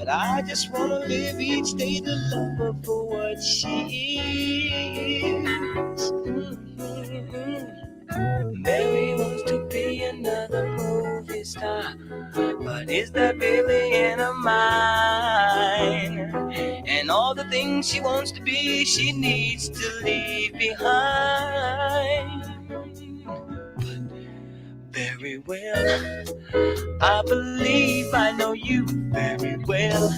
I just wanna live each day to love her for what she is. Mary wants to be another movie star, but is that really in her mind? And all the things she wants to be, she needs to leave behind. Very well, I believe I know you very well.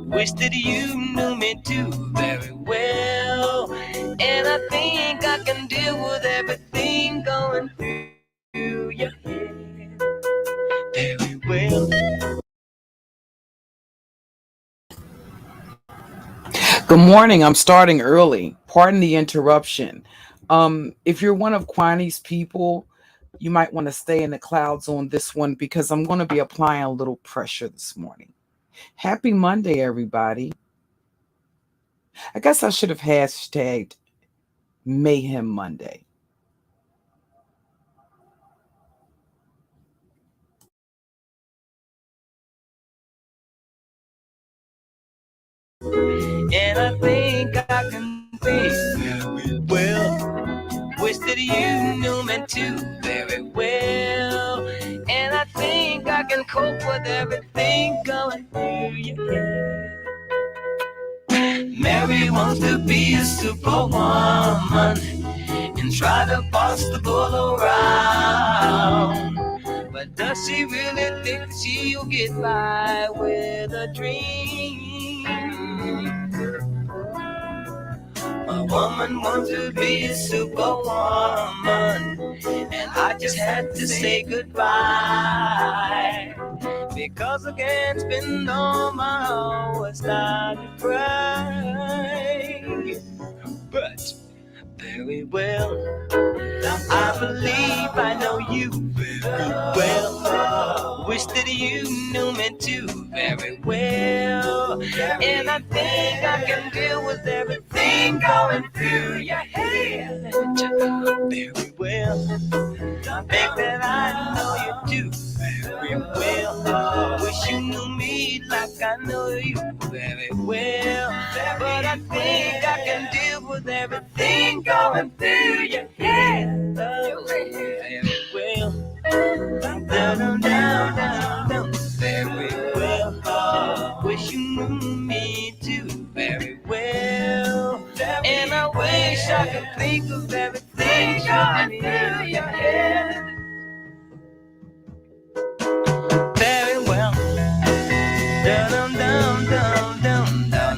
Wish that you knew me too very well. And I think I can deal with everything going through your head very well. Good morning. I'm starting early. Pardon the interruption. If you're one of Kwani's people, you might want to stay in the clouds on this one because I'm going to be applying a little pressure this morning. Happy Monday, everybody. I guess I should have hashtagged Mayhem Monday. And I think I can think very well. Wish that you knew me too very well. And I think I can cope with everything going through your head. Mary wants to be a superwoman and try to boss the bull around. But does she really think she'll get by with a dream? A woman wants to be a superwoman, and I just had to say goodbye, because I can't spend all my hours time to cry. But very well, I believe I know you very well. Wish that you knew me too very well. And I think I can deal with everything going through your head very well. Think that I know you do very well. Wish you knew me like I know you very well. But I think I can deal with everything going through your head very well. Down, down, down, down, very well. Wish you knew me too very well. And I wish I could think of everything going through your head very well. Down, down, down, down, down, down,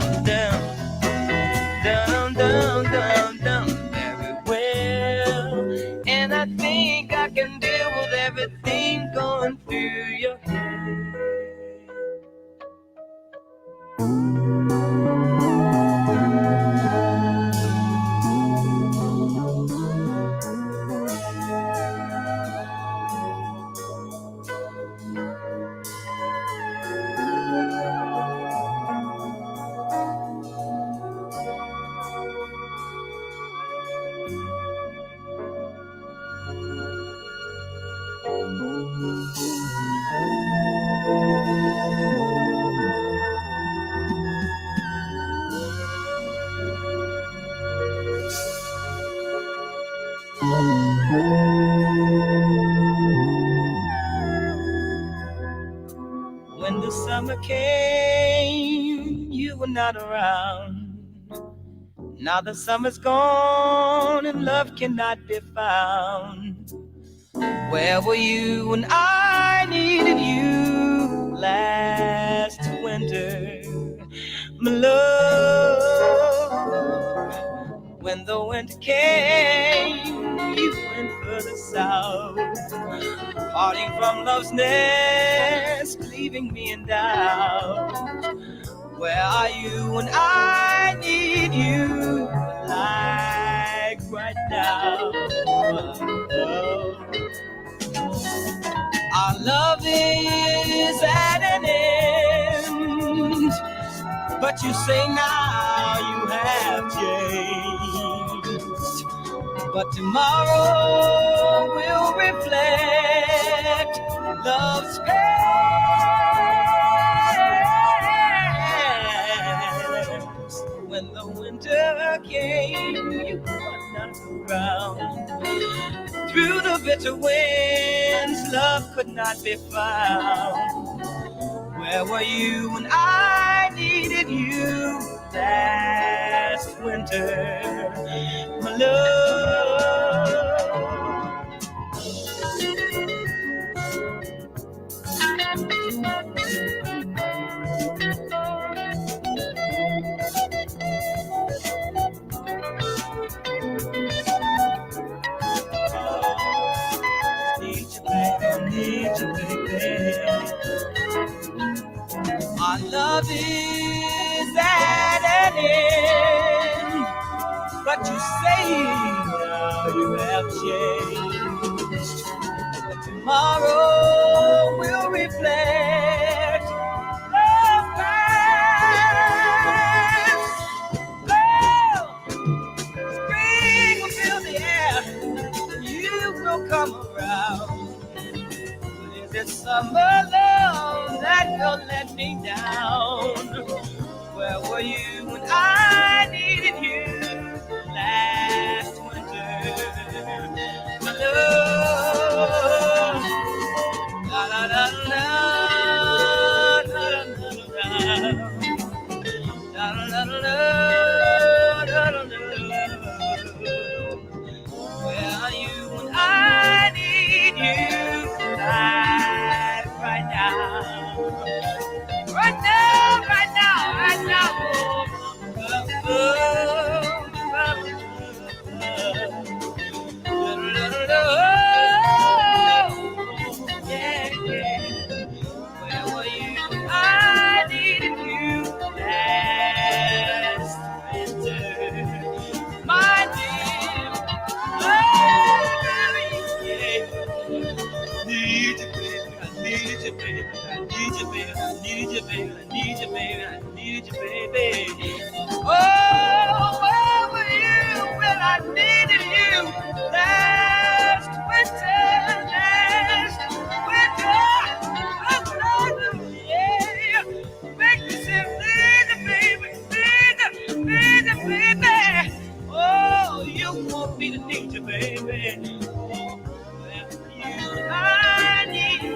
down, down, down, down, very well. And I think I can deal with everything going through your head. When the summer came, you were not around. Now the summer's gone and love cannot be found. Where were you when I needed you last winter, my love? When the winter came, you went further south, parting from love's nest, leaving me in doubt. Where are you when I need you, like right now? Our love is at an end, but you say now you have changed. But tomorrow will reflect love's winter winds, love could not be found. Where were you when I needed you last winter, my love? Need you, baby, need you, baby. Our love is at an end, but you say now you have changed. But tomorrow will reflect the past. Oh, spring will fill the air, you will come around. Is it summer love that will let me down? Where were you when I needed you last winter? My love. La la la la la la la la la la la. Where are you when I need you right now? Right now, right now, right now. Yeah, yeah. Where were you when I needed you last winter, my dear? Need you, baby. I need you, baby. I need you, baby. I need you, baby. I need you, baby. I need you, baby. Oh, where were you when I needed you last winter? Last winter. Yeah. Make me say, baby, baby. Oh, you want me to need you, baby. I need you.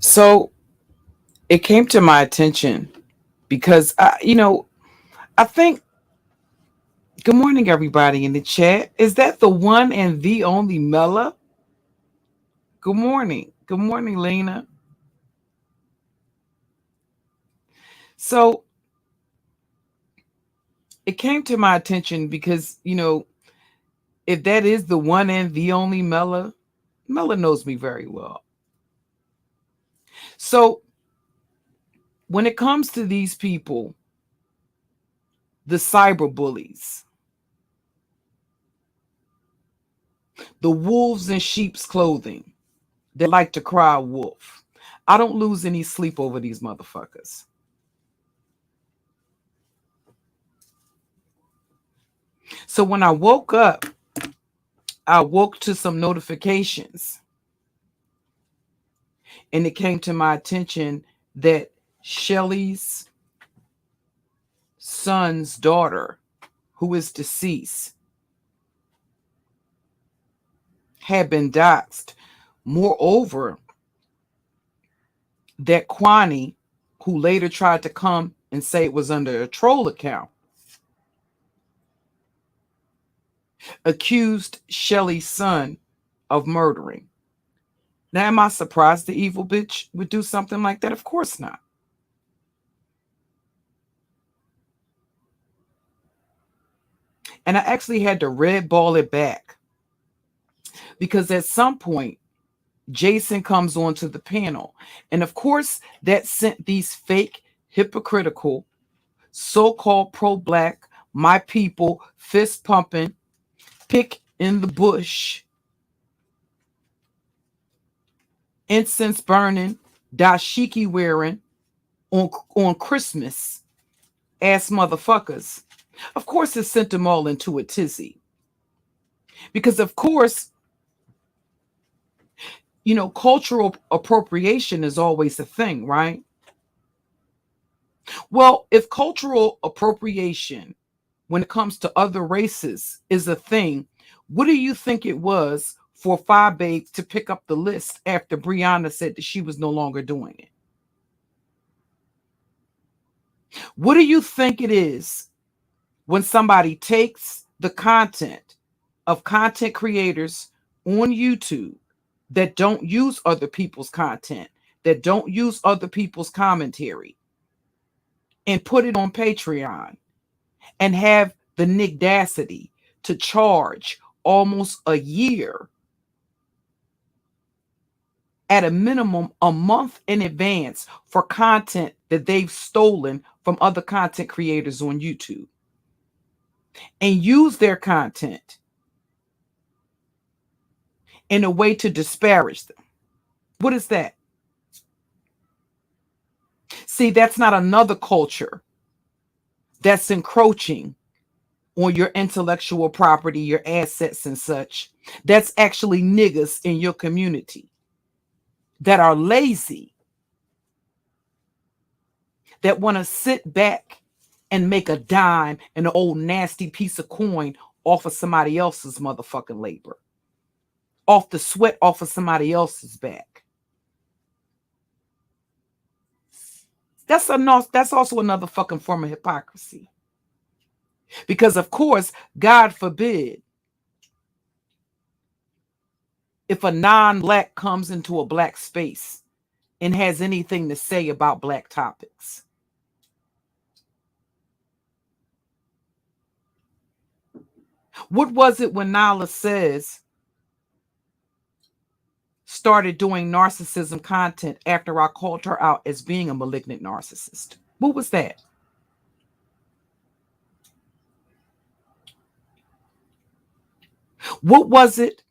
So it came to my attention because I think. Good morning, everybody in the chat. Is that the one and the only Mela? Good morning. Good morning, Lena. So it came to my attention because, if that is the one and the only Mela, Mela knows me very well. So when it comes to these people, the cyber bullies, the wolves in sheep's clothing, they like to cry wolf. I don't lose any sleep over these motherfuckers. So when I woke up, I woke to some notifications. And it came to my attention that Shelly's son's daughter, who is deceased, had been doxxed. Moreover, that Kwani, who later tried to come and say it was under a troll account, accused Shelly's son of murdering. Now, am I surprised the evil bitch would do something like that? Of course not. And I actually had to red ball it back because at some point, Jason comes onto the panel. And of course, that sent these fake, hypocritical, so called pro black, my people, fist pumping, pick in the bush, incense burning, dashiki wearing on Christmas ass motherfuckers. Of course, it sent them all into a tizzy. Because, of course, cultural appropriation is always a thing, right? Well, if cultural appropriation when it comes to other races is a thing, what do you think it was for Phi Babe to pick up the list after Brianna said that she was no longer doing it? What do you think it is when somebody takes the content of content creators on YouTube that don't use other people's content, that don't use other people's commentary, and put it on Patreon and have the nigdacity to charge almost a year at a minimum a month in advance for content that they've stolen from other content creators on YouTube and use their content in a way to disparage them? What is that? See, that's not another culture that's encroaching on your intellectual property, your assets and such. That's actually niggas in your community that are lazy, that want to sit back and make a dime and an old nasty piece of coin off of somebody else's motherfucking labor, off the sweat off of somebody else's back. That's also another fucking form of hypocrisy. Because, of course, God forbid, if a non-black comes into a black space and has anything to say about black topics. What was it when Nala Says started doing narcissism content after I called her out as being a malignant narcissist? What was that? What was it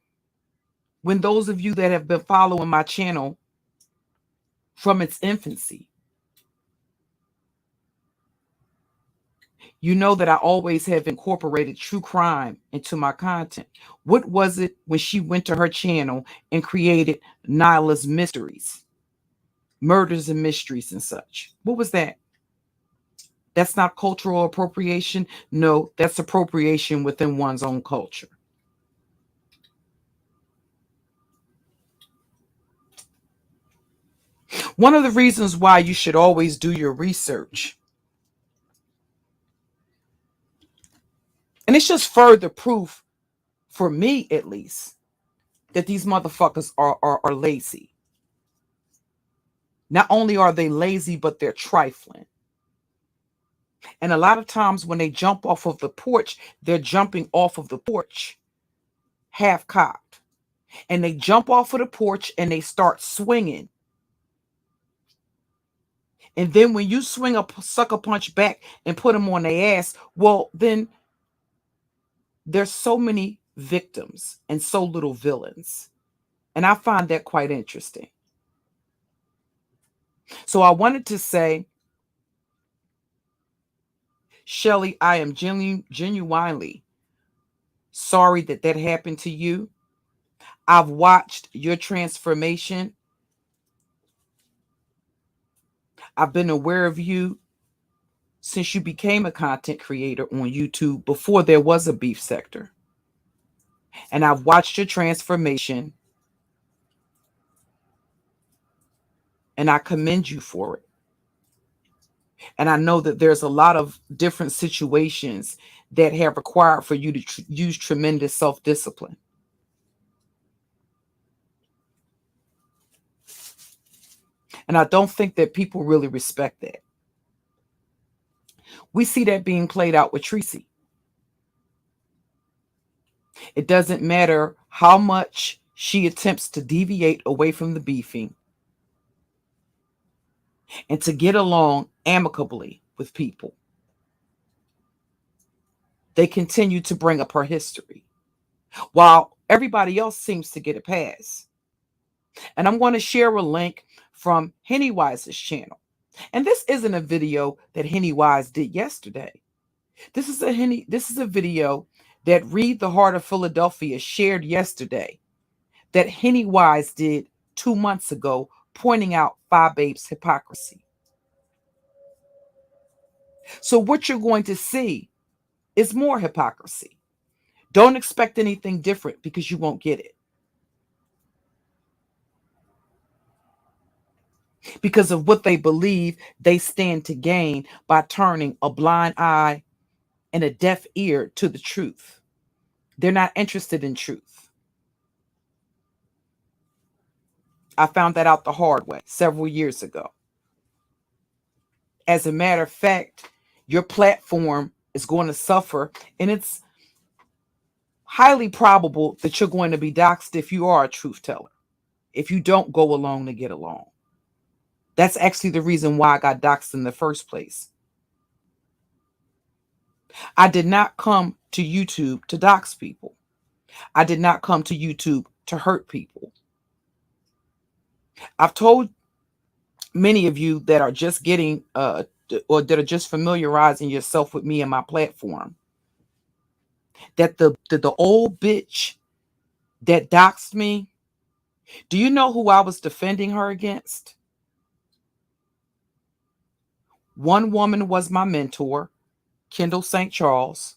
when those of you that have been following my channel from its infancy, you know that I always have incorporated true crime into my content. What was it when she went to her channel and created Nyla's Mysteries, Murders and Mysteries and such? What was that? That's not cultural appropriation. No, that's appropriation within one's own culture. One of the reasons why you should always do your research, and it's just further proof, for me at least, that these motherfuckers are lazy. Not only are they lazy, but they're trifling. And a lot of times when they jump off of the porch, they're jumping off of the porch half cocked. And they jump off of the porch and they start swinging. And then when you swing a sucker punch back and put them on their ass, well, then there's so many victims and so little villains. And I find that quite interesting. So I wanted to say, Shelly, I am genuinely sorry that happened to you. I've watched your transformation. I've been aware of you since you became a content creator on YouTube before there was a beef sector. And I've watched your transformation. And I commend you for it. And I know that there's a lot of different situations that have required for you to use tremendous self-discipline. And I don't think that people really respect that. We see that being played out with Tracy. It doesn't matter how much she attempts to deviate away from the beefing and to get along amicably with people. They continue to bring up her history while everybody else seems to get a pass. And I'm going to share a link from Henny Wise's channel. And this isn't a video that Henny Wise did yesterday. This is a video that Read the Heart of Philadelphia shared yesterday that Henny Wise did 2 months ago, pointing out Phi Babe's hypocrisy. So what you're going to see is more hypocrisy. Don't expect anything different because you won't get it. Because of what they believe they stand to gain by turning a blind eye and a deaf ear to the truth. They're not interested in truth. I found that out the hard way several years ago. As a matter of fact, your platform is going to suffer, and it's highly probable that you're going to be doxxed if you are a truth teller, if you don't go along to get along. That's actually the reason why I got doxxed in the first place. I did not come to YouTube to dox people. I did not come to YouTube to hurt people. I've told many of you that are just getting or that are just familiarizing yourself with me and my platform that the old bitch that doxed me, do you know who I was defending her against? One woman was my mentor, Kendall St. Charles.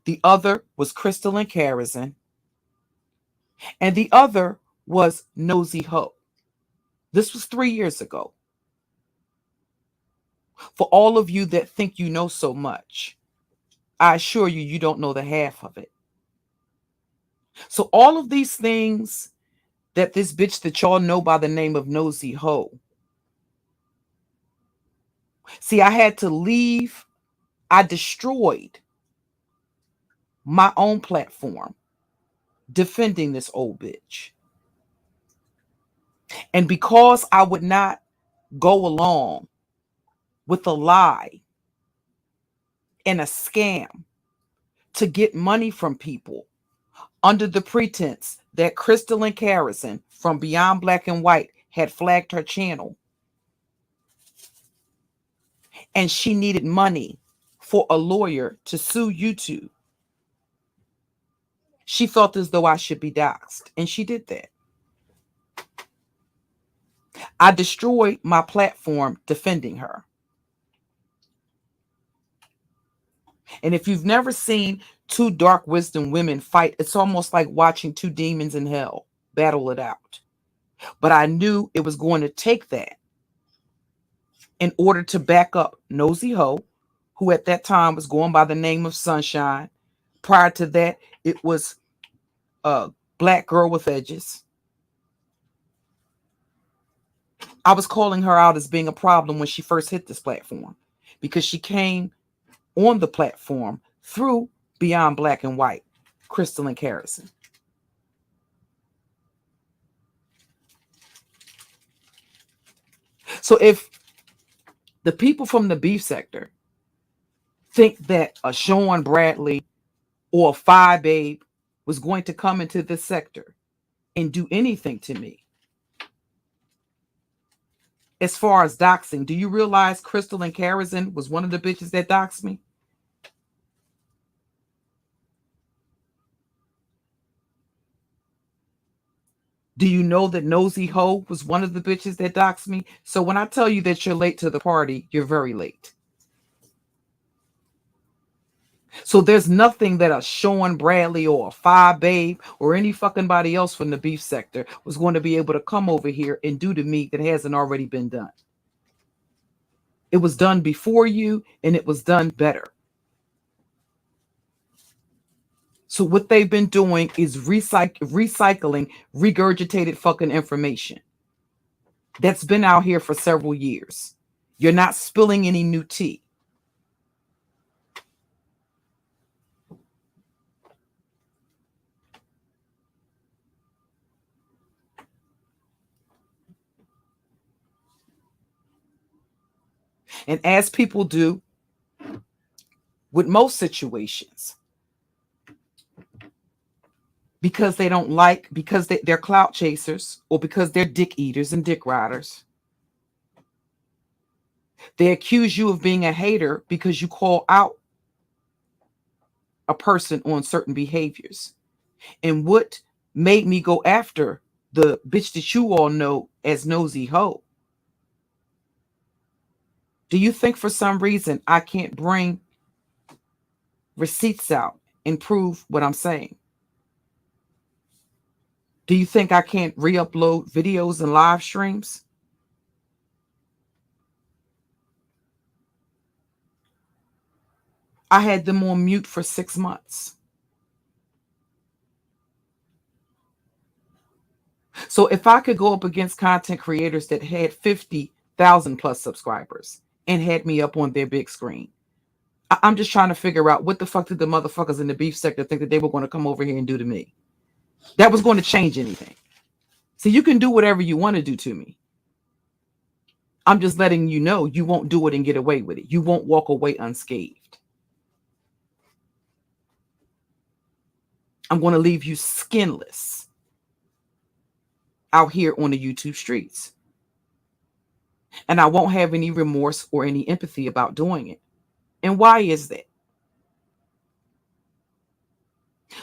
The other was Crystalline Karazin. And the other was Nosy Ho. This was 3 years ago. For all of you that think you know so much, I assure you, you don't know the half of it. So all of these things that this bitch that y'all know by the name of Nosy Ho. See, I had to leave. I destroyed my own platform defending this old bitch. And because I would not go along with a lie and a scam to get money from people under the pretense that Crystalline Karazin from Beyond Black and White had flagged her channel and she needed money for a lawyer to sue YouTube, she felt as though I should be doxxed, and she did that. I destroyed my platform defending her. And if you've never seen two dark wisdom women fight, it's almost like watching two demons in hell battle it out. But I knew it was going to take that in order to back up Nosy Ho, who at that time was going by the name of Sunshine. Prior to that, it was a Black Girl with Edges. I was calling her out as being a problem when she first hit this platform because she came on the platform through Beyond Black and White, Crystalline Karazin. So if the people from the beef sector think that a Sean Bradley or a Phi Babe was going to come into this sector and do anything to me, as far as doxing, do you realize Crystalline Karazin was one of the bitches that doxed me? Do you know that Nosy Ho was one of the bitches that doxed me? So when I tell you that you're late to the party, you're very late. So there's nothing that a Sean Bradley or a Phi Babe or any fucking body else from the beef sector was going to be able to come over here and do to me that hasn't already been done. It was done before you, and it was done better. So what they've been doing is recycling regurgitated fucking information. that's been out here for several years. You're not spilling any new tea. And as people do with most situations, because they don't like, because they're clout chasers, or because they're dick eaters and dick riders, they accuse you of being a hater because you call out a person on certain behaviors. And what made me go after the bitch that you all know as Nosy Ho? Do you think for some reason I can't bring receipts out and prove what I'm saying? Do you think I can't re-upload videos and live streams? I had them on mute for 6 months. So if I could go up against content creators that had 50,000 plus subscribers and had me up on their big screen, I'm just trying to figure out what the fuck did the motherfuckers in the beef sector think that they were going to come over here and do to me? That was going to change anything. So you can do whatever you want to do to me. I'm just letting you know you won't do it and get away with it. You won't walk away unscathed. I'm going to leave you skinless out here on the YouTube streets. And I won't have any remorse or any empathy about doing it. And why is that?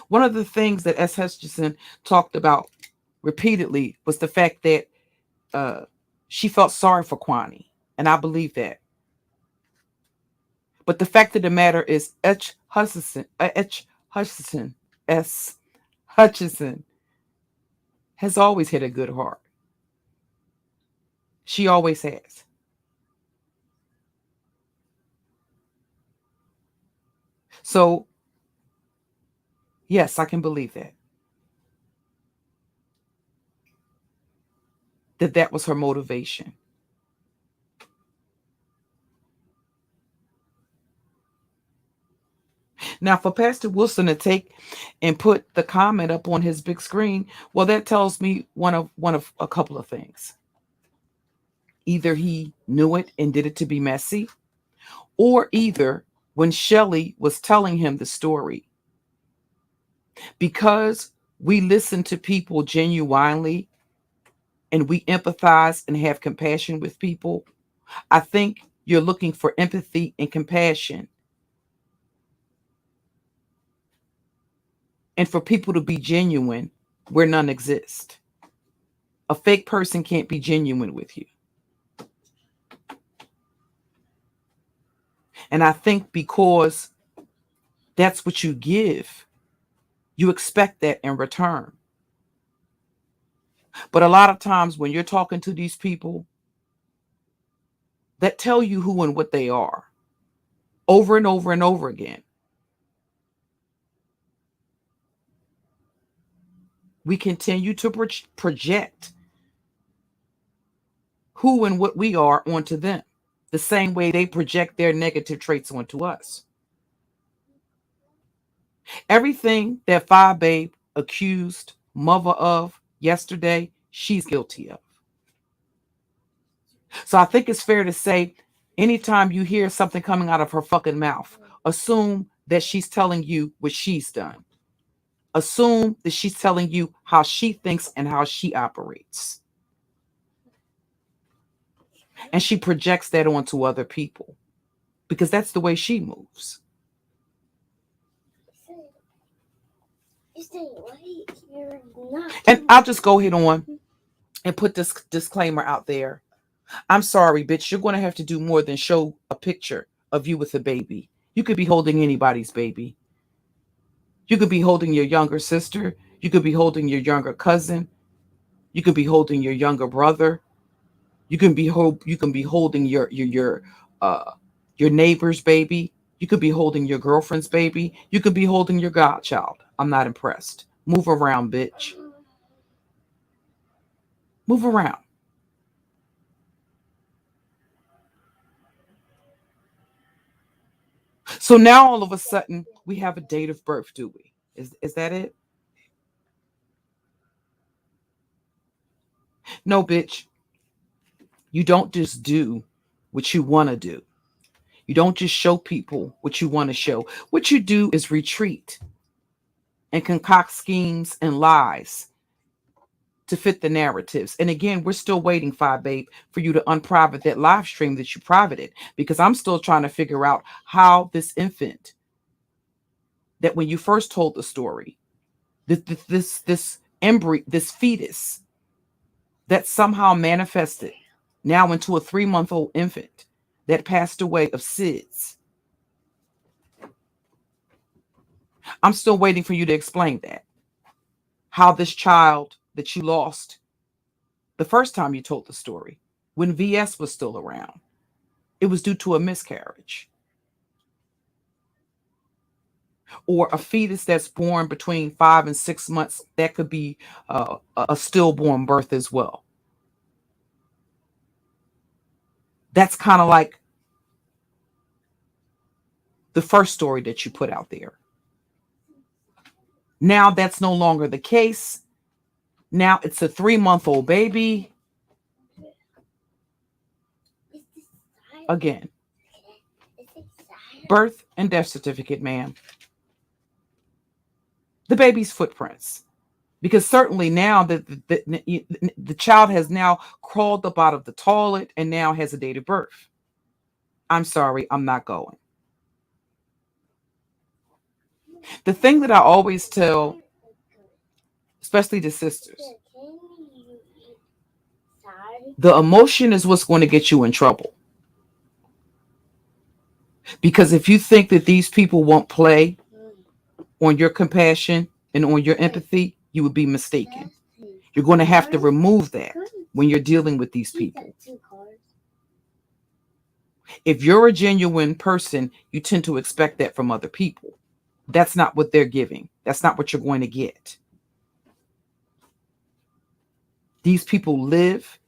One of the things that S. Hutchinson talked about repeatedly was the fact that she felt sorry for Kwani. And I believe that. But the fact of the matter is S. Hutchinson has always had a good heart. She always has. So, yes, I can believe that. That was her motivation. Now, for Pastor Wilson to take and put the comment up on his big screen, well, that tells me one of a couple of things. Either he knew it and did it to be messy, or either when Shelley was telling him the story, because we listen to people genuinely and we empathize and have compassion with people, I think you're looking for empathy and compassion. And for people to be genuine where none exist. A fake person can't be genuine with you. And I think because that's what you give, you expect that in return. But a lot of times when you're talking to these people that tell you who and what they are over and over and over again, we continue to project who and what we are onto them, the same way they project their negative traits onto us. Everything that Fi Babe accused Mother of yesterday, she's guilty of. So I think it's fair to say, anytime you hear something coming out of her fucking mouth, assume that she's telling you what she's done. Assume that she's telling you how she thinks and how she operates. And she projects that onto other people because that's the way she moves. And I'll just go ahead on and put this disclaimer out there. I'm sorry, bitch. You're going to have to do more than show a picture of you with a baby. You could be holding anybody's baby. You could be holding your younger sister. You could be holding your younger cousin. You could be holding your younger brother. You can be holding your neighbor's baby. You could be holding your girlfriend's baby. You could be holding your godchild. I'm not impressed. Move around, bitch. Move around. So now all of a sudden we have a date of birth, do we? Is that it? No, bitch. You don't just do what you want to do. You don't just show people what you want to show. What you do is retreat and concoct schemes and lies to fit the narratives. And again, we're still waiting, Babe, for you to unprivate that live stream that you privated, because I'm still trying to figure out how this infant, that when you first told the story, this embryo, this fetus that somehow manifested now into a 3-month-old infant that passed away of SIDS. I'm still waiting for you to explain that. How this child that you lost the first time you told the story, when VS was still around, it was due to a miscarriage. Or a fetus that's born between 5 and 6 months, that could be a stillborn birth as well. That's kind of like the first story that you put out there. Now that's no longer the case. Now it's a 3-month-old baby. Again, birth and death certificate, ma'am. The baby's footprints. Because certainly now that the child has now crawled up out of the toilet and now has a date of birth. I'm sorry, I'm not going. The thing that I always tell, especially the sisters, the emotion is what's going to get you in trouble. Because if you think that these people won't play on your compassion and on your empathy, you would be mistaken. You're going to have to remove that when you're dealing with these people. If you're a genuine person, you tend to expect that from other people. That's not what they're giving. That's not what you're going to get. These people live,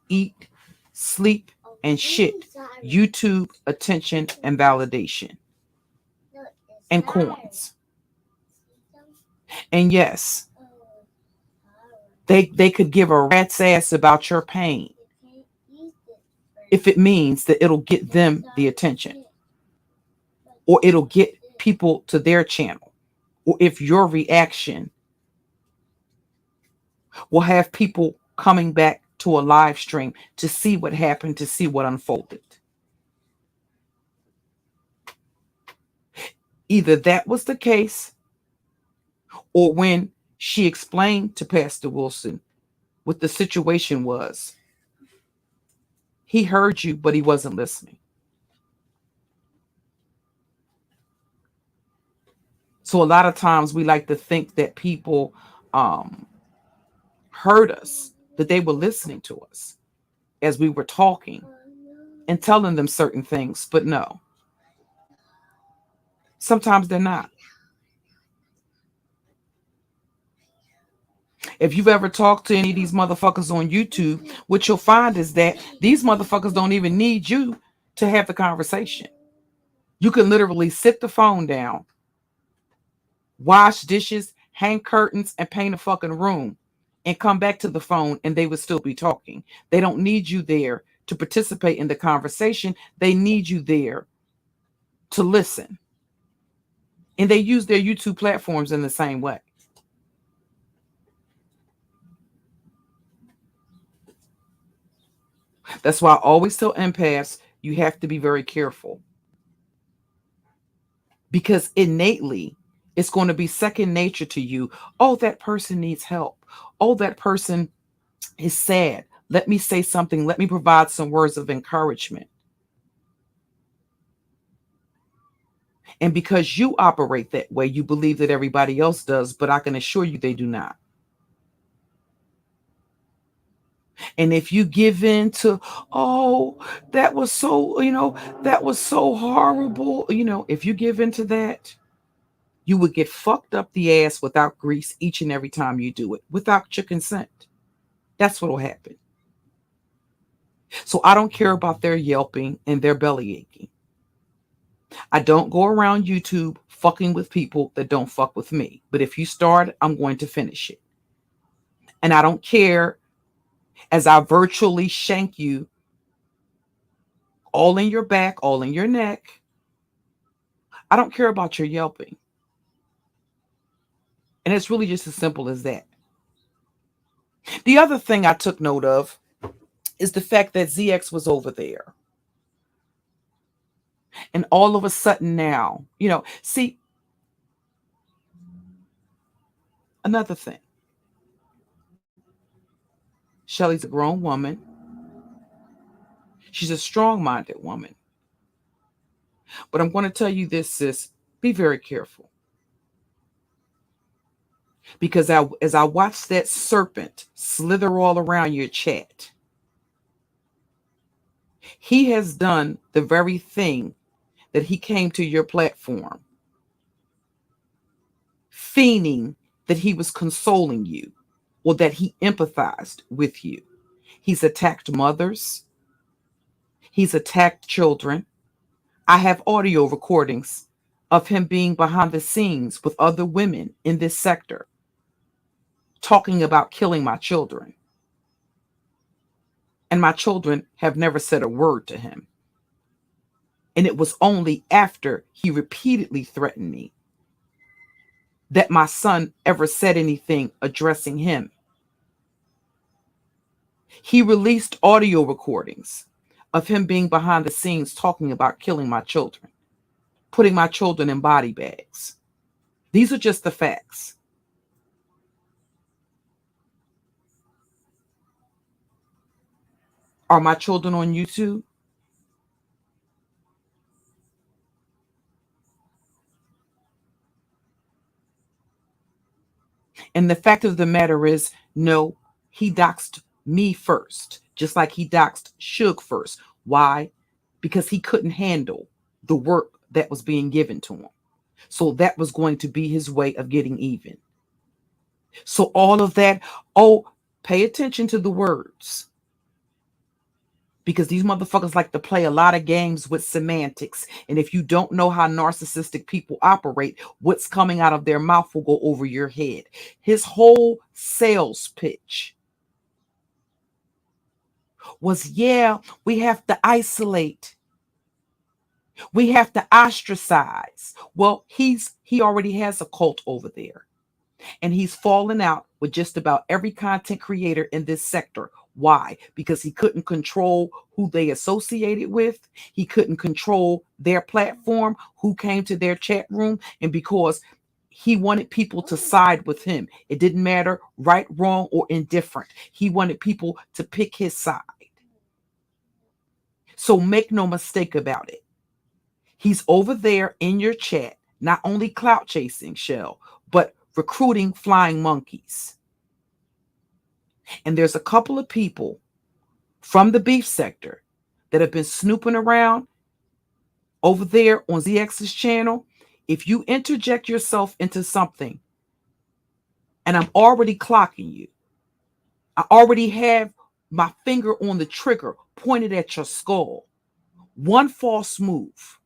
eat, sleep, and shit YouTube attention and validation and coins. And yes, they could give a rat's ass about your pain if it means that it'll get them the attention, or it'll get people to their channel, or if your reaction will have people coming back to a live stream to see what happened, to see what unfolded. Either that was the case, or when she explained to Pastor Wilson what the situation was, he heard you, but he wasn't listening. So a lot of times we like to think that people heard us, that they were listening to us as we were talking and telling them certain things, but no. Sometimes they're not. If you've ever talked to any of these motherfuckers on YouTube, what you'll find is that these motherfuckers don't even need you to have the conversation. You can literally sit the phone down, wash dishes, hang curtains, and paint a fucking room, and come back to the phone, and they would still be talking. They don't need you there to participate in the conversation. They need you there to listen. And they use their YouTube platforms in the same way. That's why I always tell empaths, you have to be very careful. Because innately, it's going to be second nature to you. Oh, that person needs help. Oh, that person is sad. Let me say something. Let me provide some words of encouragement. And because you operate that way, you believe that everybody else does, but I can assure you they do not. And if you give in to, oh, that was so, that was so horrible. If you give in to that, you would get fucked up the ass without grease each and every time you do it, without your consent. That's what will happen. So I don't care about their yelping and their belly aching. I don't go around YouTube fucking with people that don't fuck with me. But if you start, I'm going to finish it. And I don't care as I virtually shank you all in your back, all in your neck. I don't care about your yelping. And it's really just as simple as that. The other thing I took note of is the fact that ZX was over there. And all of a sudden now, see, another thing. Shelly's a grown woman. She's a strong-minded woman. But I'm going to tell you this, sis, be very careful. Because as I watched that serpent slither all around your chat, he has done the very thing that he came to your platform, feigning that he was consoling you or that he empathized with you. He's attacked mothers. He's attacked children. I have audio recordings of him being behind the scenes with other women in this sector, talking about killing my children. And my children have never said a word to him. And it was only after he repeatedly threatened me that my son ever said anything addressing him. He released audio recordings of him being behind the scenes talking about killing my children, putting my children in body bags. These are just the facts. Are my children on YouTube? And the fact of the matter is, no, he doxed me first, just like he doxed Suge first. Why? Because he couldn't handle the work that was being given to him. So that was going to be his way of getting even. So all of that, pay attention to the words. Because these motherfuckers like to play a lot of games with semantics. And if you don't know how narcissistic people operate, what's coming out of their mouth will go over your head. His whole sales pitch was, we have to isolate. We have to ostracize. Well, he already has a cult over there. And he's fallen out with just about every content creator in this sector. Why? Because he couldn't control who they associated with. He couldn't control their platform, who came to their chat room, and because he wanted people to side with him. It didn't matter right, wrong, or indifferent. He wanted people to pick his side. So make no mistake about it. He's over there in your chat, not only clout chasing, Shell, but recruiting flying monkeys. And there's a couple of people from the beef sector that have been snooping around over there on ZX's channel. If you interject yourself into something, and I'm already clocking you, I already have my finger on the trigger pointed at your skull. One false move.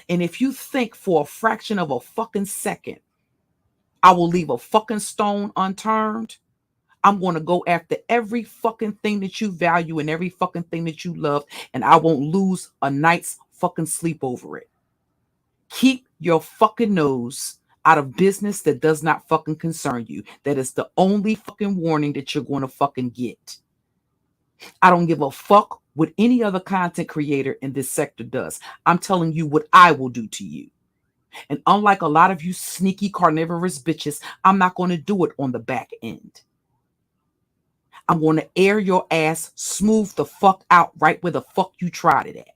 And if you think for a fraction of a fucking second, I will leave a fucking stone unturned, I'm going to go after every fucking thing that you value and every fucking thing that you love, and I won't lose a night's fucking sleep over it. Keep your fucking nose out of business that does not fucking concern you. That is the only fucking warning that you're going to fucking get. I don't give a fuck what any other content creator in this sector does. I'm telling you what I will do to you. And unlike a lot of you sneaky carnivorous bitches, I'm not going to do it on the back end. I'm going to air your ass smooth the fuck out right where the fuck you tried it at.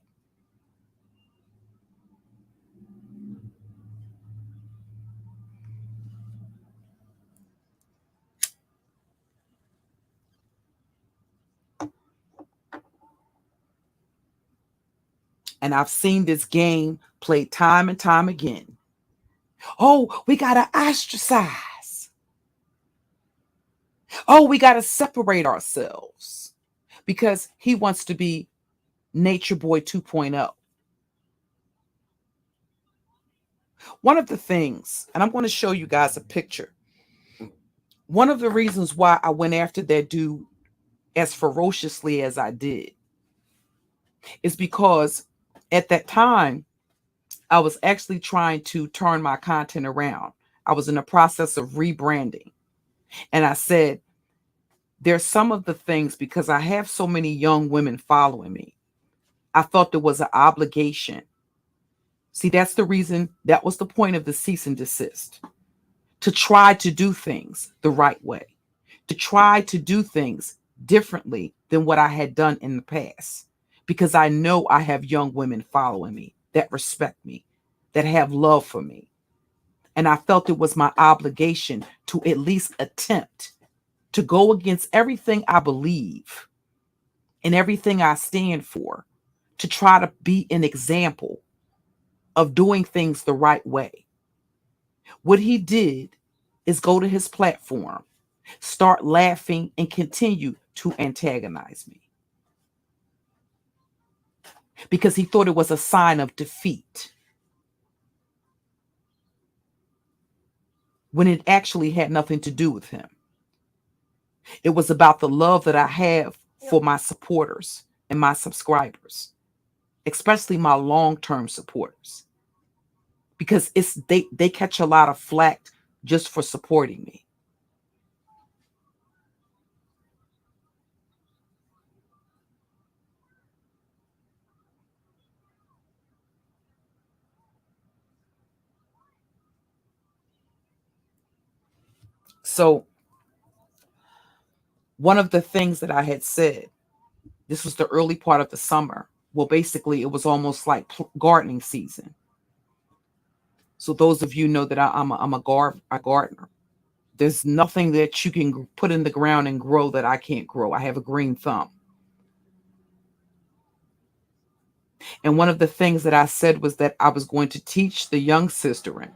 And I've seen this game played time and time again. Oh, we got to ostracize. Oh, we got to separate ourselves because he wants to be Nature Boy 2.0. One of the things, and I'm going to show you guys a picture. One of the reasons why I went after that dude as ferociously as I did is because at that time, I was actually trying to turn my content around. I was in the process of rebranding. And I said, there's some of the things, because I have so many young women following me, I felt there was an obligation. See, that's the reason, that was the point of the cease and desist. To try to do things the right way. To try to do things differently than what I had done in the past. Because I know I have young women following me that respect me, that have love for me. And I felt it was my obligation to at least attempt to go against everything I believe and everything I stand for, to try to be an example of doing things the right way. What he did is go to his platform, start laughing, and continue to antagonize me because he thought it was a sign of defeat, when it actually had nothing to do with him. It was about the love that I have for my supporters and my subscribers, especially my long-term supporters, because they catch a lot of flack just for supporting me. So one of the things that I had said, this was the early part of the summer. Well, basically, it was almost like gardening season. So those of you know that I'm a gardener. There's nothing that you can put in the ground and grow that I can't grow. I have a green thumb. And one of the things that I said was that I was going to teach the young sisterin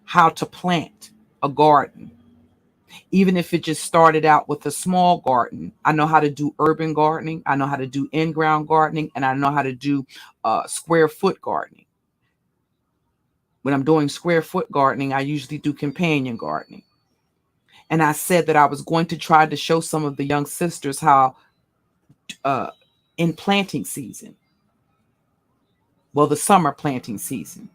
how to plant a garden. Even if it just started out with a small garden. I know how to do urban gardening. I know how to do in-ground gardening. And I know how to do square foot gardening. When I'm doing square foot gardening, I usually do companion gardening. And I said that I was going to try to show some of the young sisters how in planting season, well, the summer planting season,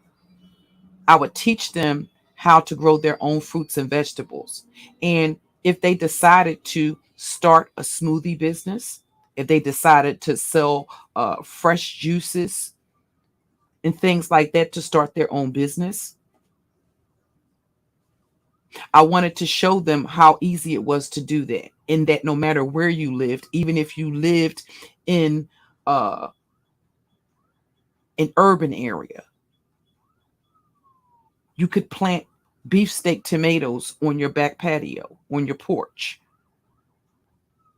I would teach them how to grow their own fruits and vegetables. And if they decided to start a smoothie business, if they decided to sell fresh juices and things like that to start their own business, I wanted to show them how easy it was to do that. And that no matter where you lived, even if you lived in an urban area, you could plant beefsteak tomatoes on your back patio, on your porch.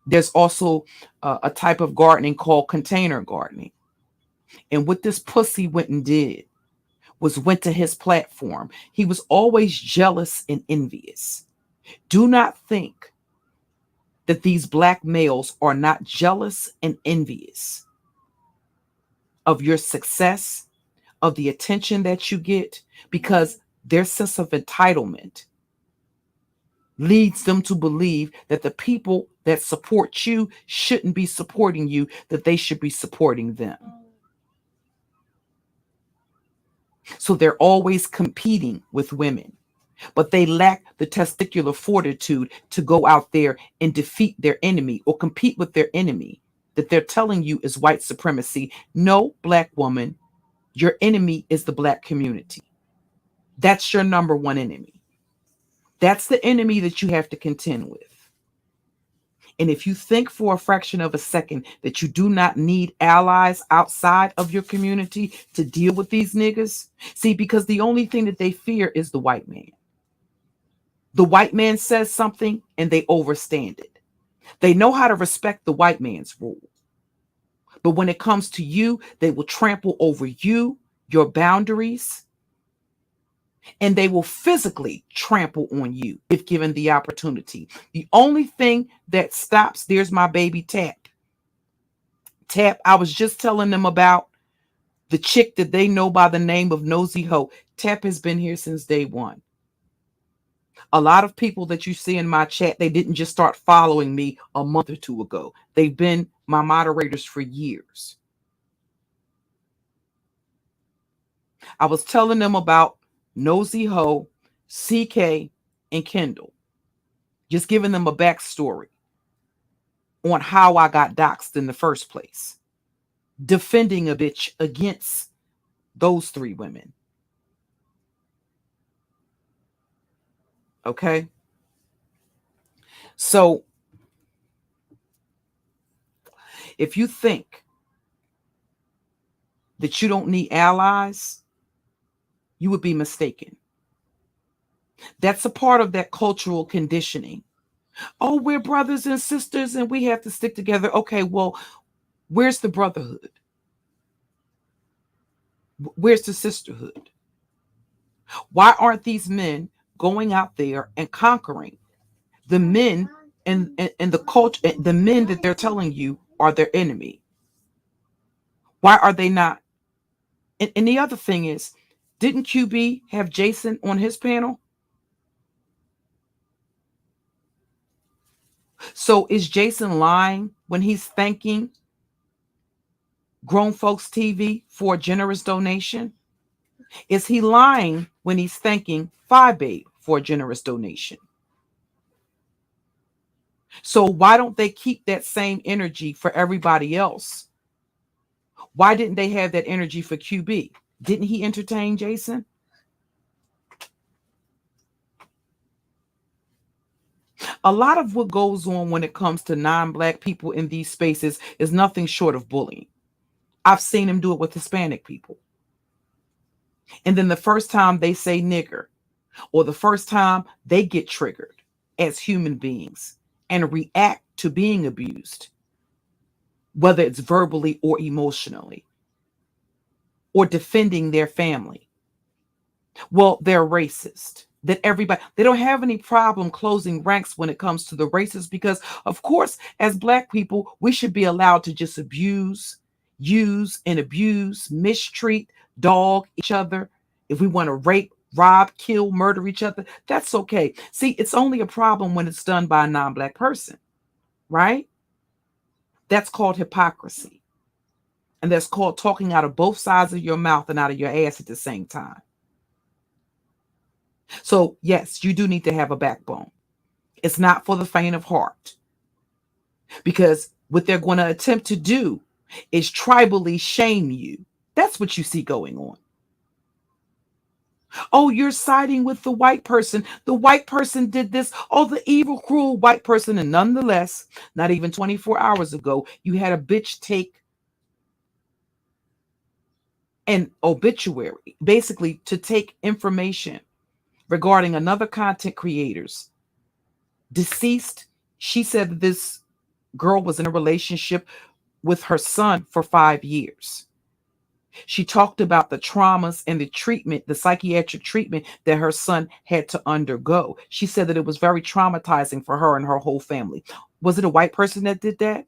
There's also a type of gardening called container gardening. And what this pussy went and did was went to his platform. He was always jealous and envious. Do not think that these black males are not jealous and envious of your success, of the attention that you get, because their sense of entitlement leads them to believe that the people that support you shouldn't be supporting you, that they should be supporting them. So they're always competing with women, but they lack the testicular fortitude to go out there and defeat their enemy or compete with their enemy that they're telling you is white supremacy. No, black woman, your enemy is the black community. That's your number one enemy. That's the enemy that you have to contend with. And if you think for a fraction of a second that you do not need allies outside of your community to deal with these niggas, see, because the only thing that they fear is the white man. The white man says something and they overstand it. They know how to respect the white man's rule. But when it comes to you, they will trample over you, your boundaries, and they will physically trample on you if given the opportunity. The only thing that stops, there's my baby Tap. Tap, I was just telling them about the chick that they know by the name of Nosy Ho. Tap has been here since day one. A lot of people that you see in my chat, they didn't just start following me a month or two ago. They've been my moderators for years. I was telling them about Nosy Ho, CK, and Kendall. Just giving them a backstory on how I got doxxed in the first place. Defending a bitch against those three women. Okay? So, if you think that you don't need allies, you would be mistaken. That's a part of that cultural conditioning. Oh, we're brothers and sisters and we have to stick together. Okay, well, where's the brotherhood? Where's the sisterhood? Why aren't these men going out there and conquering the men and the culture, the men that they're telling you are their enemy? Why are they not? And the other thing is, didn't QB have Jason on his panel? So is Jason lying when he's thanking Grown Folks TV for a generous donation? Is he lying when he's thanking Phi Babe for a generous donation? So why don't they keep that same energy for everybody else? Why didn't they have that energy for QB? Didn't he entertain Jason? A lot of what goes on when it comes to non-Black people in these spaces is nothing short of bullying. I've seen him do it with Hispanic people. And then the first time they say nigger, or the first time they get triggered as human beings and react to being abused, whether it's verbally or emotionally, or defending their family, well, they're racist. That everybody, they don't have any problem closing ranks when it comes to the races, because of course, as Black people, we should be allowed to just abuse, use and abuse, mistreat, dog each other. If we want to rape, rob, kill, murder each other, that's okay. See, it's only a problem when it's done by a non-Black person, right? That's called hypocrisy. And that's called talking out of both sides of your mouth and out of your ass at the same time. So, yes, you do need to have a backbone. It's not for the faint of heart. Because what they're going to attempt to do is tribally shame you. That's what you see going on. Oh, you're siding with the white person. The white person did this. Oh, the evil, cruel white person. And nonetheless, not even 24 hours ago, you had a bitch take an obituary, basically to take information regarding another content creator's deceased. She said that this girl was in a relationship with her son for 5 years. She talked about the traumas and the treatment, the psychiatric treatment that her son had to undergo. She said that it was very traumatizing for her and her whole family. Was it a white person that did that?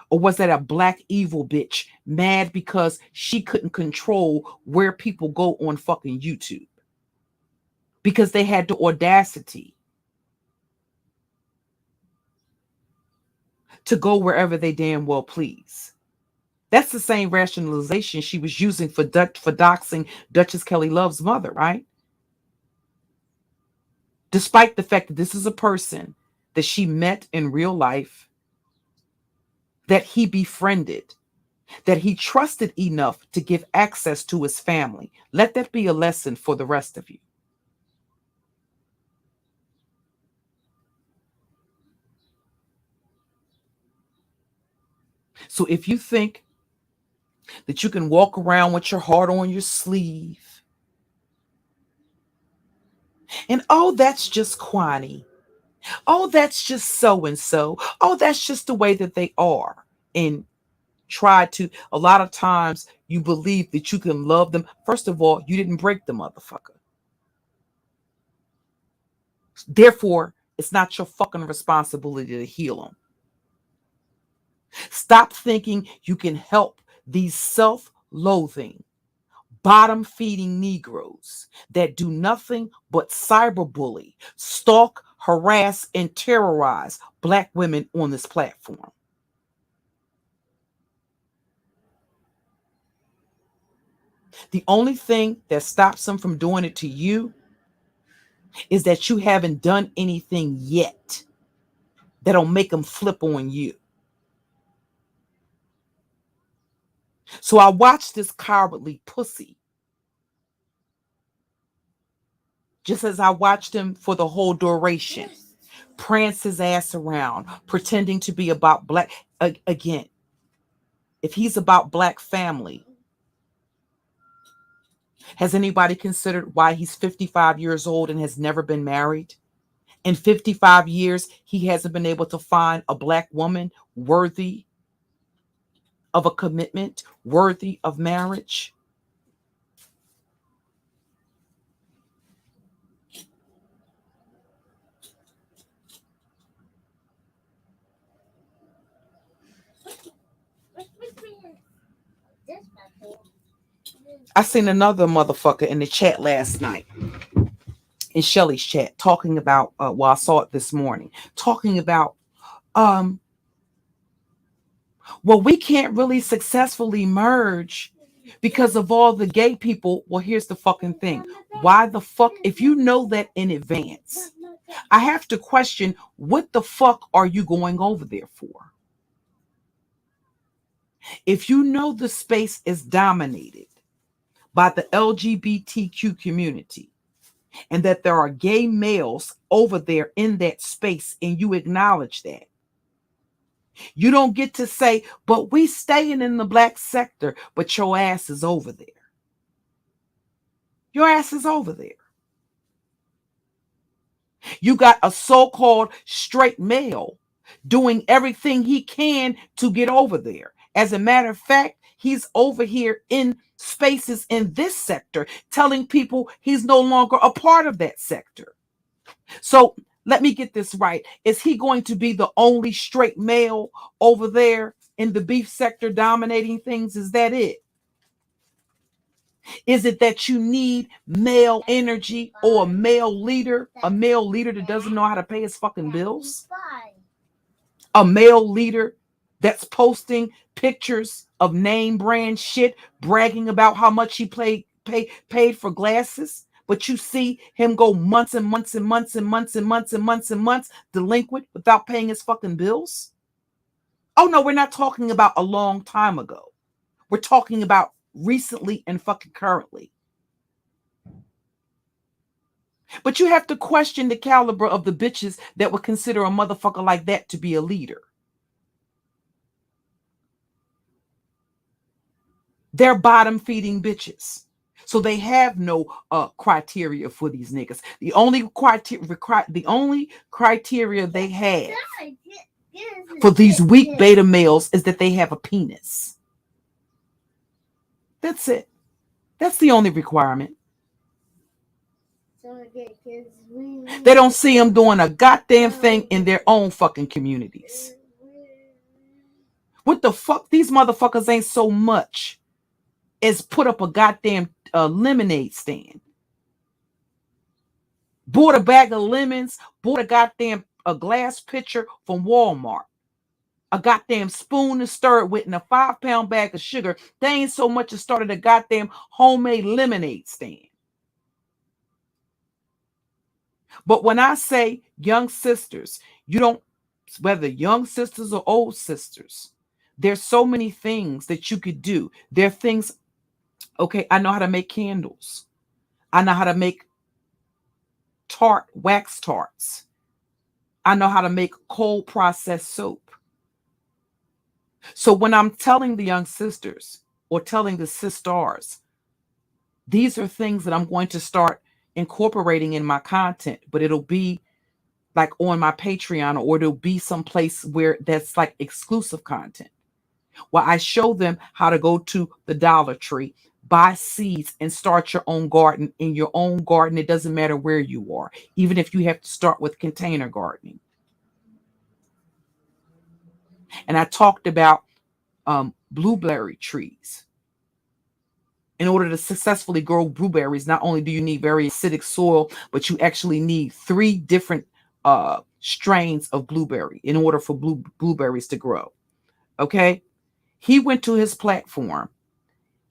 Or was that a Black evil bitch mad because she couldn't control where people go on fucking YouTube? Because they had the audacity to go wherever they damn well please. That's the same rationalization she was using for doxing Duchess Kelly Love's mother, right? Despite the fact that this is a person that she met in real life, that he befriended, that he trusted enough to give access to his family. Let that be a lesson for the rest of you. So if you think that you can walk around with your heart on your sleeve, and oh, that's just Kwani. Oh, that's just so and so. Oh, that's just the way that they are. And try to, a lot of times you believe that you can love them. First of all, you didn't break the motherfucker. Therefore, it's not your fucking responsibility to heal them. Stop thinking you can help these self-loathing, bottom-feeding Negroes that do nothing but cyberbully, stalk, harass, and terrorize Black women on this platform. The only thing that stops them from doing it to you is that you haven't done anything yet that'll make them flip on you. So I watched this cowardly pussy, just as I watched him for the whole duration, prance his ass around, pretending to be about Black. Again, if he's about Black family, has anybody considered why he's 55 years old and has never been married? In 55 years, he hasn't been able to find a Black woman worthy of a commitment, worthy of marriage. I seen another motherfucker in the chat last night, in Shelly's chat, talking about, well, I saw it this morning, talking about, well, we can't really successfully merge because of all the gay people. Well, here's the fucking thing. Why the fuck, if you know that in advance, I have to question, what the fuck are you going over there for? If you know the space is dominated by the LGBTQ community and that there are gay males over there in that space, and you acknowledge that, you don't get to say, but we staying in the Black sector, but your ass is over there. Your ass is over there. You got a so-called straight male doing everything he can to get over there. As a matter of fact, he's over here in spaces in this sector telling people he's no longer a part of that sector. So let me get this right. Is he going to be the only straight male over there in the beef sector dominating things? Is that it? Is it that you need male energy or a male leader that doesn't know how to pay his fucking bills? A male leader that's posting pictures of name brand shit, bragging about how much he paid for glasses, but you see him go months and months and months and months and months and months and months delinquent without paying his fucking bills? Oh no, we're not talking about a long time ago. We're talking about recently and fucking currently. But you have to question the caliber of the bitches that would consider a motherfucker like that to be a leader. They're bottom feeding bitches. So they have no criteria for these niggas. The only criteria they have for these weak beta males is that they have a penis. That's it. That's the only requirement. They don't see them doing a goddamn thing in their own fucking communities. What the fuck? These motherfuckers ain't so much as put up a goddamn lemonade stand. Bought a bag of lemons, bought a goddamn glass pitcher from Walmart. A goddamn spoon to stir it with, and a 5-pound bag of sugar. They ain't so much as started a goddamn homemade lemonade stand. But when I say young sisters, you don't, whether young sisters or old sisters, there's so many things that you could do. There are things, okay, I know how to make candles. I know how to make wax tarts. I know how to make cold processed soap. So when I'm telling the young sisters or telling the sisters, these are things that I'm going to start incorporating in my content, but it'll be like on my Patreon, or it'll be someplace where that's like exclusive content, where I show them how to go to the Dollar Tree, buy seeds, and start your own garden in your own garden. It doesn't matter where you are, even if you have to start with container gardening. And I talked about blueberry trees. In order to successfully grow blueberries, not only do you need very acidic soil, but you actually need 3 different strains of blueberry in order for blueberries to grow. Okay. He went to his platform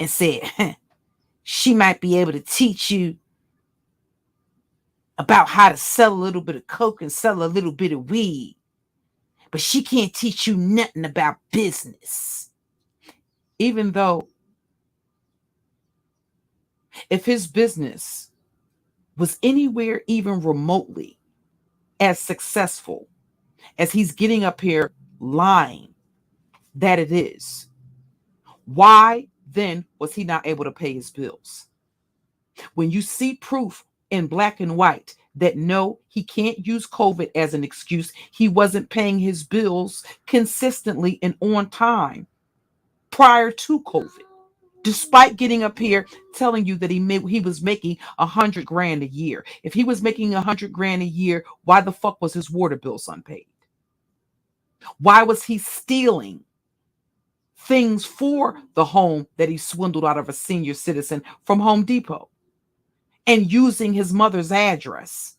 and said, she might be able to teach you about how to sell a little bit of coke and sell a little bit of weed, but she can't teach you nothing about business. Even though if his business was anywhere even remotely as successful as he's getting up here lying that it is, why then was he not able to pay his bills? When you see proof in black and white that no, he can't use COVID as an excuse, he wasn't paying his bills consistently and on time prior to COVID, despite getting up here telling you that he was making 100 grand a year. If he was making 100 grand a year, why the fuck was his water bills unpaid? Why was he stealing things for the home that he swindled out of a senior citizen from Home Depot and using his mother's address?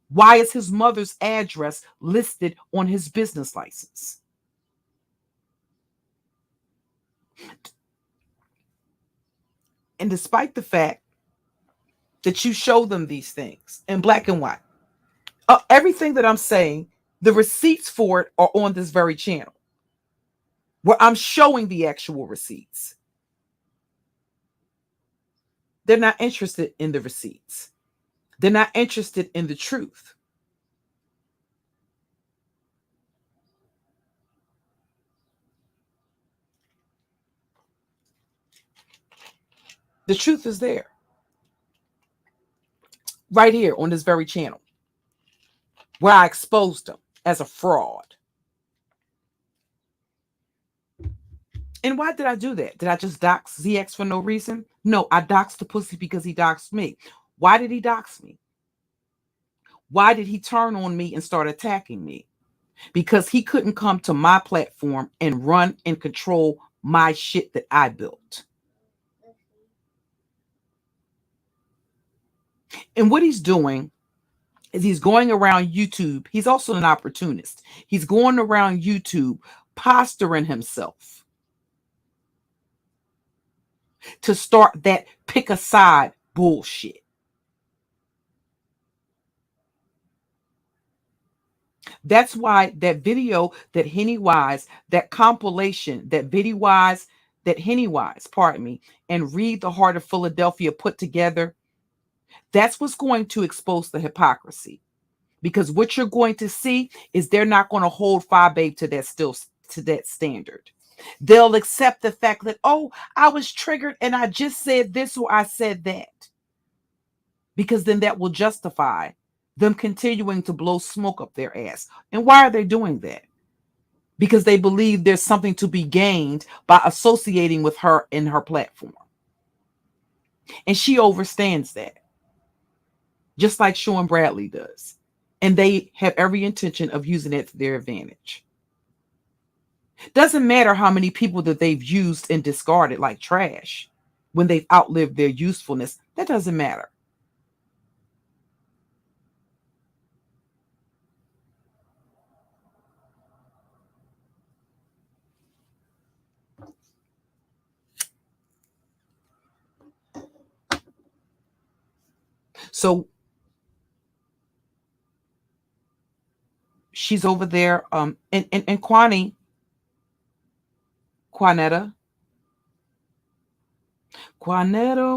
Why is his mother's address listed on his business license? And despite the fact that you show them these things in black and white, everything that I'm saying, the receipts for it are on this very channel where I'm showing the actual receipts. They're not interested in the receipts. They're not interested in the truth. The truth is there. Right here on this very channel where I exposed him as a fraud. And why did I do that? Did I just dox ZX for no reason? No, I doxed the pussy because he doxed me. Why did he dox me? Why did he turn on me and start attacking me? Because he couldn't come to my platform and run and control my shit that I built. And what he's doing is he's going around YouTube. He's also an opportunist. He's going around YouTube posturing himself to start that pick a side bullshit. That's why that video that Henny Wise, that compilation, that Biddy Wise, that Henny Wise, pardon me, and Read the Heart of Philadelphia put together, that's what's going to expose the hypocrisy. Because what you're going to see is they're not going to hold Phi Babe to that standard. They'll accept the fact that, oh, I was triggered and I just said this or I said that. Because then that will justify them continuing to blow smoke up their ass. And why are they doing that? Because they believe there's something to be gained by associating with her in her platform. And she understands that. Just like Sean Bradley does. And they have every intention of using it to their advantage. Doesn't matter how many people that they've used and discarded like trash when they've outlived their usefulness. That doesn't matter. So she's over there, and Quanetta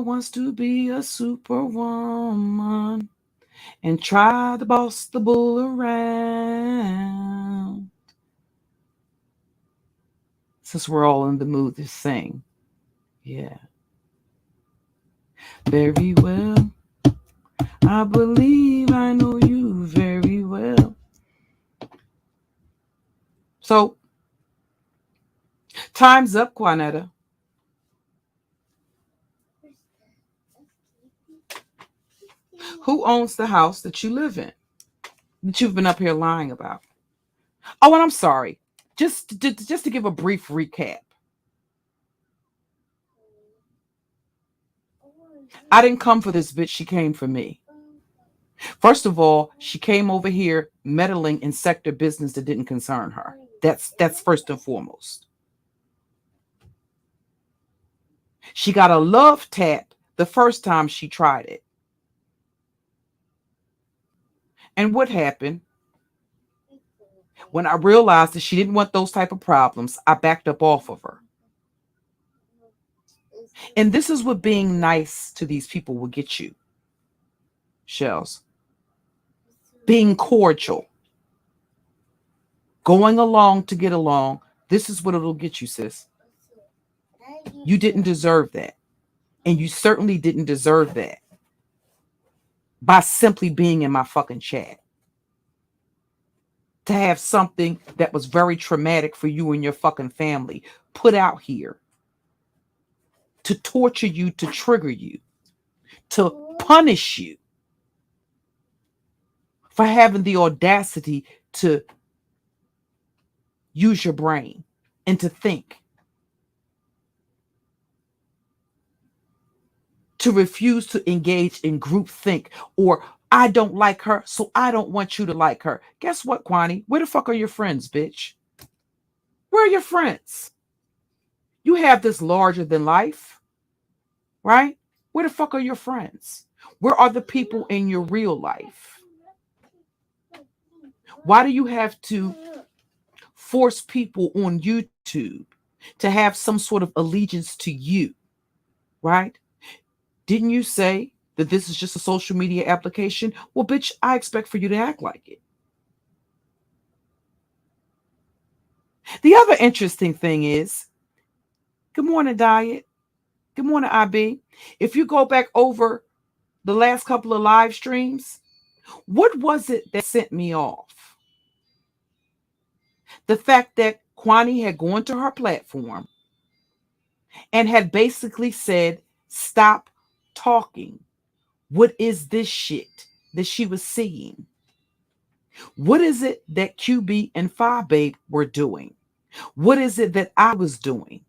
wants to be a superwoman and try to boss the bull around. Since we're all in the mood to sing. Yeah. Very well. I believe I know you very well. So, time's up, Quanetta. Who owns the house that you live in? That you've been up here lying about? Oh, and I'm sorry. Just to give a brief recap. I didn't come for this bitch. She came for me. First of all, she came over here meddling in sector business that didn't concern her. That's first and foremost. She got a love tap the first time she tried it. And what happened? When I realized that she didn't want those type of problems, I backed up off of her. And this is what being nice to these people will get you, Shells. Being cordial. Going along to get along. This is what it'll get you, sis. You didn't deserve that. And you certainly didn't deserve that by simply being in my fucking chat. To have something that was very traumatic for you and your fucking family put out here. To torture you, to trigger you. To punish you. For having the audacity to use your brain and to think. To refuse to engage in group think, or I don't like her, so I don't want you to like her. Guess what, Kwani? Where the fuck are your friends, bitch? Where are your friends? You have this larger than life, right? Where the fuck are your friends? Where are the people in your real life? Why do you have to force people on YouTube to have some sort of allegiance to you, right? Didn't you say that this is just a social media application? Well, bitch, I expect for you to act like it. The other interesting thing is, good morning, Diet. Good morning, IB. If you go back over the last couple of live streams, what was it that sent me off? The fact that Kwani had gone to her platform and had basically said, stop talking. What is this shit that she was seeing? What is it that QB and Phi Babe were doing? What is it that I was doing?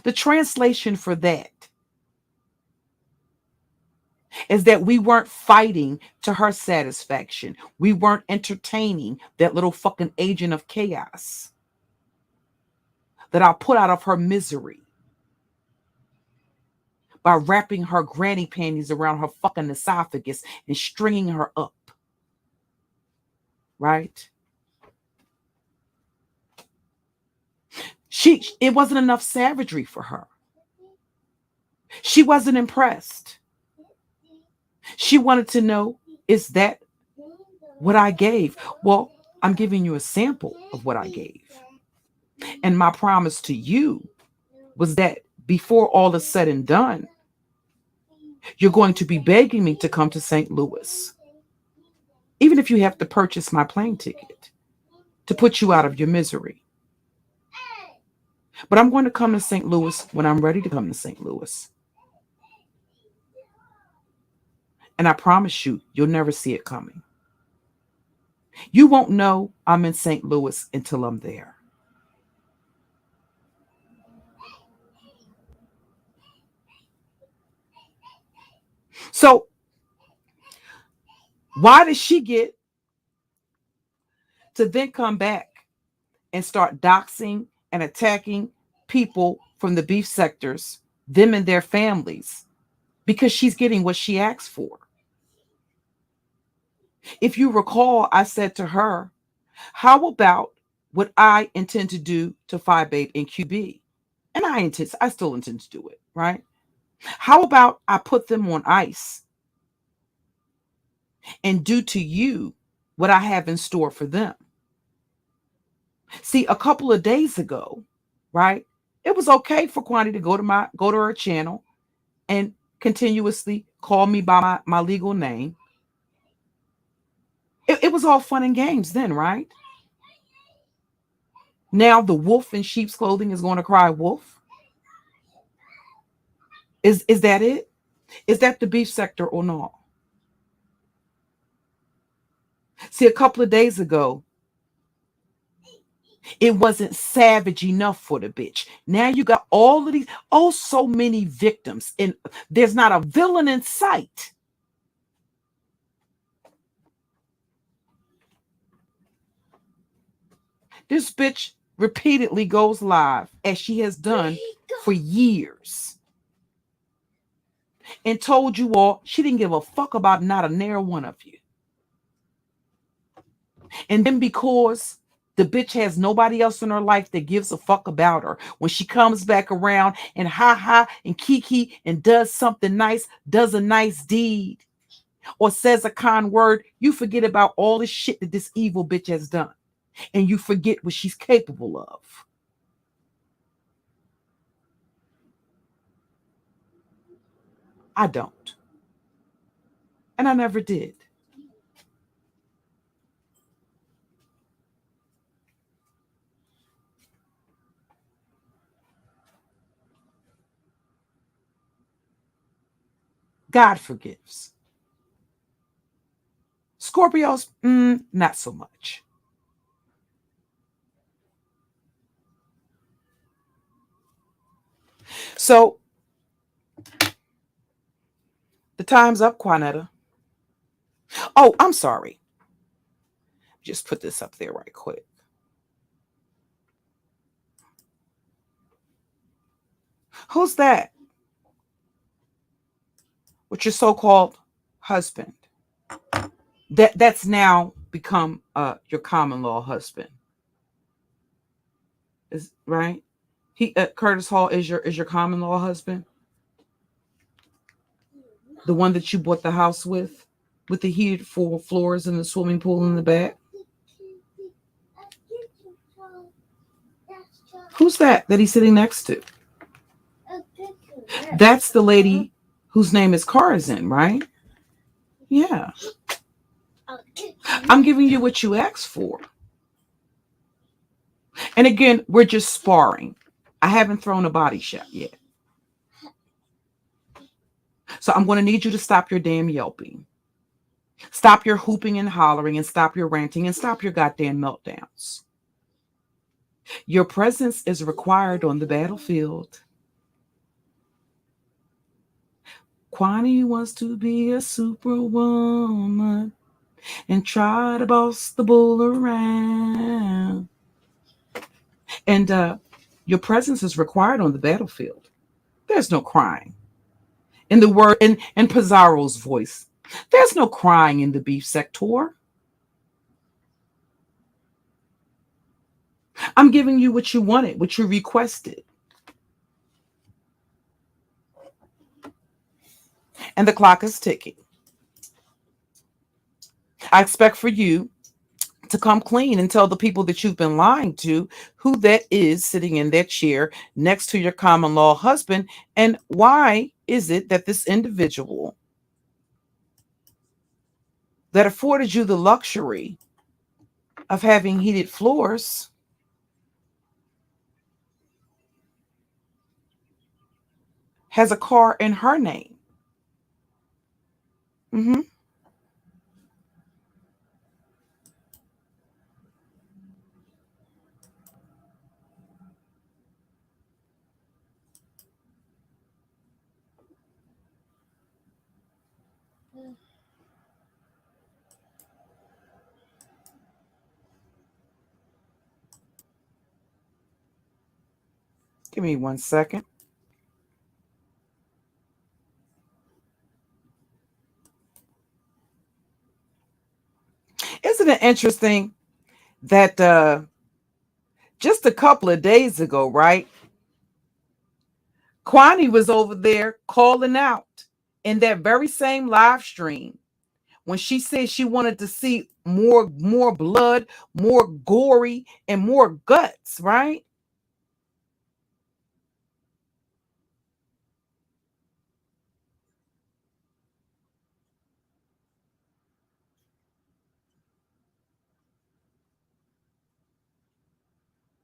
The translation for that is that we weren't fighting to her satisfaction. We weren't entertaining that little fucking agent of chaos that I put out of her misery by wrapping her granny panties around her fucking esophagus and stringing her up. Right? It wasn't enough savagery for her. She wasn't impressed. She wanted to know, is that what I gave? Well, I'm giving you a sample of what I gave. And my promise to you was that before all is said and done, you're going to be begging me to come to St. Louis. Even if you have to purchase my plane ticket to put you out of your misery. But I'm going to come to St. Louis when I'm ready to come to St. Louis. And I promise you, you'll never see it coming. You won't know I'm in St. Louis until I'm there. So, why did she get to then come back and start doxing and attacking people from the beef sectors, them and their families, because she's getting what she asked for? If you recall, I said to her, how about what I intend to do to Phi Babe and QB? And I still intend to do it, right? How about I put them on ice and do to you what I have in store for them? See, a couple of days ago, right, it was okay for Kwani to go to her channel and continuously call me by my legal name. It was all fun and games then, right? Now the wolf in sheep's clothing is going to cry wolf. Is that it? Is that the beef sector or not? See, a couple of days ago, It wasn't savage enough for the bitch. Now you got all of these, oh, so many victims, and there's not a villain in sight. This bitch repeatedly goes live, as she has done for years, and told you all she didn't give a fuck about not a near one of you. And then because the bitch has nobody else in her life that gives a fuck about her, when she comes back around and ha ha and kiki and does something nice, does a nice deed, or says a kind word, you forget about all the shit that this evil bitch has done. And you forget what she's capable of. I don't. And I never did. God forgives. Scorpios, not so much. So the time's up, Quanetta. Oh, I'm sorry. Just put this up there right quick. Who's that? With your so-called husband. That's now become your common law husband. Is right? He Curtis Hall is your common law husband? The one that you bought the house with the heated floors and the swimming pool in the back? Who's that he's sitting next to? That's the lady whose name is Karzin, right? Yeah. I'm giving you what you asked for. And again, we're just sparring. I haven't thrown a body shot yet. So I'm going to need you to stop your damn yelping. Stop your hooping and hollering, and stop your ranting, and stop your goddamn meltdowns. Your presence is required on the battlefield. Kwani wants to be a superwoman and try to boss the bull around. And your presence is required on the battlefield. There's no crying. In the word, in Pizarro's voice, there's no crying in the beef sector. I'm giving you what you wanted, what you requested. And the clock is ticking. I expect for you to come clean and tell the people that you've been lying to who that is sitting in that chair next to your common law husband, and why is it that this individual that afforded you the luxury of having heated floors has a car in her name. Mm-hmm. Give me 1 second. Isn't it interesting that just a couple of days ago, right? Kwani was over there calling out in that very same live stream when she said she wanted to see more blood, more gory, and more guts, right?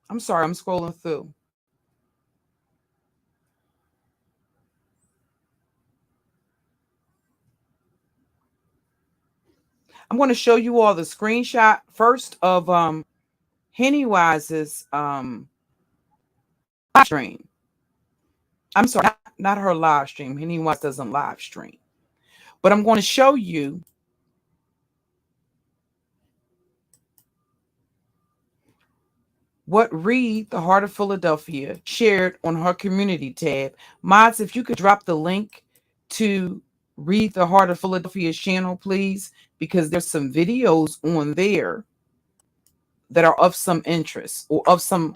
I'm sorry, I'm scrolling through. I'm going to show you all the screenshot first of Hennywise's live stream. I'm sorry, not her live stream. Hennywise doesn't live stream. But I'm going to show you what Read, the Heart of Philadelphia, shared on her community tab. Mods, if you could drop the link to Read, the Heart of Philadelphia's channel, please, because there's some videos on there that are of some interest or of some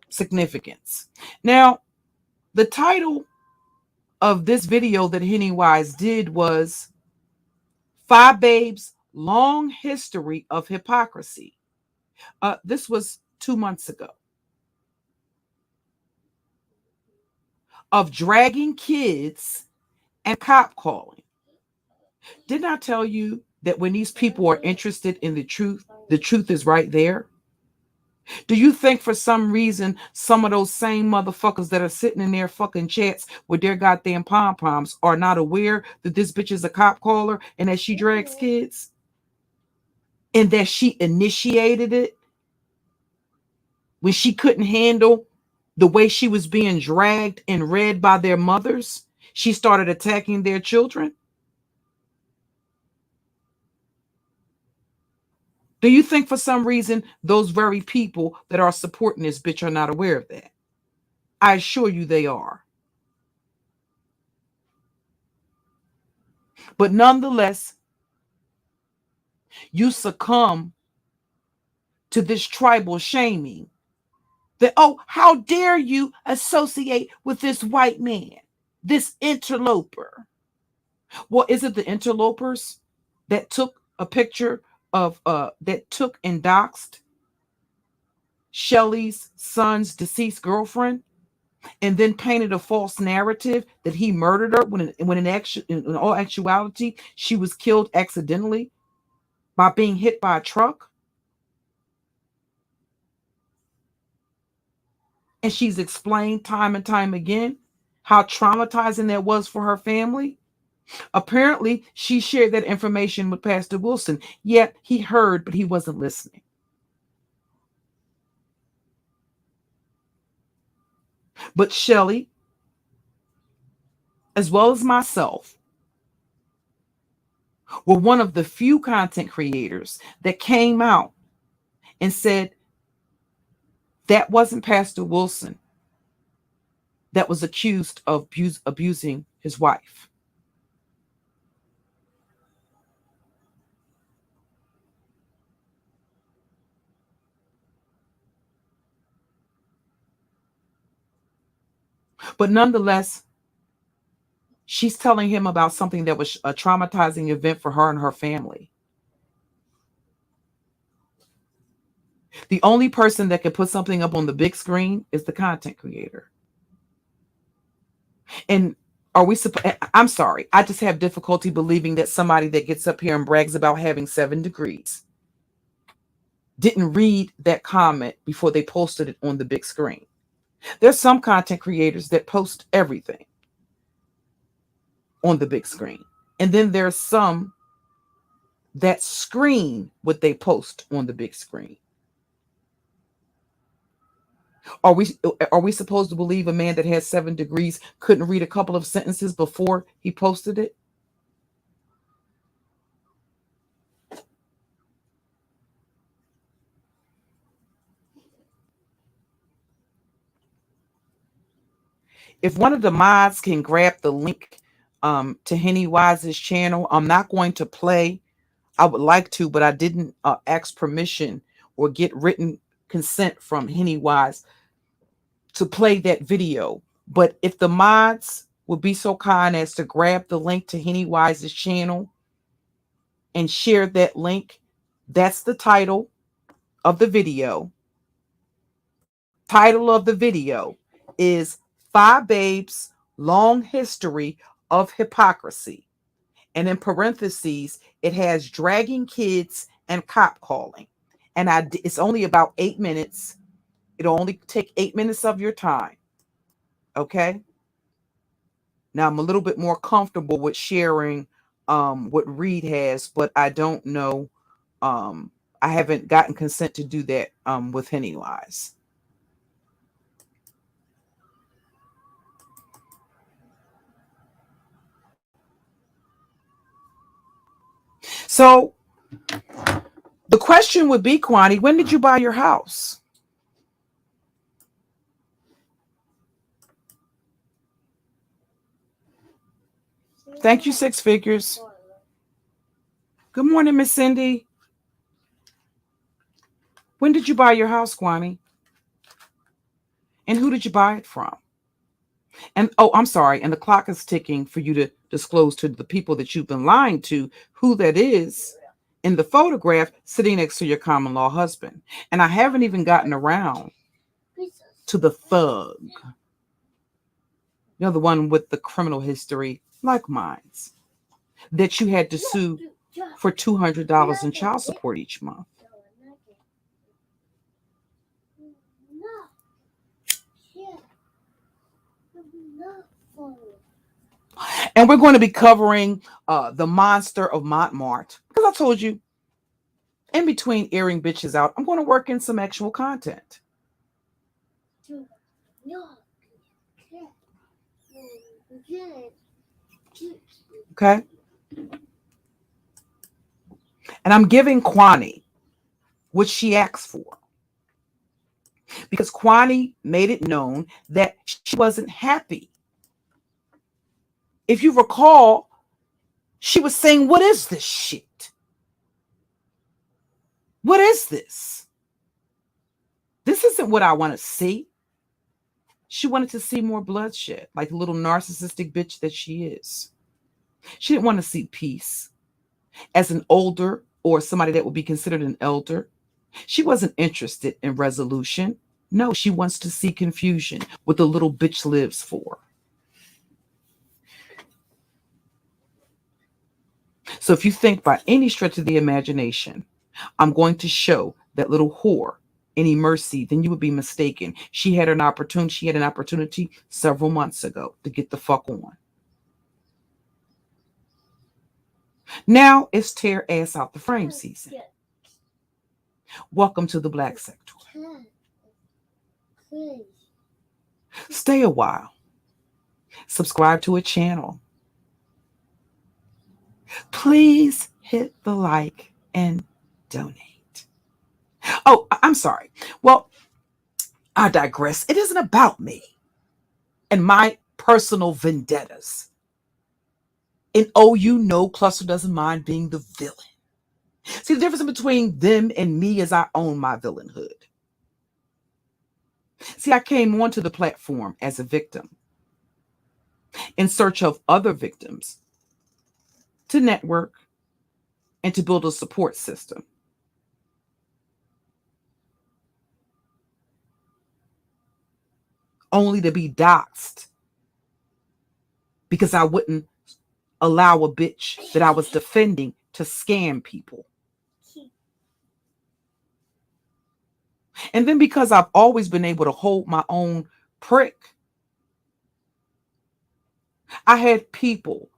significance. Now, the title of this video that Hennywise did was Five Babes' Long History of Hypocrisy. This was 2 months ago. Of dragging kids and cop calling. Didn't I tell you that when these people are interested in the truth is right there? Do you think for some reason some of those same motherfuckers that are sitting in their fucking chats with their goddamn pom-poms are not aware that this bitch is a cop caller and that she drags kids? And that she initiated it when she couldn't handle the way she was being dragged and read by their mothers? She started attacking their children. Do you think for some reason those very people that are supporting this bitch are not aware of that? I assure you they are. But nonetheless, you succumb to this tribal shaming that, oh, how dare you associate with this white man, this interloper? Well, is it the interlopers that took a picture of that took and doxed Shelly's son's deceased girlfriend and then painted a false narrative that he murdered her when in all actuality she was killed accidentally by being hit by a truck? And she's explained time and time again how traumatizing that was for her family. Apparently, she shared that information with Pastor Wilson, yet he heard, but he wasn't listening. But Shelly, as well as myself, were one of the few content creators that came out and said that wasn't Pastor Wilson that was accused of abusing his wife. But nonetheless, she's telling him about something that was a traumatizing event for her and her family. The only person that can put something up on the big screen is the content creator. And I'm sorry, I just have difficulty believing that somebody that gets up here and brags about having 7 degrees didn't read that comment before they posted it on the big screen. There's some content creators that post everything on the big screen. And then there's some that screen what they post on the big screen. Are we supposed to believe a man that has 7 degrees couldn't read a couple of sentences before he posted it? If one of the mods can grab the link to Hennywise's channel, I'm not going to play. I would like to, but I didn't ask permission or get written consent from Hennywise to play that video. But if the mods would be so kind as to grab the link to Hennywise's channel and share that link, that's the title of the video. Title of the video is 5 Babes' Long History of Hypocrisy. And in parentheses, it has dragging kids and cop calling. And it's only about 8 minutes. It'll only take 8 minutes of your time. Okay? Now, I'm a little bit more comfortable with sharing what Read has, but I don't know. I I haven't gotten consent to do that with Pennywise. So the question would be, Kwani, when did you buy your house? Thank you, Six Figures. Good morning, Miss Cindy. When did you buy your house, Kwani? And who did you buy it from? And oh, I'm sorry. And the clock is ticking for you to disclose to the people that you've been lying to who that is in the photograph sitting next to your common law husband. And I haven't even gotten around to the thug. You know, the one with the criminal history like mine's that you had to sue for $200 in child support each month. And we're going to be covering the monster of Montmartre. Because I told you, in between airing bitches out, I'm going to work in some actual content. Okay? And I'm giving Kwani what she asked for. Because Kwani made it known that she wasn't happy. If you recall, she was saying, what is this shit? What is this? This isn't what I want to see. She wanted to see more bloodshed, like the little narcissistic bitch that she is. She didn't want to see peace. As an older or somebody that would be considered an elder, she wasn't interested in resolution. No, she wants to see confusion, what the little bitch lives for. So if you think by any stretch of the imagination, I'm going to show that little whore any mercy, then you would be mistaken. She had an opportunity several months ago to get the fuck on. Now it's tear ass out the frame season. Welcome to the Black Sector. Stay a while. Subscribe to a channel. Please hit the like and donate. Oh, I'm sorry. Well, I digress. It isn't about me and my personal vendettas. And oh, you know, Cluster doesn't mind being the villain. See, the difference between them and me is I own my villainhood. See, I came onto the platform as a victim in search of other victims to network and to build a support system. Only to be doxxed because I wouldn't allow a bitch that I was defending to scam people. And then because I've always been able to hold my own prick, I had people,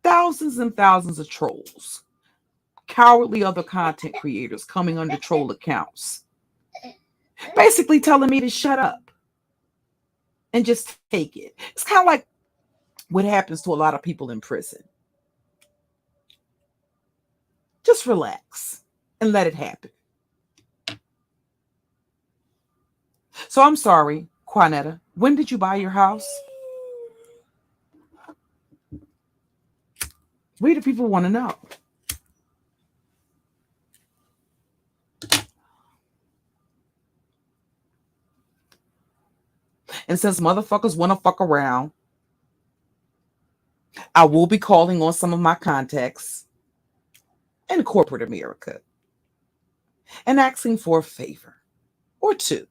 thousands and thousands of trolls, cowardly other content creators coming under troll accounts, basically telling me to shut up and just take it. It's kind of like what happens to a lot of people in prison. Just relax and let it happen. So I'm sorry, Quanetta, when did you buy your house? We the people want to know. And since motherfuckers want to fuck around, I will be calling on some of my contacts in corporate America and asking for a favor or two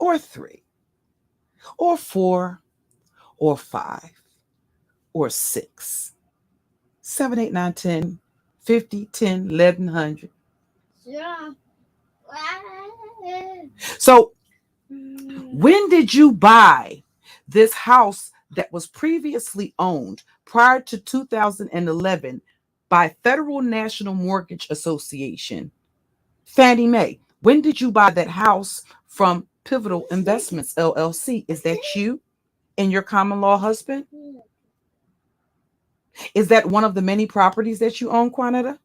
or three or four or five or 6, 7, 8, 9, 10, 50, 10, 1100. Yeah. So when did you buy this house that was previously owned prior to 2011 by Federal National Mortgage Association. Fannie Mae, when did you buy that house from Pivotal Investments LLC? Is that you and your common law husband? Is that one of the many properties that you own, Quanetta?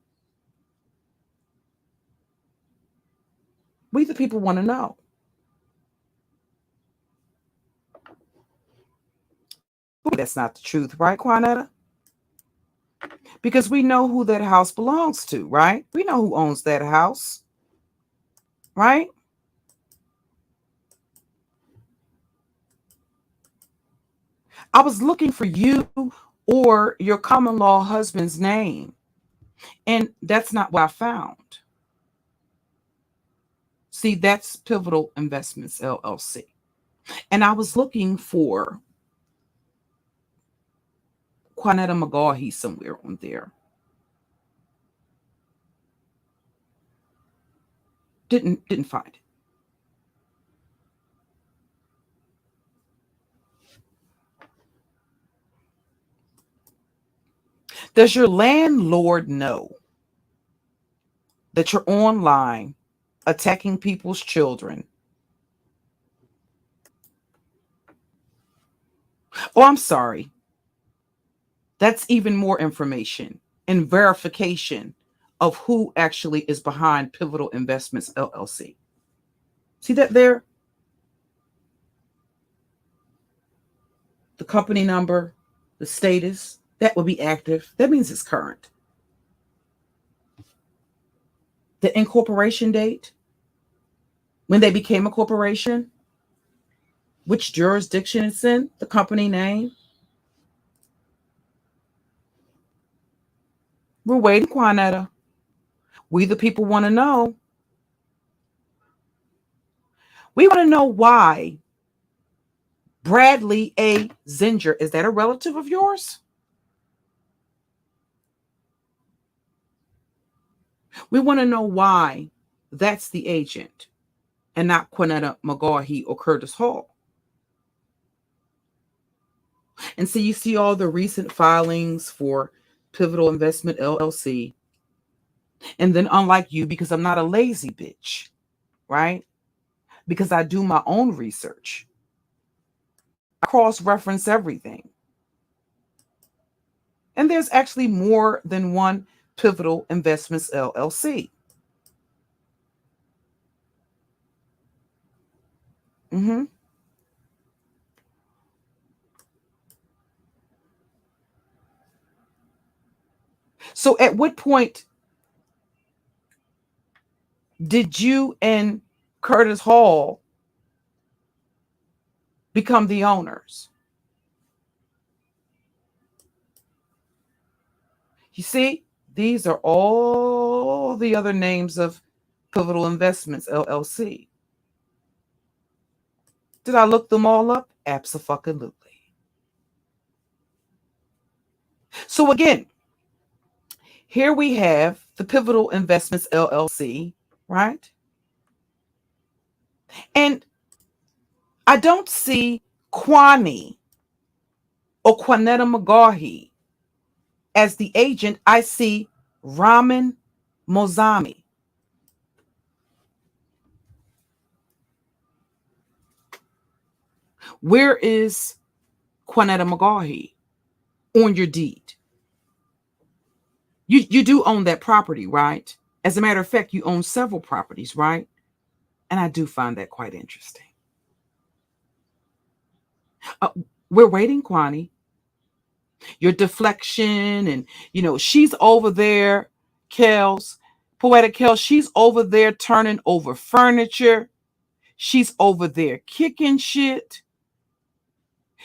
We the people want to know. That's not the truth, right, Quanetta? Because we know who that house belongs to, right? We know who owns that house, right? I was looking for you or your common law husband's name, and that's not what I found. See, that's Pivotal Investments LLC. And I was looking for Quanetta McGaughey somewhere on there. Didn't find it. Does your landlord know that you're online attacking people's children? Oh, I'm sorry. That's even more information and verification of who actually is behind Pivotal Investments LLC. See that there? The company number, the status, that would be active. That means it's current. The incorporation date, when they became a corporation, which jurisdiction it's in, the company name. We're waiting, Quanetta. We the people want to know. We want to know why Bradley A. Zinger, is that a relative of yours? We want to know why that's the agent and not Quanetta McGaughey or Curtis Hall. And so you see all the recent filings for Pivotal Investment LLC. And then, unlike you, because I'm not a lazy bitch, right? Because I do my own research, I cross reference everything. And there's actually more than one Pivotal Investments LLC. Mm-hmm. So, at what point did you and Curtis Hall become the owners? You see, these are all the other names of Pivotal Investments LLC. Did I look them all up? Abso-fucking-lutely. So again, here we have the Pivotal Investments LLC, right? And I don't see Kwani or Quanetta McGaughey as the agent. I see Raman Mozami. Where is Quanetta McGaughey on your deed? You do own that property, right? As a matter of fact, you own several properties, right? And I do find that quite interesting. We're waiting, Kwani. Your deflection, and she's over there, Kels, Poetic Kels, she's over there turning over furniture. She's over there kicking shit.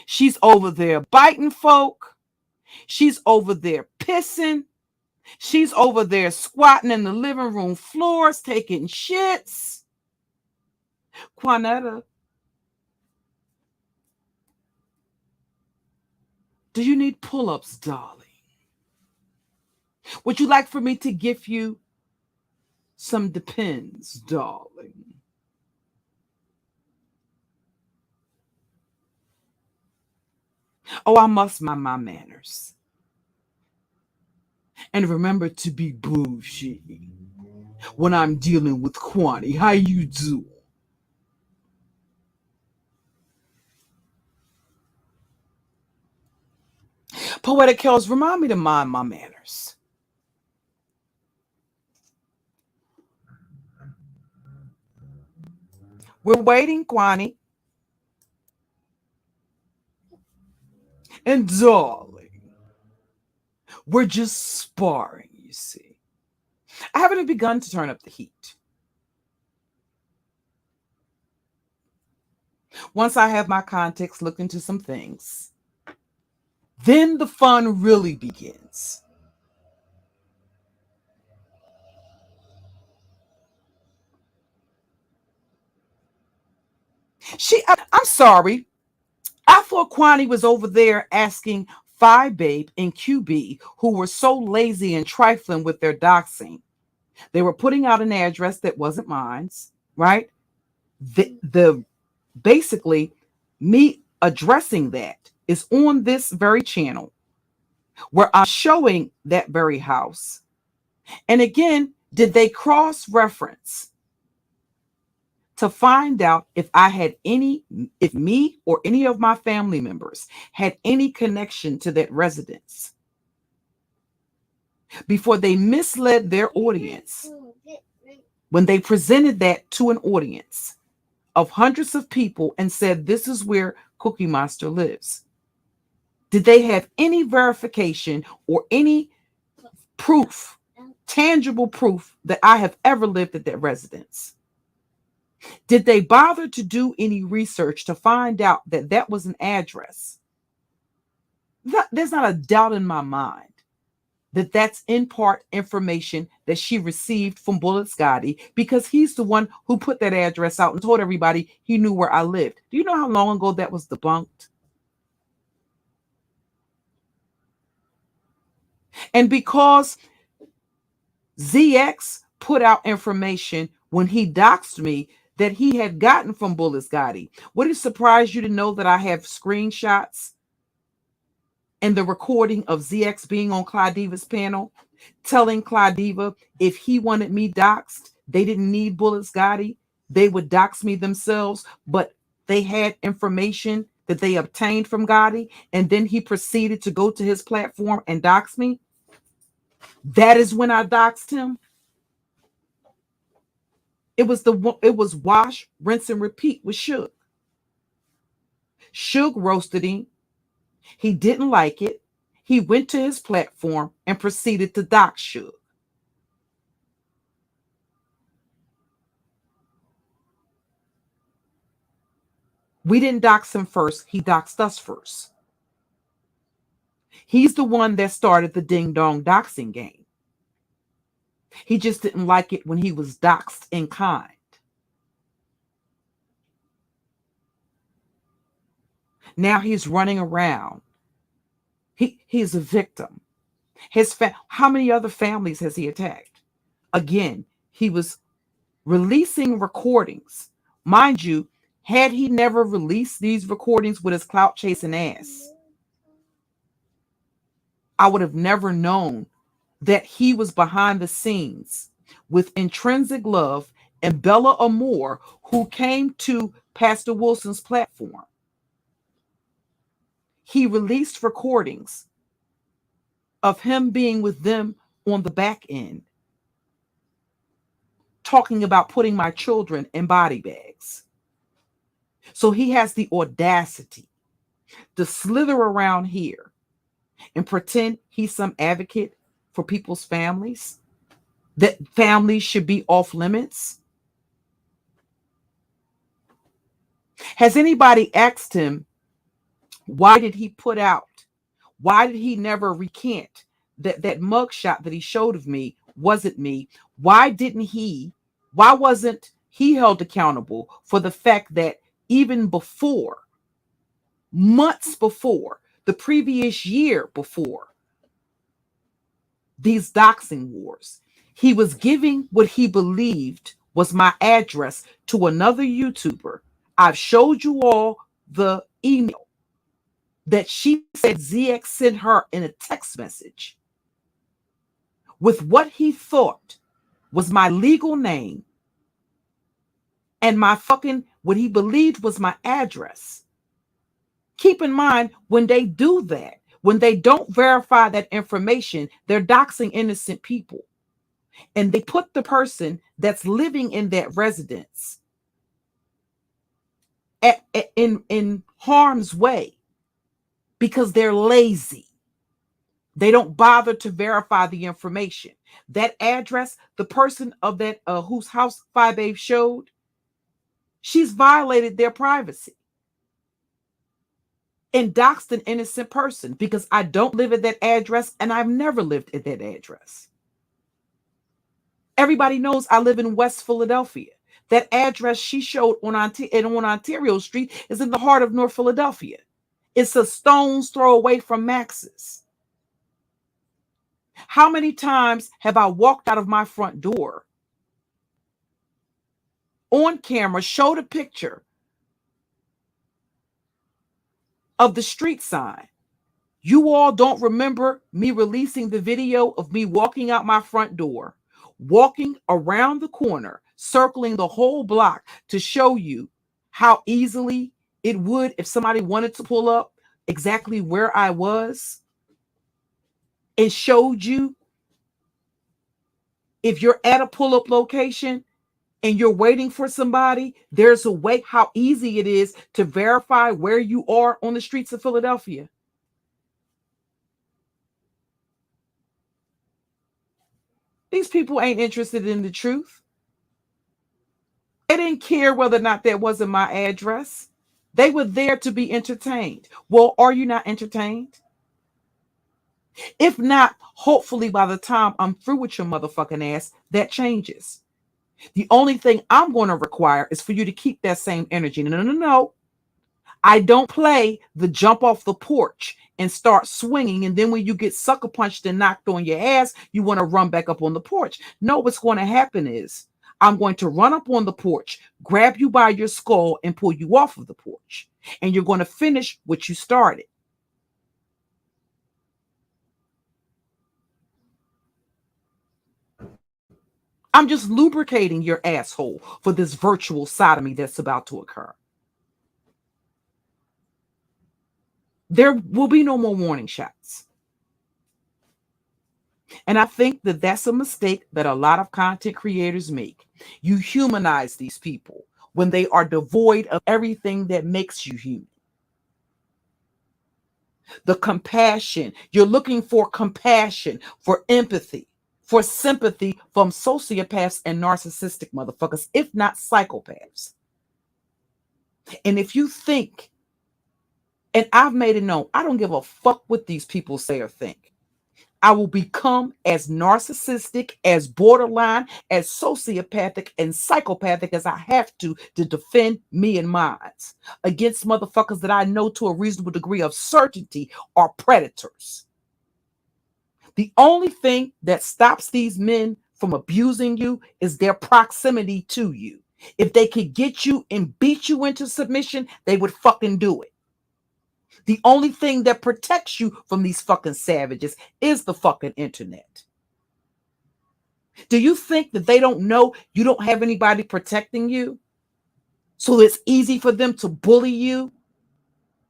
She's over there biting folk. She's over there pissing. She's over there squatting in the living room floors, taking shits. Quanetta, do you need pull-ups, darling? Would you like for me to give you some Depends, darling? Oh, I must mind my manners. And remember to be bougie when I'm dealing with Kwani. How you do? Poetic Kells, remind me to mind my manners. We're waiting, Kwani. And darling, we're just sparring, you see. I haven't begun to turn up the heat. Once I have my context look into some things, then the fun really begins. I'm sorry. I thought Kwani was over there asking Phi Babe and QB, who were so lazy and trifling with their doxing. They were putting out an address that wasn't mine's, right? The basically me addressing that is on this very channel where I'm showing that very house. And again, did they cross reference to find out if if me or any of my family members had any connection to that residence before they misled their audience when they presented that to an audience of hundreds of people and said, this is where Cookie Monster lives? Did they have any verification or any proof, tangible proof that I have ever lived at that residence? Did they bother to do any research to find out that that was an address? There's not a doubt in my mind that that's in part information that she received from Bullet Scotty, because he's the one who put that address out and told everybody he knew where I lived. Do you know how long ago that was debunked? And because ZX put out information when he doxed me that he had gotten from Bullet Scotty, would it surprise you to know that I have screenshots and the recording of ZX being on Claudiva's panel, telling Claudiva if he wanted me doxed, they didn't need Bullet Scotty, they would dox me themselves, but they had information that they obtained from Gotti, and then he proceeded to go to his platform and dox me? That is when I doxed him. It was wash, rinse, and repeat with Suge. Suge roasted him. He didn't like it. He went to his platform and proceeded to dox Suge. We didn't dox him first. He doxed us first. He's the one that started the ding dong doxing game. He just didn't like it when he was doxed in kind. Now he's running around. He's a victim. How many other families has he attacked? Again, he was releasing recordings. Mind you, had he never released these recordings with his clout chasing ass, I would have never known that he was behind the scenes with Intrinsic Love and Bella Amore, who came to Pastor Wilson's platform. He released recordings of him being with them on the back end, talking about putting my children in body bags. So he has the audacity to slither around here and pretend he's some advocate for people's families, that families should be off limits. Has anybody asked him, why did he never recant that mugshot that he showed of me wasn't me? Why wasn't he held accountable for the fact that even before, months before, the previous year before these doxing wars, he was giving what he believed was my address to another YouTuber? I've showed you all the email that she said ZX sent her in a text message. with what he thought was my legal name and my fucking, what he believed was my address. Keep in mind, when they do that, when they don't verify that information, they're doxing innocent people. And they put the person that's living in that residence in harm's way because they're lazy. They don't bother to verify the information. That address, the person of that whose house 5A showed, she's violated their privacy and doxed an innocent person because I don't live at that address and I've never lived at that address. Everybody knows I live in West Philadelphia. That address she showed on Ontario Street is in the heart of North Philadelphia. It's a stone's throw away from Max's. How many times have I walked out of my front door on camera, showed a picture of the street sign? You all don't remember me releasing the video of me walking out my front door, walking around the corner, circling the whole block to show you how easily it would, if somebody wanted to pull up, exactly where I was, and showed you if you're at a pull-up location and you're waiting for somebody, there's a way how easy it is to verify where you are on the streets of Philadelphia. These people ain't interested in the truth. They didn't care whether or not that wasn't my address. They were there to be entertained. Well, are you not entertained? If not, hopefully by the time I'm through with your motherfucking ass, that changes. The only thing I'm going to require is for you to keep that same energy. No. I don't play the jump off the porch and start swinging, and then when you get sucker punched and knocked on your ass, you want to run back up on the porch. No, what's going to happen is I'm going to run up on the porch, grab you by your skull, and pull you off of the porch. And you're going to finish what you started. I'm just lubricating your asshole for this virtual sodomy that's about to occur. There will be no more warning shots. And I think that that's a mistake that a lot of content creators make. You humanize these people when they are devoid of everything that makes you human. The compassion, you're looking for compassion, for empathy, for sympathy from sociopaths and narcissistic motherfuckers, if not psychopaths. And if you think, and I've made it known, I don't give a fuck what these people say or think. I will become as narcissistic, as borderline, as sociopathic and psychopathic as I have to defend me and mine against motherfuckers that I know to a reasonable degree of certainty are predators. The only thing that stops these men from abusing you is their proximity to you. If they could get you and beat you into submission, they would fucking do it. The only thing that protects you from these fucking savages is the fucking internet. Do you think that they don't know you don't have anybody protecting you? So it's easy for them to bully you?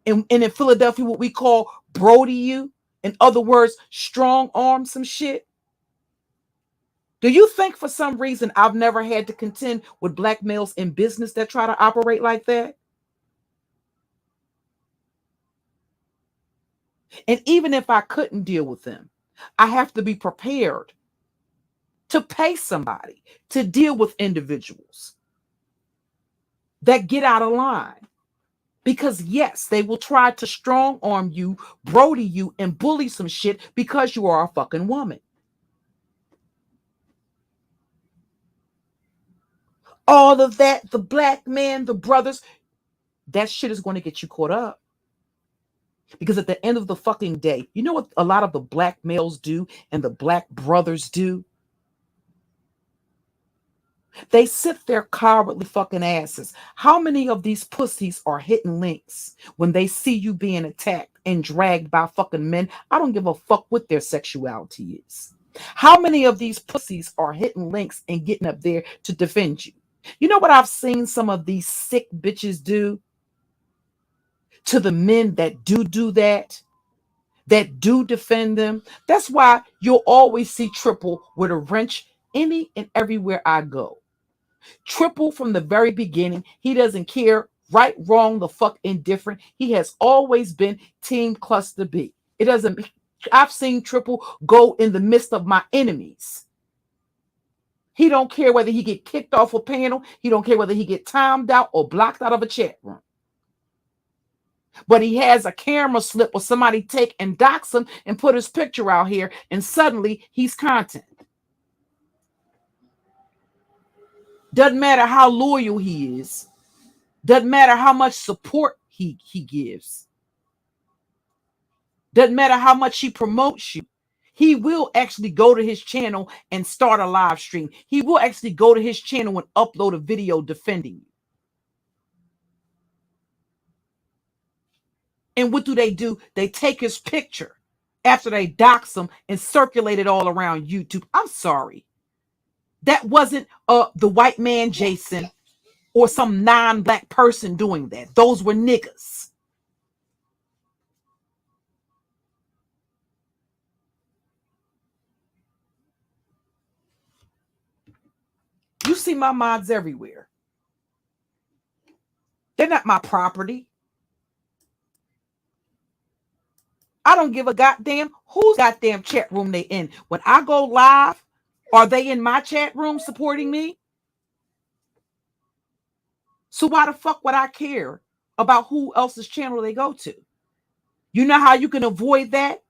And in Philadelphia, what we call Brody you? In other words, strong arm some shit? Do you think for some reason I've never had to contend with black males in business that try to operate like that? And even if I couldn't deal with them, I have to be prepared to pay somebody to deal with individuals that get out of line. Because yes, they will try to strong arm you, Brody you, and bully some shit because you are a fucking woman. All of that, the black man, the brothers, that shit is going to get you caught up. Because at the end of the fucking day, you know what a lot of the black males do and the black brothers do? They sit their cowardly fucking asses. How many of these pussies are hitting links when they see you being attacked and dragged by fucking men? I don't give a fuck what their sexuality is. How many of these pussies are hitting links and getting up there to defend you? You know what I've seen some of these sick bitches do to the men that do that do defend them? That's why you'll always see Triple with a wrench any and everywhere I go. Triple from the very beginning, he doesn't care right, wrong, the fuck indifferent. He has always been Team Cluster B. It doesn't, I've seen Triple go in the midst of my enemies. He don't care whether he get kicked off a panel. He don't care whether he get timed out or blocked out of a chat room. But he has a camera slip or somebody take and dox him and put his picture out here, and suddenly he's content. Doesn't matter how loyal he is. Doesn't matter how much support he gives. Doesn't matter how much he promotes you. He will actually go to his channel and start a live stream. He will actually go to his channel and upload a video defending you. And what do? They take his picture after they dox him and circulate it all around YouTube. I'm sorry. That wasn't the white man Jason or some non-black person doing that. Those were niggas. You see my mods everywhere. They're not my property. I don't give a goddamn whose goddamn chat room they in. When I go live, are they in my chat room supporting me? So why the fuck would I care about who else's channel they go to? You know how you can avoid that?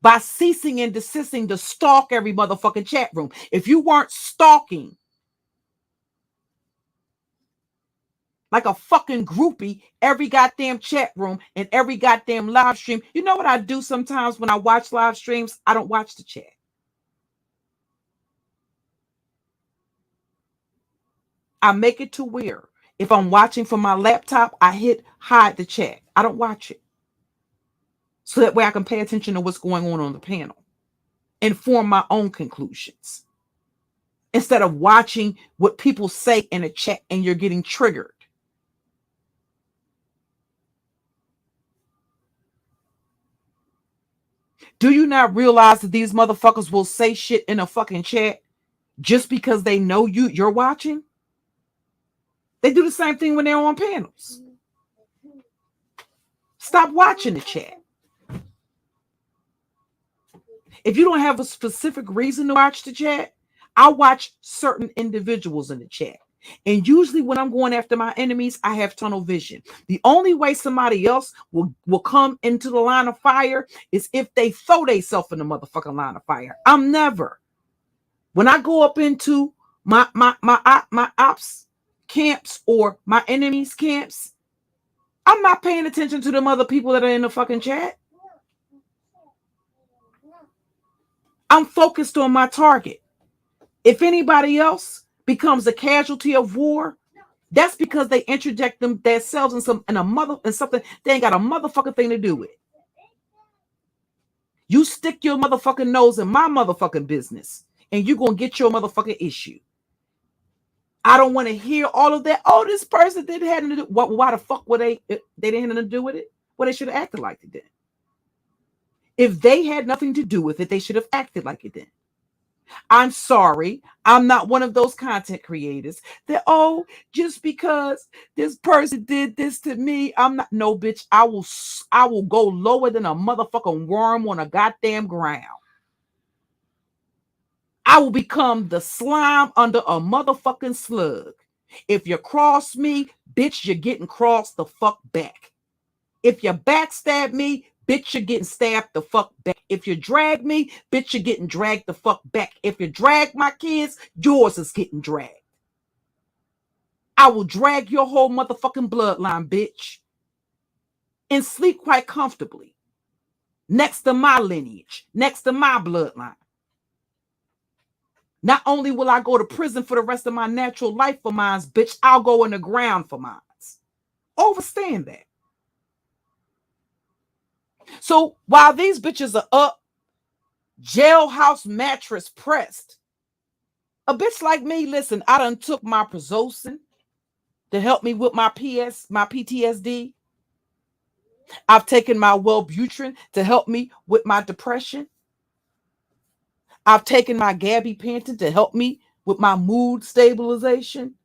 By ceasing and desisting to stalk every motherfucking chat room. If you weren't stalking like a fucking groupie every goddamn chat room and every goddamn live stream, you know what I do sometimes when I watch live streams? I don't watch the chat. I make it to where if I'm watching from my laptop, I hit hide the chat. I don't watch it. So that way I can pay attention to what's going on the panel and form my own conclusions. Instead of watching what people say in a chat and you're getting triggered. Do you not realize that these motherfuckers will say shit in a fucking chat just because they know you're watching? They do the same thing when they're on panels. Stop watching the chat. If you don't have a specific reason to watch the chat, I watch certain individuals in the chat. And usually when I'm going after my enemies, I have tunnel vision. The only way somebody else will come into the line of fire is if they throw themselves in the motherfucking line of fire. I'm never. When I go up into my ops camps or my enemies camps, I'm not paying attention to them other people that are in the fucking chat. I'm focused on my target. If anybody else becomes a casualty of war, that's because they interject themselves in something they ain't got a motherfucking thing to do with. You stick your motherfucking nose in my motherfucking business, and you're gonna get your motherfucking issue. I don't want to hear all of that. Oh, this person didn't have to do. Why the fuck were they didn't have nothing to do with it? Well, they should have acted like it did. If they had nothing to do with it, they should have acted like it did. I'm sorry. I'm not one of those content creators that, oh, just because this person did this to me, I'm not. No, bitch, I will go lower than a motherfucking worm on a goddamn ground. I will become the slime under a motherfucking slug. If you cross me, bitch, you're getting crossed the fuck back. If you backstab me, bitch, you're getting stabbed the fuck back. If you drag me, bitch, you're getting dragged the fuck back. If you drag my kids, yours is getting dragged. I will drag your whole motherfucking bloodline, bitch, and sleep quite comfortably next to my lineage, next to my bloodline. Not only will I go to prison for the rest of my natural life for mines, bitch, I'll go in the ground for mines. Overstand that. So while these bitches are up Jailhouse mattress pressed. A bitch like me, listen, I done took my Prozocin to help me with my PTSD. I've taken my Wellbutrin to help me with my depression. I've taken my gabapentin to help me with my mood stabilization.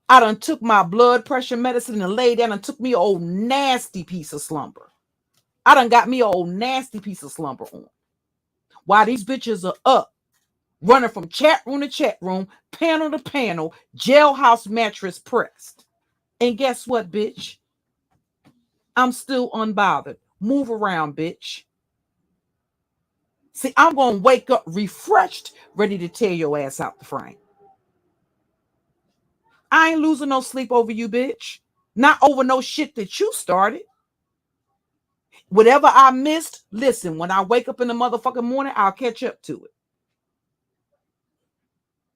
I done took my blood pressure medicine and laid down and took me an old nasty piece of slumber. I done got me an old nasty piece of slumber on. While these bitches are up, running from chat room to chat room, panel to panel, jailhouse mattress pressed. And guess what, bitch? I'm still unbothered. Move around, bitch. See, I'm going to wake up refreshed, ready to tear your ass out the frame. I ain't losing no sleep over you, bitch. Not over no shit that you started. Whatever I missed, listen, when I wake up in the motherfucking morning, I'll catch up to it.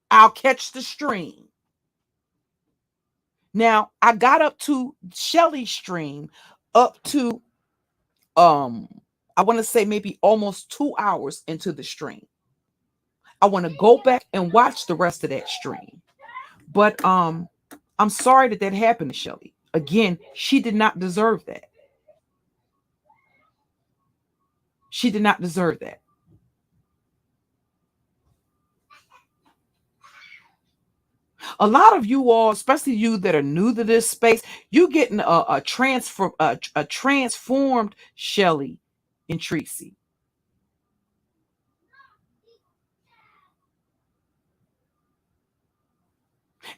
I'll catch the stream. Now, I got up to Shelly's stream up to, I want to say maybe almost 2 hours into the stream. I want to go back and watch the rest of that stream. But I'm sorry that that happened to Shelly. Again, she did not deserve that. She did not deserve that. A lot of you all, especially you that are new to this space, you getting a transformed Shelly and Tracy.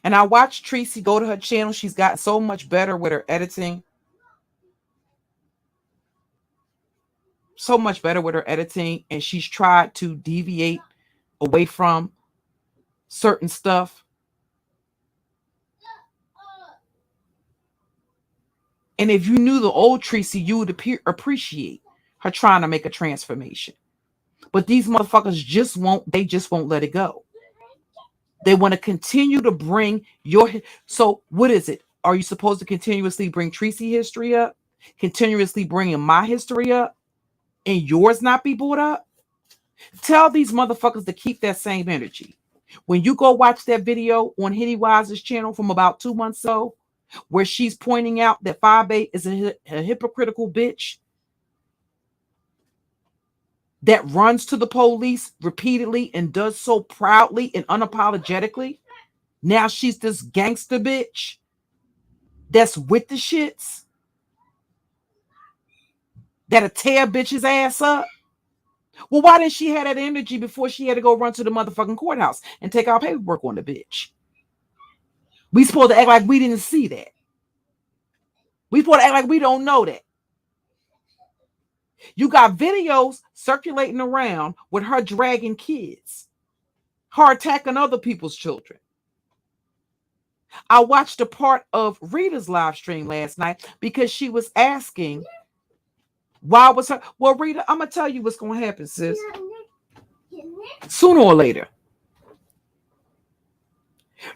And I watched Tracy go to her channel. She's got so much better with her editing. So much better with her editing. And she's tried to deviate away from certain stuff. And if you knew the old Tracy, you would appreciate her trying to make a transformation. But these motherfuckers just won't let it go. They want to continue to bring your... So what is it? Are you supposed to continuously bring Tracy history up? Continuously bringing my history up? And yours not be brought up? Tell these motherfuckers to keep that same energy. When you go watch that video on Hitty Wise's channel from about 2 months ago, where she's pointing out that 5A is a hypocritical bitch that runs to the police repeatedly and does so proudly and unapologetically. Now she's this gangster bitch that's with the shits, that'll tear bitch's ass up. Well, why didn't she have that energy before she had to go run to the motherfucking courthouse and take our paperwork on the bitch? We supposed to act like we didn't see that. We supposed to act like we don't know that. You got videos circulating around with her dragging kids, her attacking other people's children. I watched a part of Rita's live stream last night because she was asking, why was her... Well, Rita, I'm going to tell you what's going to happen, sis. Sooner or later.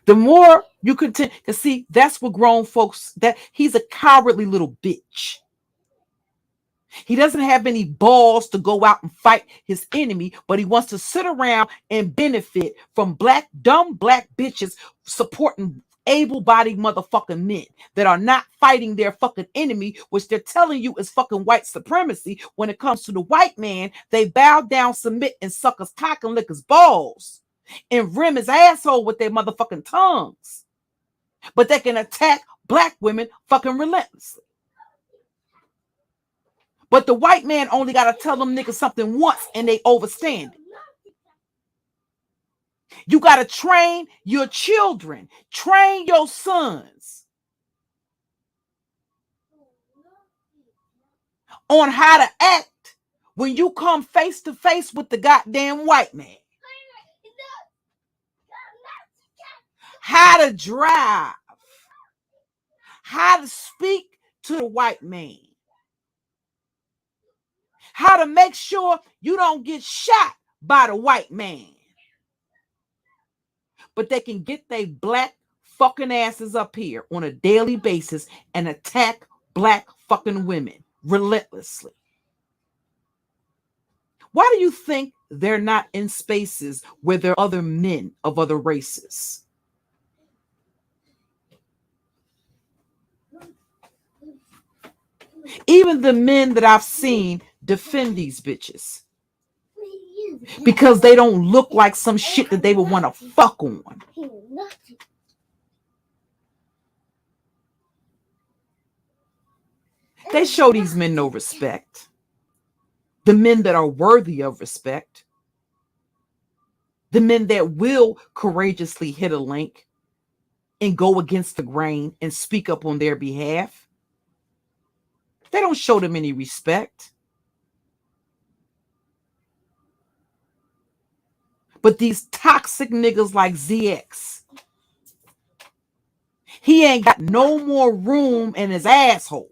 The more you continue... Because see, that's what grown folks... That he's a cowardly little bitch. He doesn't have any balls to go out and fight his enemy, but he wants to sit around and benefit from dumb black bitches supporting able-bodied motherfucking men that are not fighting their fucking enemy, which they're telling you is fucking white supremacy. When it comes to the white man, they bow down, submit, and suck his cock and lick his balls and rim his asshole with their motherfucking tongues. But they can attack black women fucking relentlessly. But the white man only got to tell them niggas something once and they overstand it. You got to train your children. Train your sons on how to act when you come face to face with the goddamn white man. How to drive. How to speak to the white man. How to make sure you don't get shot by the white man. But they can get their black fucking asses up here on a daily basis and attack black fucking women relentlessly. Why do you think they're not in spaces where there are other men of other races? Even the men that I've seen defend these bitches because they don't look like some shit that they would want to fuck on. They show these men no respect. The men that are worthy of respect. The men that will courageously hit a link and go against the grain and speak up on their behalf. They don't show them any respect. But these toxic niggas like ZX, he ain't got no more room in his asshole.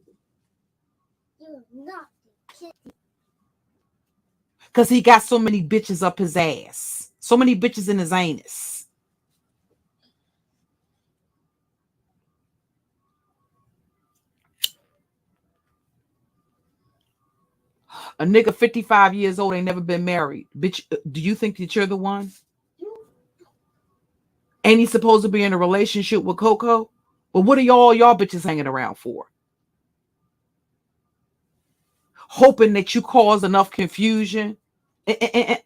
Because he got so many bitches up his ass. So many bitches in his anus. A nigga 55 years old ain't never been married. Bitch, do you think that you're the one? Ain't he supposed to be in a relationship with Coco? Well, what are y'all bitches hanging around for? Hoping that you cause enough confusion. And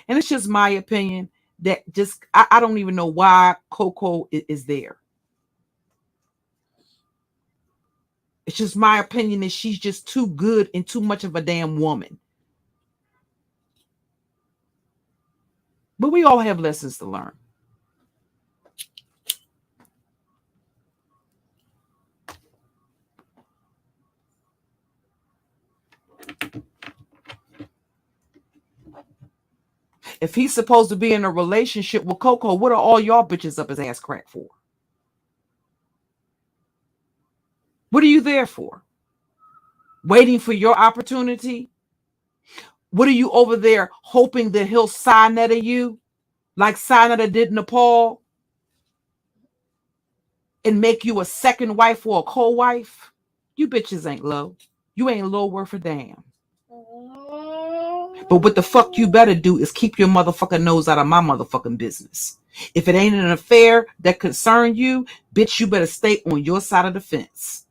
it's just my opinion that just, I don't even know why Coco is there. It's just my opinion that she's just too good and too much of a damn woman. But we all have lessons to learn. If he's supposed to be in a relationship with Coco, what are all y'all bitches up his ass crack for? What are you there for? Waiting for your opportunity? What are you over there hoping that he'll Sinetta you like Sinetta did Nepal and make you a second wife or a co-wife? You bitches ain't low. You ain't low worth a damn. But what the fuck you better do is keep your motherfucking nose out of my motherfucking business. If it ain't an affair that concerns you, bitch, you better stay on your side of the fence.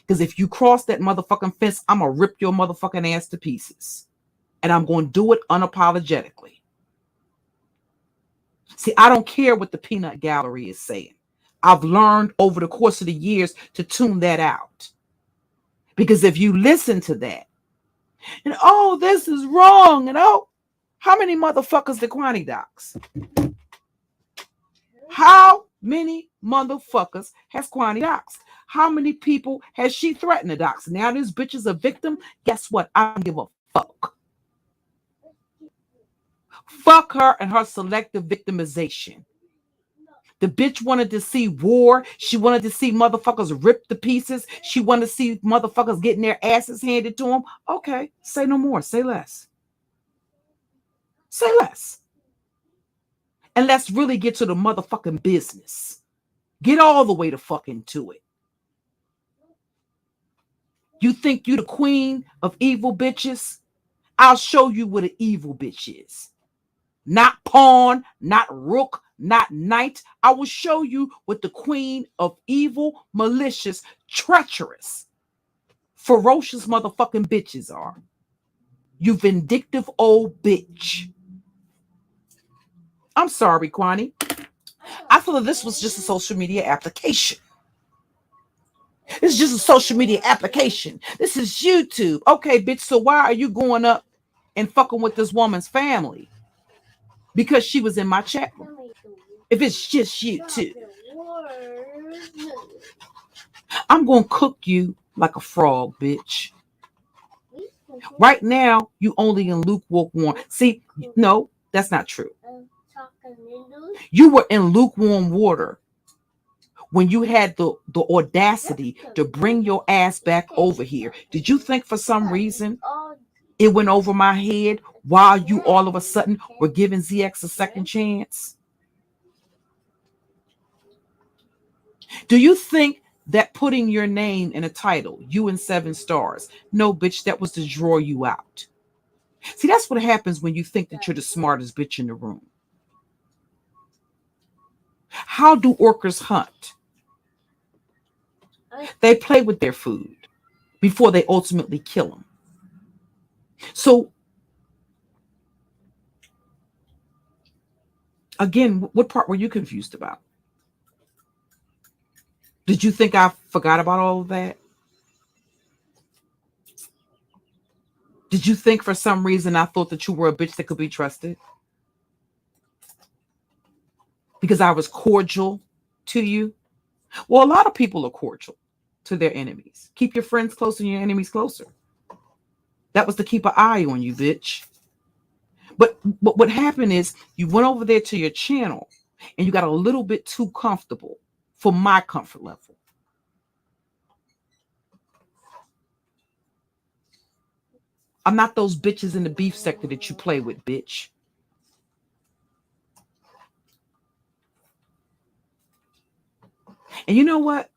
Because if you cross that motherfucking fence, I'm going to rip your motherfucking ass to pieces. And I'm going to do it unapologetically. See, I don't care what the peanut gallery is saying. I've learned over the course of the years to tune that out. Because if you listen to that, and oh, this is wrong, and oh, how many motherfuckers did Kwani dox? How many motherfuckers has Kwani doxed? How many people has she threatened to dox? Now this bitch is a victim. Guess what? I don't give a fuck. Fuck her and her selective victimization. The bitch wanted to see war. She wanted to see motherfuckers ripped to pieces. She wanted to see motherfuckers getting their asses handed to them. Okay, say no more. Say less. Say less. And let's really get to the motherfucking business. Get all the way to fucking to it. You think you the queen of evil bitches? I'll show you what an evil bitch is. Not pawn, not rook, not knight. I will show you what the queen of evil, malicious, treacherous, ferocious motherfucking bitches are. You vindictive old bitch. I'm sorry, Kwani. I thought this was just a social media application. It's just a social media application. This is YouTube. Okay, bitch, so why are you going up and fucking with this woman's family? Because she was in my chat room. If it's just YouTube, I'm going to cook you like a frog, bitch. Right now, you only in lukewarm. See, no, that's not true. You were in lukewarm water when you had the audacity to bring your ass back over here. Did you think for some reason it went over my head while you all of a sudden were giving ZX a second chance? Do you think that putting your name in a title, you and 7 stars, no, bitch, that was to draw you out? See, that's what happens when you think that you're the smartest bitch in the room. How do orcas hunt? They play with their food before they ultimately kill them. So, again, what part were you confused about? Did you think I forgot about all of that? Did you think for some reason I thought that you were a bitch that could be trusted? Because I was cordial to you? Well, a lot of people are cordial to their enemies. Keep your friends close and your enemies closer. That was to keep an eye on you, bitch. But what happened is you went over there to your channel and you got a little bit too comfortable for my comfort level. I'm not those bitches in the beef sector that you play with, bitch. And you know what?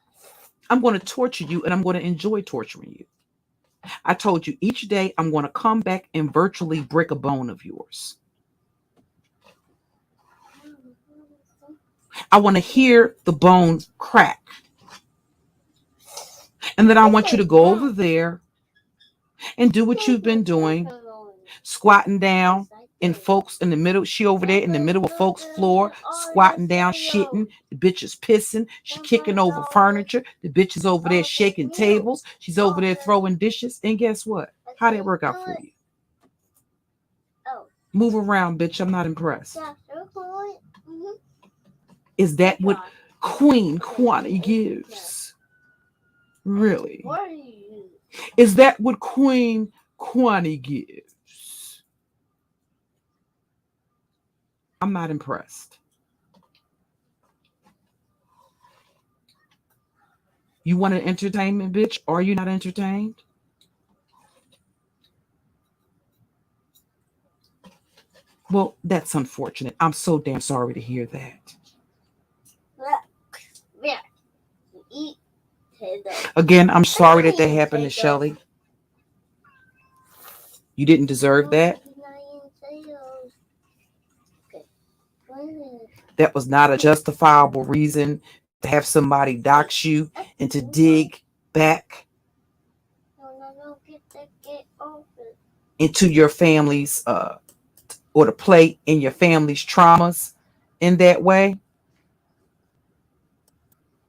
I'm going to torture you and I'm going to enjoy torturing you. I told you each day I'm going to come back and virtually break a bone of yours. I want to hear the bone crack. And then I want you to go over there and do what you've been doing, squatting down in folks in the middle. She over there in the middle of folks' floor, squatting down, shitting. The bitch is pissing. She kicking over furniture. The bitch is over there shaking tables. She's over there throwing dishes. And guess what? How did it work out for you? Move around, bitch. I'm not impressed. Is that what Queen Kwani gives? Really? Is that what Queen Kwani gives? I'm not impressed. You want an entertainment, bitch? Are you not entertained? Well, that's unfortunate. I'm so damn sorry to hear that. Again, I'm sorry that happened to Shelly. You didn't deserve that. That was not a justifiable reason to have somebody dox you and to dig back into your family's or to play in your family's traumas in that way.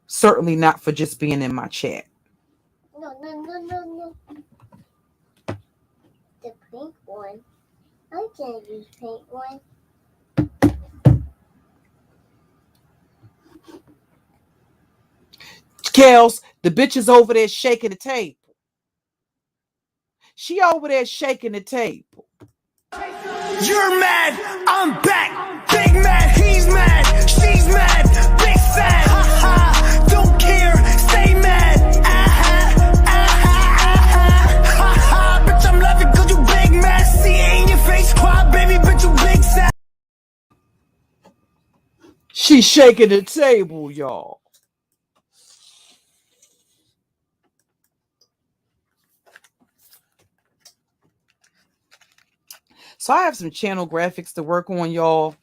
Certainly not for just being in my chat. No. The pink one. I can't use pink one. Kels, the bitch is over there shaking the table. She over there shaking the table. You're mad, I'm back. Big mad, he's mad, she's mad, big sad. Ha ha, don't care, stay mad. Ha ha, bitch, I'm laughing cause you big mad. See it in your face, cry, baby, bitch, you big sad. She's shaking the table, y'all. So I have some channel graphics to work on, y'all.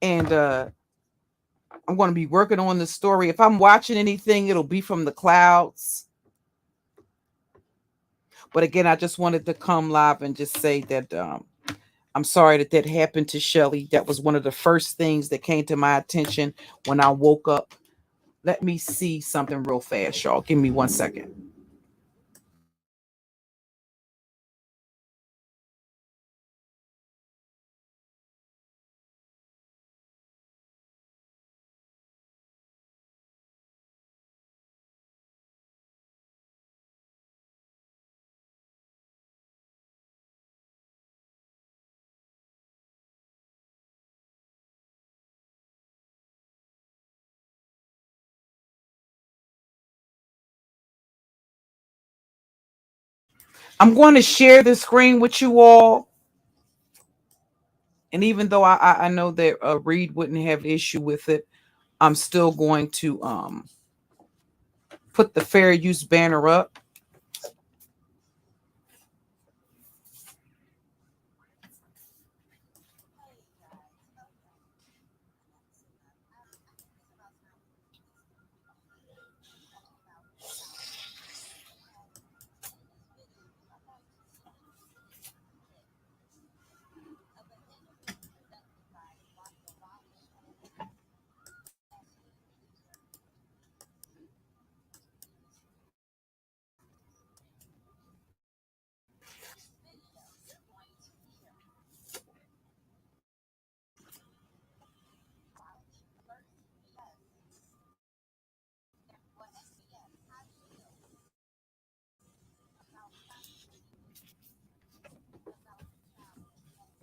And I'm going to be working on the story. If I'm watching anything, it'll be from the clouds. But again, I just wanted to come live and just say that I'm sorry that happened to Shelly. That was one of the first things that came to my attention when I woke up. Let me see something real fast, y'all. Give me 1 second. I'm going to share the screen with you all. And even though I know that Reed wouldn't have issue with it, I'm still going to put the fair use banner up.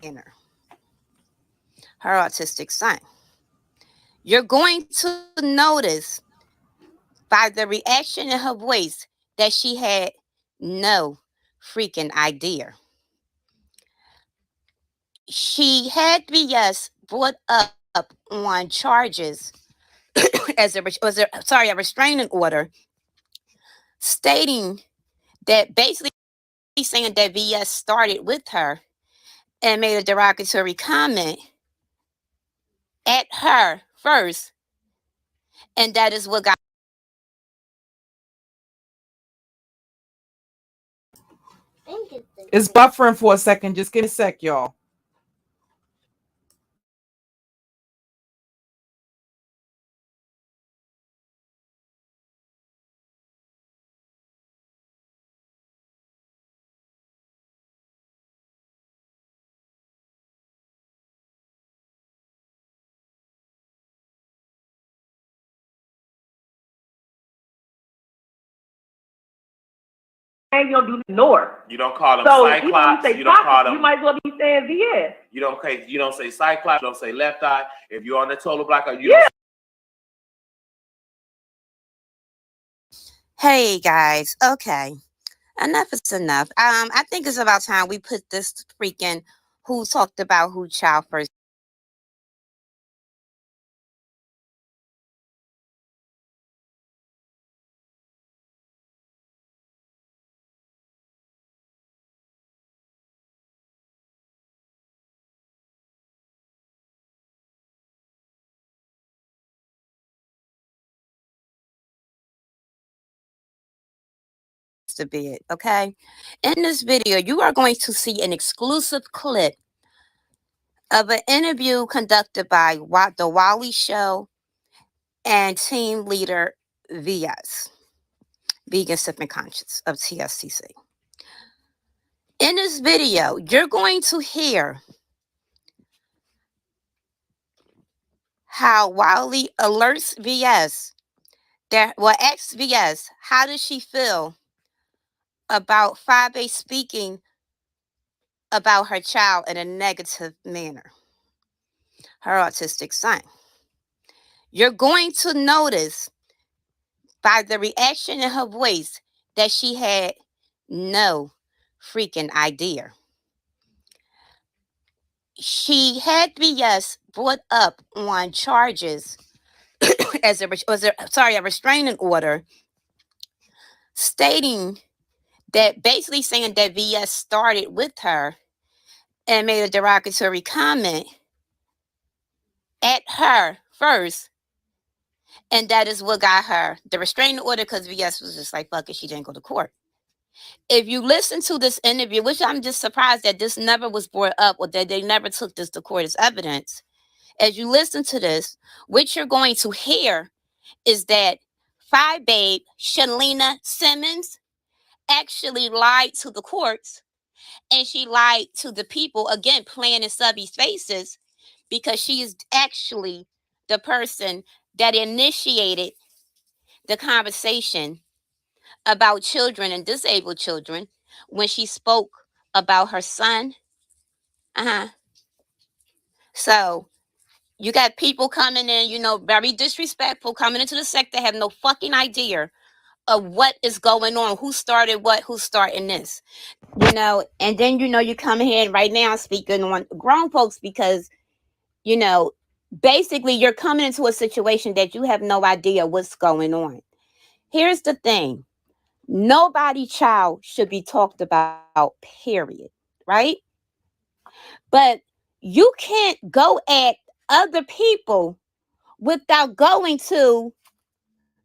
manner, her autistic son. You're going to notice by the reaction in her voice that she had no freaking idea. She had BS brought up on charges a restraining order stating that basically saying that VS started with her and made a derogatory comment at her first, and that is what got. It's buffering for a second. Just give me a sec, y'all. You don't do ignore. You don't call them So Cyclops. even You don't call them. you might as well be saying VS. You don't say Cyclops. You don't say Left Eye. If you're on the total block, you don't. Hey guys, okay, enough is enough. I think it's about time we put this freaking who talked about who child first. To be it, okay? In this video, you are going to see an exclusive clip of an interview conducted by The Wally Show and team leader VS, Vegan Sipping Conscious of TSTC. In this video, you're going to hear how Wally alerts VS asks VS, how does she feel about Fabe speaking about her child in a negative manner, her autistic son. You're going to notice by the reaction in her voice that she had no freaking idea. She had BS brought up on charges a restraining order stating that basically saying that VS started with her and made a derogatory comment at her first, and that is what got her the restraining order, because VS was just like, fuck it, she didn't go to court. If you listen to this interview, which I'm just surprised that this never was brought up or that they never took this to court as evidence, as you listen to this, what you're going to hear is that Babe Shalina Simmons actually lied to the courts, and she lied to the people, again, playing in Subby's faces, because she is actually the person that initiated the conversation about children and disabled children when she spoke about her son. So you got people coming in, very disrespectful, coming into the sector, have no fucking idea of what is going on, who started what, who's starting this, and then, you come here and right now speaking on grown folks because, basically you're coming into a situation that you have no idea what's going on. Here's the thing. Nobody child should be talked about, period, right? But you can't go at other people without going to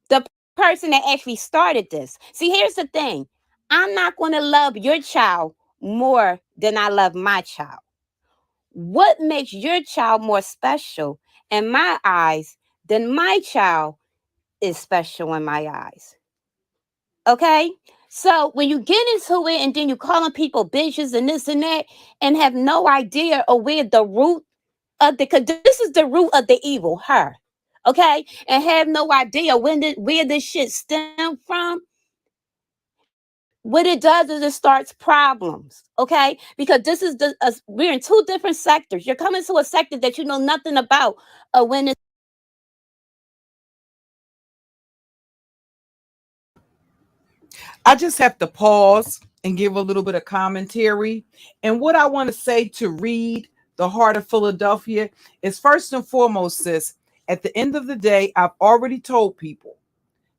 the person that actually started this. See, here's the thing. I'm not going to love your child more than I love my child. What makes your child more special in my eyes than my child is special in my eyes? Okay? So when you get into it and then you calling people bitches and this and that and have no idea of where the root of because this is the root of the evil, her. Okay? And have no idea where this shit stemmed from, what it does is it starts problems, okay? Because this is we're in two different sectors. You're coming to a sector that you know nothing about. When it's I just have to pause and give a little bit of commentary. And what I want to say to Reed, the heart of Philadelphia, is first and foremost, sis, at the end of the day, I've already told people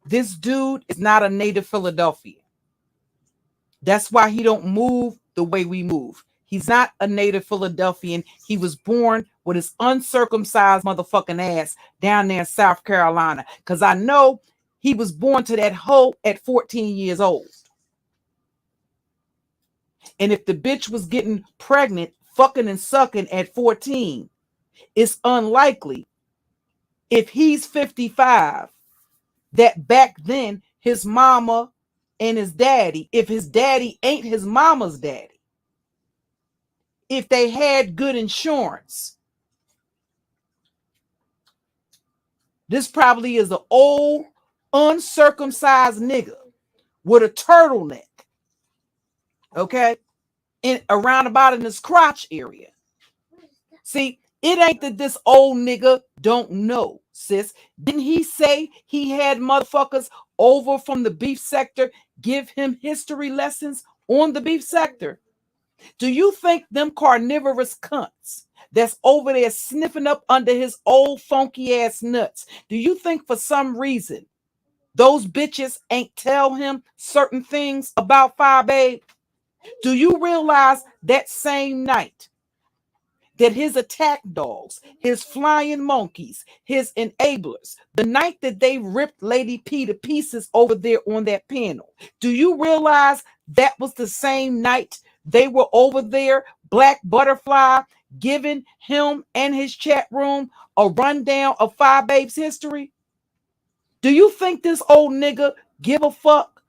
this dude is not a native Philadelphian. That's why he don't move the way we move. He's not a native Philadelphian. He was born with his uncircumcised motherfucking ass down there in South Carolina. Because I know he was born to that hoe at 14 years old. And if the bitch was getting pregnant, fucking and sucking at 14, it's unlikely, if he's 55, that back then his mama and his daddy, if his daddy ain't his mama's daddy, if they had good insurance, this probably is an old uncircumcised nigga with a turtleneck, okay, in around about in his crotch area. See, it ain't that this old nigga don't know, sis. Didn't he say he had motherfuckers over from the beef sector give him history lessons on the beef sector? Do you think them carnivorous cunts that's over there sniffing up under his old funky ass nuts, do you think for some reason those bitches ain't tell him certain things about Phi Babe? Do you realize that same night that his attack dogs, his flying monkeys, his enablers, the night that they ripped Lady P to pieces over there on that panel, do you realize that was the same night they were over there, Black Butterfly, giving him and his chat room a rundown of Phi Babe's history? Do you think this old nigga give a fuck?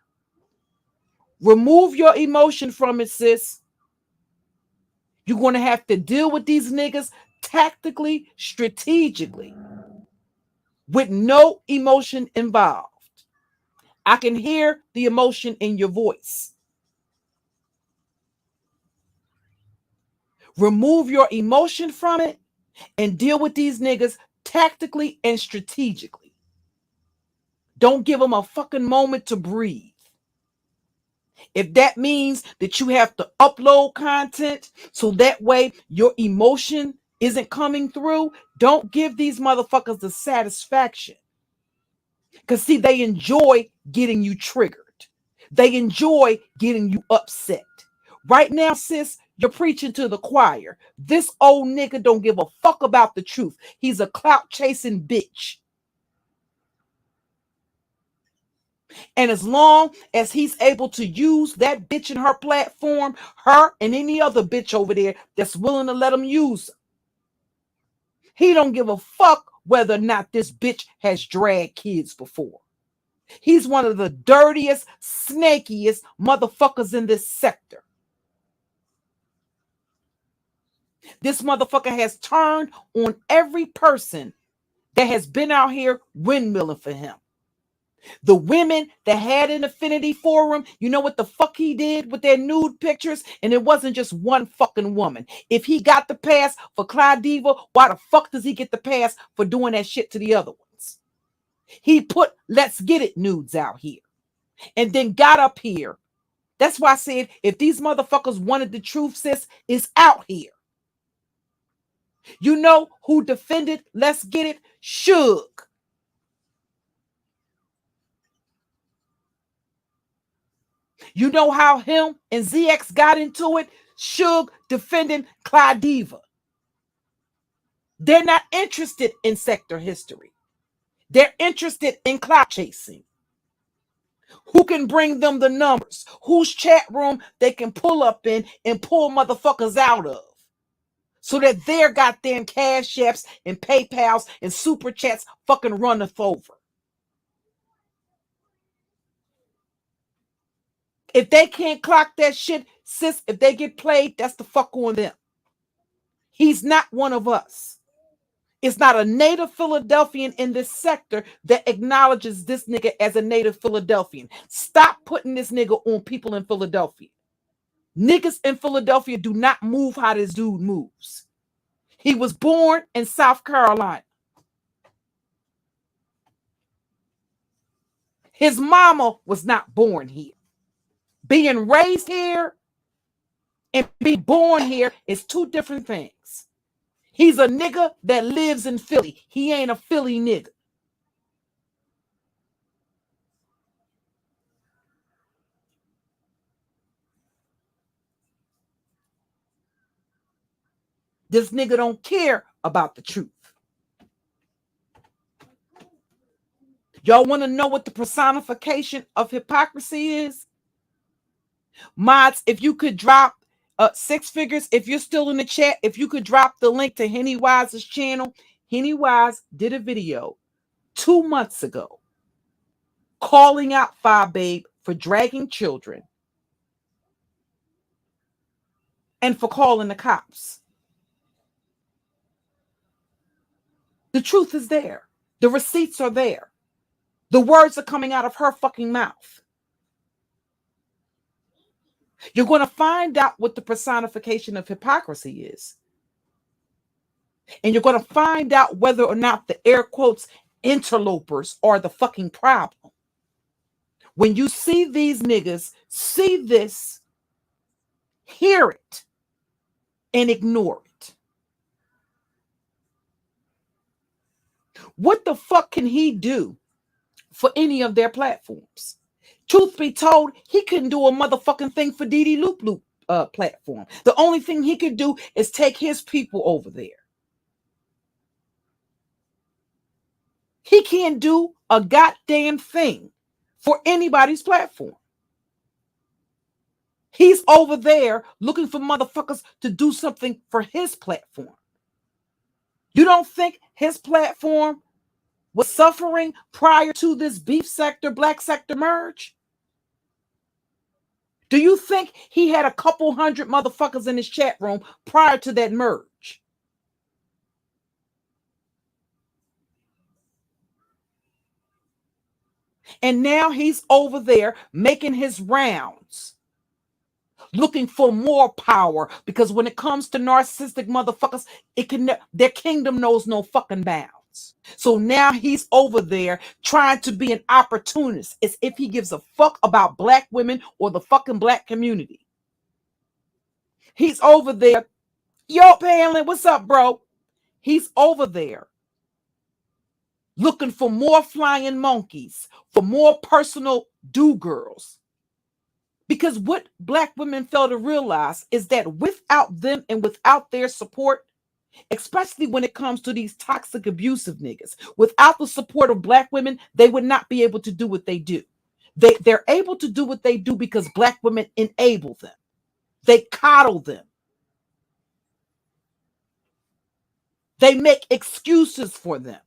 Remove your emotion from it, sis. You're going to have to deal with these niggas tactically, strategically, with no emotion involved. I can hear the emotion in your voice. Remove your emotion from it and deal with these niggas tactically and strategically. Don't give them a fucking moment to breathe. If that means that you have to upload content so that way your emotion isn't coming through, don't give these motherfuckers the satisfaction. Because see, they enjoy getting you triggered. They enjoy getting you upset. Right now, sis, you're preaching to the choir. This old nigga don't give a fuck about the truth. He's a clout chasing bitch. And as long as he's able to use that bitch in her platform, her and any other bitch over there that's willing to let him use her, he don't give a fuck whether or not this bitch has dragged kids before. He's one of the dirtiest, snakiest motherfuckers in this sector. This motherfucker has turned on every person that has been out here windmilling for him. The women that had an affinity for him, you know what the fuck he did with their nude pictures? And it wasn't just one fucking woman. If he got the pass for Clyde Diva, why the fuck does he get the pass for doing that shit to the other ones? He put Let's Get It nudes out here and then got up here. That's why I said if these motherfuckers wanted the truth, sis, it's out here. You know who defended Let's Get It? Suge. You know how him and ZX got into it? Suge defending Clyde Diva. They're not interested in sector history. They're interested in clout chasing. Who can bring them the numbers? Whose chat room they can pull up in and pull motherfuckers out of? So that their goddamn cash apps and PayPals and super chats fucking runneth over. If they can't clock that shit, sis, if they get played, that's the fuck on them. He's not one of us. It's not a native Philadelphian in this sector that acknowledges this nigga as a native Philadelphian. Stop putting this nigga on people in Philadelphia. Niggas in Philadelphia do not move how this dude moves. He was born in South Carolina. His mama was not born here. Being raised here and being born here is two different things. He's a nigga that lives in Philly. He ain't a Philly nigga. This nigga don't care about the truth. Y'all want to know what the personification of hypocrisy is? Mods, if you could drop six figures, if you're still in the chat, if you could drop the link to Henny Wise's channel. Henny Wise did a video 2 months ago calling out Fi Babe for dragging children and for calling the cops. The truth is there. The receipts are there. The words are coming out of her fucking mouth. You're going to find out what the personification of hypocrisy is. And you're going to find out whether or not the air quotes interlopers are the fucking problem. When you see these niggas, see this, hear it, and ignore it. What the fuck can he do for any of their platforms? Truth be told, he couldn't do a motherfucking thing for DD Loop Loop platform. The only thing he could do is take his people over there. He can't do a goddamn thing for anybody's platform. He's over there looking for motherfuckers to do something for his platform. You don't think his platform was suffering prior to this beef sector, black sector merge? Do you think he had a couple hundred motherfuckers in his chat room prior to that merge? And now he's over there making his rounds, looking for more power, because when it comes to narcissistic motherfuckers, their kingdom knows no fucking bounds. So now he's over there trying to be an opportunist, as if he gives a fuck about black women or the fucking black community. He's over there. Yo, Panlin, what's up, bro? He's over there looking for more flying monkeys, for more personal do-girls. Because what black women fail to realize is that without them and without their support, especially when it comes to these toxic, abusive niggas, without the support of black women, they would not be able to do what they do. They're able to do what they do because black women enable them. They coddle them. They make excuses for them.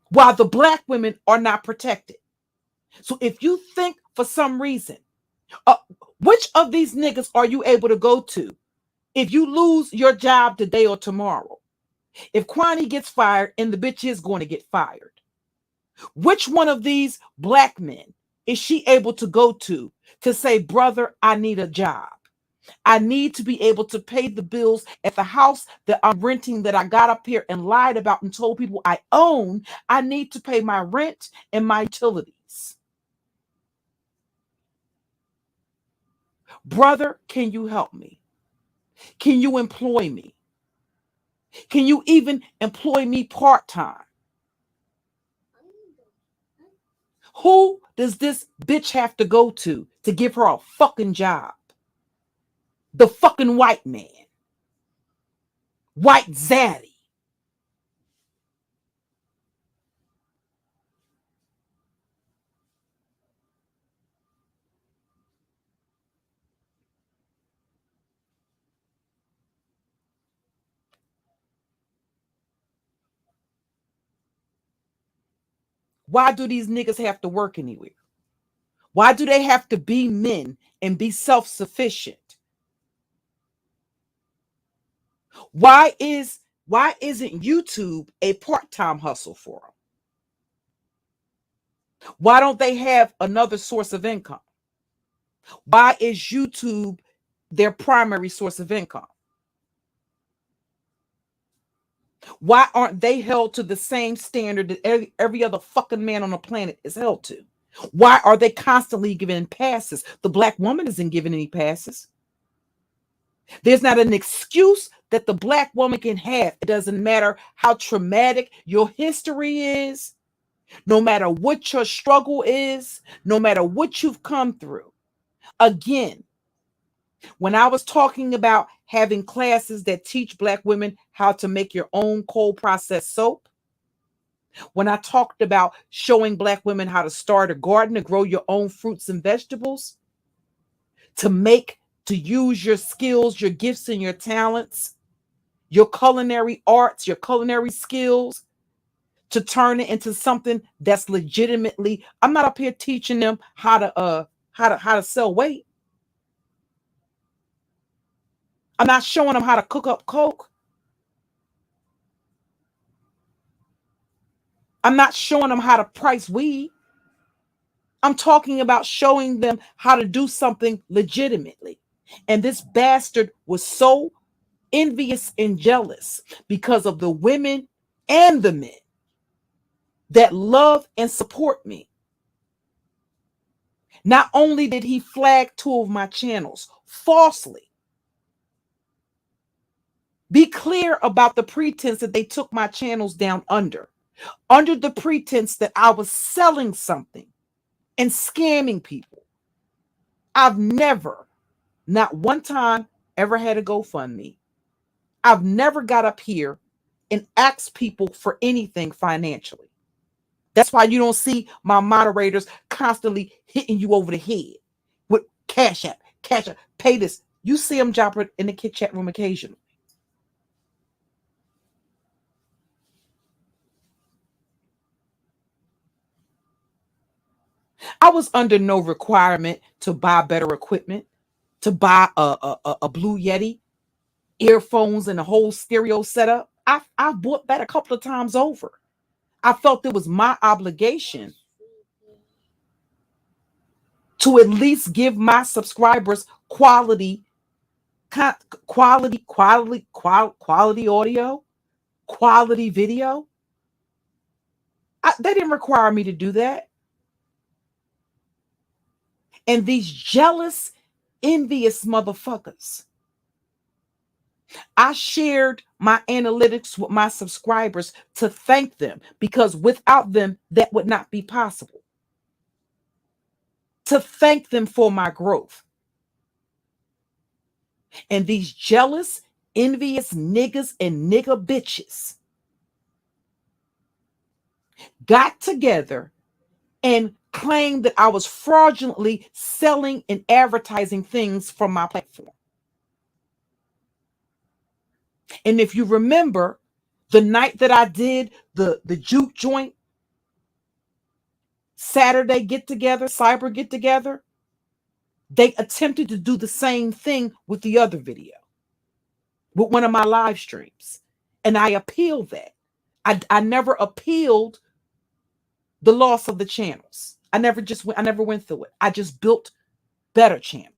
While the black women are not protected. So if you think for some reason, which of these niggas are you able to go to if you lose your job today or tomorrow? If Kwani gets fired and the bitch is going to get fired, which one of these black men is she able to go to say, brother, I need a job. I need to be able to pay the bills at the house that I'm renting, that I got up here and lied about and told people I own. I need to pay my rent and my utilities. Brother, can you help me? Can you employ me? Can you even employ me part-time? Who does this bitch have to go to give her a fucking job? The fucking white man. White zaddy. Why do these niggas have to work anywhere? Why do they have to be men and be self-sufficient? Why isn't YouTube a part-time hustle for them? Why don't they have another source of income? Why is YouTube their primary source of income? Why aren't they held to the same standard that every other fucking man on the planet is held to? Why are they constantly given passes? The black woman isn't given any passes. There's not an excuse that the black woman can have. It doesn't matter how traumatic your history is, no matter what your struggle is, no matter what you've come through. Again, when I was talking about having classes that teach black women how to make your own cold processed soap, when I talked about showing black women how to start a garden, to grow your own fruits and vegetables, to use your skills, your gifts, and your talents, your culinary arts, your culinary skills, to turn it into something that's legitimately. I'm not up here teaching them how to sell weight. I'm not showing them how to cook up coke. I'm not showing them how to price weed. I'm talking about showing them how to do something legitimately. And this bastard was so envious and jealous because of the women and the men that love and support me. Not only did he flag 2 of my channels falsely, be clear about the pretense that they took my channels down under the pretense that I was selling something and scamming people. I've never, not one time, ever had a GoFundMe. I've never got up here and asked people for anything financially. That's why you don't see my moderators constantly hitting you over the head with Cash App, pay this. You see them drop it in the kid chat room occasionally. I was under no requirement to buy better equipment, to buy a Blue Yeti, earphones, and a whole stereo setup. I bought that a couple of times over. I felt it was my obligation to at least give my subscribers quality audio, quality video. They didn't require me to do that. And these jealous, envious motherfuckers, I shared my analytics with my subscribers to thank them, because without them, that would not be possible. To thank them for my growth. And these jealous, envious niggas and nigga bitches got together and claimed that I was fraudulently selling and advertising things from my platform. And if you remember, the night that I did the juke joint Saturday get together, cyber get together, they attempted to do the same thing with the other video, with one of my live streams. And I appealed that. I never appealed the loss of the channels. I never went through it. I just built better channels.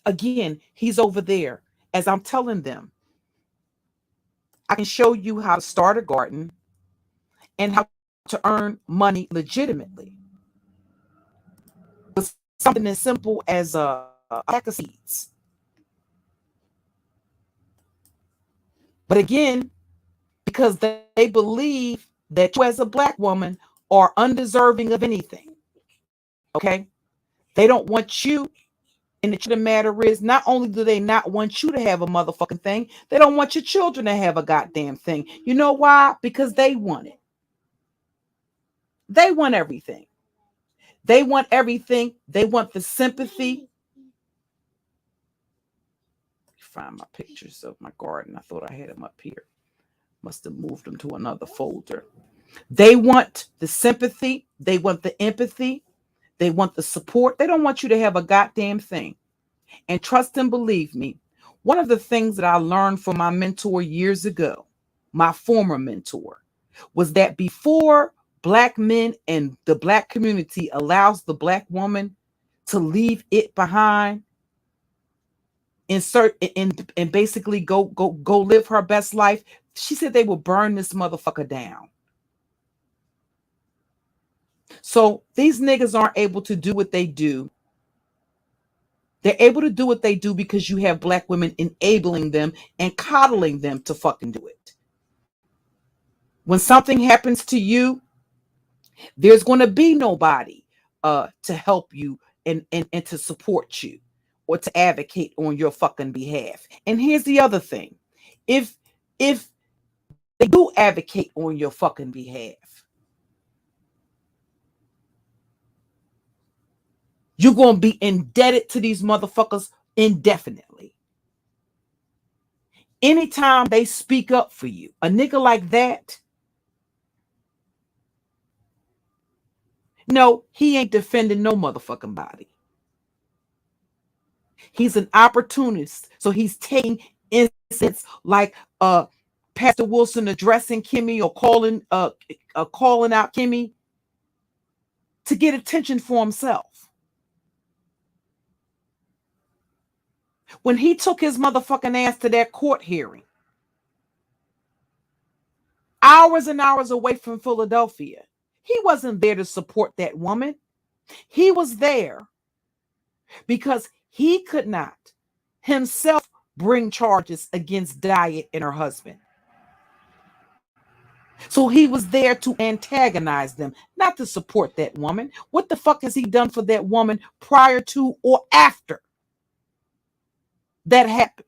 Again, he's over there. As I'm telling them, I can show you how to start a garden and how to earn money legitimately. With something as simple as a pack of seeds. But again, because they believe that you as a black woman are undeserving of anything. Okay? They don't want you. And the truth of the matter is, not only do they not want you to have a motherfucking thing, they don't want your children to have a goddamn thing. You know why? Because they want it. They want everything. They want everything. They want the sympathy. Find my pictures of my garden. I thought I had them up here. Must have moved them to another folder. They want the sympathy. They want the empathy. They want the support. They don't want you to have a goddamn thing. And trust and believe me, one of the things that I learned from my mentor years ago, my former mentor, was that before Black men and the Black community allows the Black woman to leave it behind, and basically go live her best life, she said they will burn this motherfucker down. So these niggas aren't able to do what they do. They're able to do what they do because you have Black women enabling them and coddling them to fucking do it. When something happens to you, there's going to be nobody to help you and to support you or to advocate on your fucking behalf. And here's the other thing. If they do advocate on your fucking behalf, you're going to be indebted to these motherfuckers indefinitely. Anytime they speak up for you, a nigga like that, no, he ain't defending no motherfucking body. He's an opportunist. So he's taking incidents like Pastor Wilson addressing Kimmy or calling out Kimmy to get attention for himself. When he took his motherfucking ass to that court hearing, hours and hours away from Philadelphia, he wasn't there to support that woman. He was there because he could not himself bring charges against Diet and her husband. So he was there to antagonize them, not to support that woman. What the fuck has he done for that woman prior to or after that happened?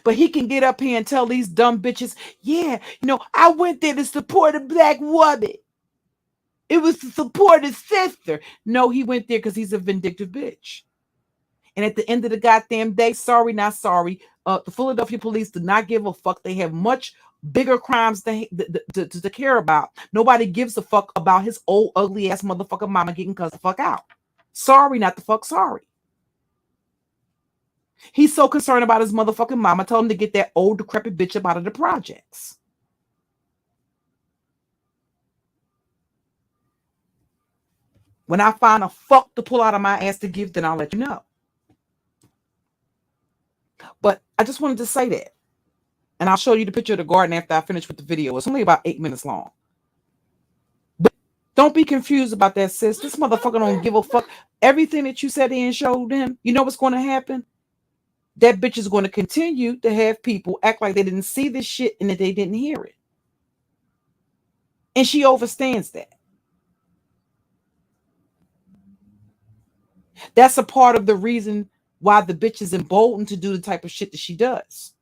But he can get up here and tell these dumb bitches, yeah, I went there to support a Black woman. It was to support his sister. No, he went there because he's a vindictive bitch. And at the end of the goddamn day, sorry, not sorry, the Philadelphia police do not give a fuck. They have much bigger crimes to care about. Nobody gives a fuck about his old, ugly ass motherfucking mama getting cussed the fuck out. Sorry, not the fuck sorry. He's so concerned about his motherfucking mama. Tell him to get that old, decrepit bitch up out of the projects. When I find a fuck to pull out of my ass to give, then I'll let you know. But I just wanted to say that. And I'll show you the picture of the garden after I finish with the video. It's only about 8 minutes long. But don't be confused about that, sis. This motherfucker don't give a fuck. Everything that you said and showed him, you know what's going to happen? That bitch is going to continue to have people act like they didn't see this shit and that they didn't hear it. And she understands that. That's a part of the reason why the bitch is emboldened to do the type of shit that she does.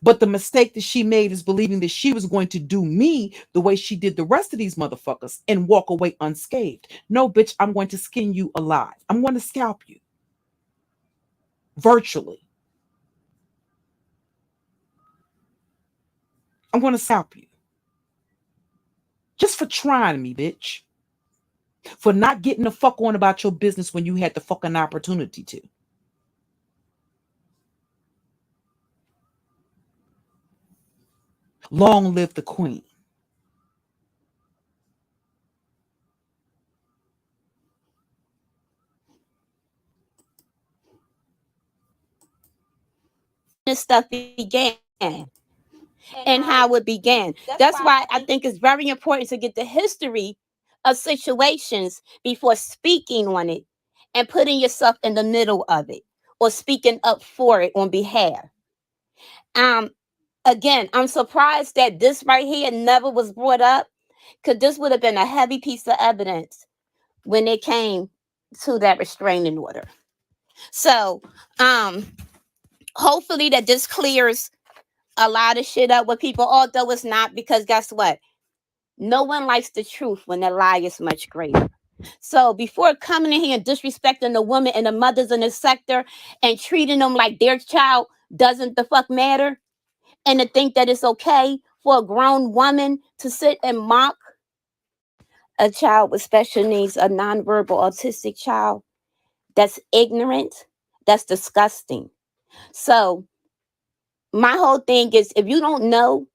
But the mistake that she made is believing that she was going to do me the way she did the rest of these motherfuckers and walk away unscathed. No, bitch, I'm going to skin you alive. I'm going to scalp you. Virtually. I'm going to scalp you. Just for trying me, bitch. For not getting the fuck on about your business when you had the fucking opportunity to. Long live the queen. This stuff began and how it began. That's why I think it's very important to get the history of situations before speaking on it and putting yourself in the middle of it or speaking up for it on behalf. Again, I'm surprised that this right here never was brought up, because this would have been a heavy piece of evidence when it came to that restraining order. So, hopefully that this clears a lot of shit up with people, although it's not, because guess what? No one likes the truth when the lie is much greater. So before coming in here and disrespecting the women and the mothers in the sector and treating them like their child doesn't the fuck matter, and to think that it's okay for a grown woman to sit and mock a child with special needs, a nonverbal autistic child? That's ignorant. That's disgusting. So my whole thing is, if you don't know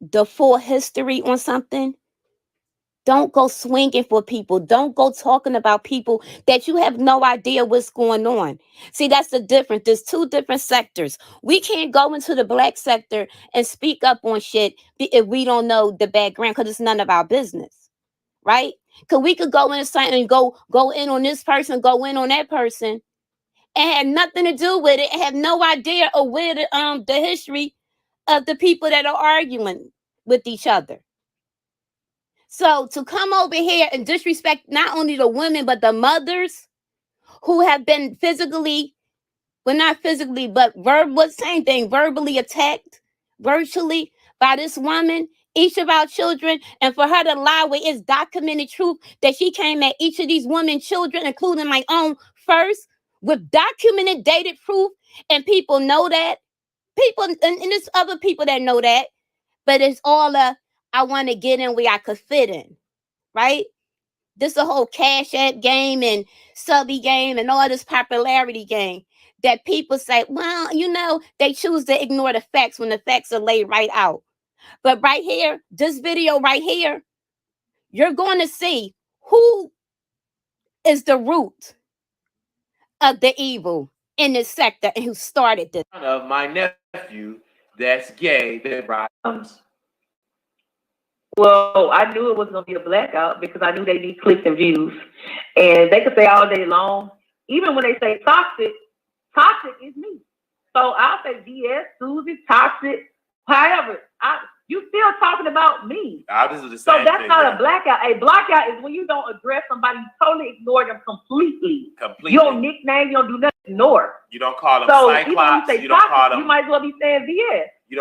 the full history on something, don't go swinging for people. Don't go talking about people that you have no idea what's going on. See, that's the difference. There's two different sectors. We can't go into the black sector and speak up on shit if we don't know the background, because it's none of our business, right? Because we could go into something and go in on this person, go in on that person, and have nothing to do with it, and have no idea of where the history of the people that are arguing with each other. So to come over here and disrespect not only the women, but the mothers who have been physically, well, not physically, but same thing, verbally attacked virtually by this woman, each of our children, and for her to lie with it's documented truth that she came at each of these women, children, including my own first, with documented dated proof, and people know that. People, and there's other people that know that, but it's all I want to get in where I could fit in, right? This a whole Cash App game and subby game and all this popularity game that people say, well, you know, they choose to ignore the facts when the facts are laid right out. But right here, this video right here, you're going to see who is the root of the evil in this sector and who started this. Of my nephew that's gay that brought Well, I knew it was going to be a blackout because I knew they need clicks and views. And they could say all day long, even when they say toxic, toxic is me. So I'll say VS, Susie, toxic, however. You still talking about me. This is the So same that's thing, not a blackout. A blackout is when you don't address somebody, you totally ignore them completely. You don't nickname, you don't do nothing, ignore. You don't call them So Cyclops. even when you say You don't toxic, call them. you might as well be saying VS. You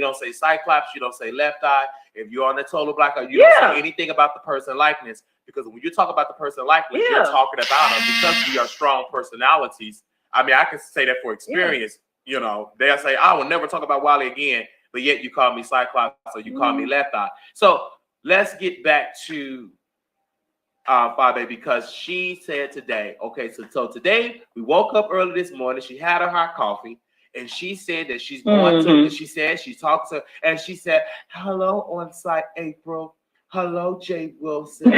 don't say Cyclops. You don't say Left Eye. If you're on the total blackout, you don't say anything about the person likeness, because when you talk about the person likeness, you're talking about them because we are strong personalities. I mean, I can say that for experience. You know, they'll say, I will never talk about Wally again, but yet you call me Cyclops or you call me Left Eye. So let's get back to Father, because she said today, okay, so today we woke up early this morning. She had her hot coffee. And she said that she's going to, she talked to, and she said, hello, on site April. Hello, Jay Wilson.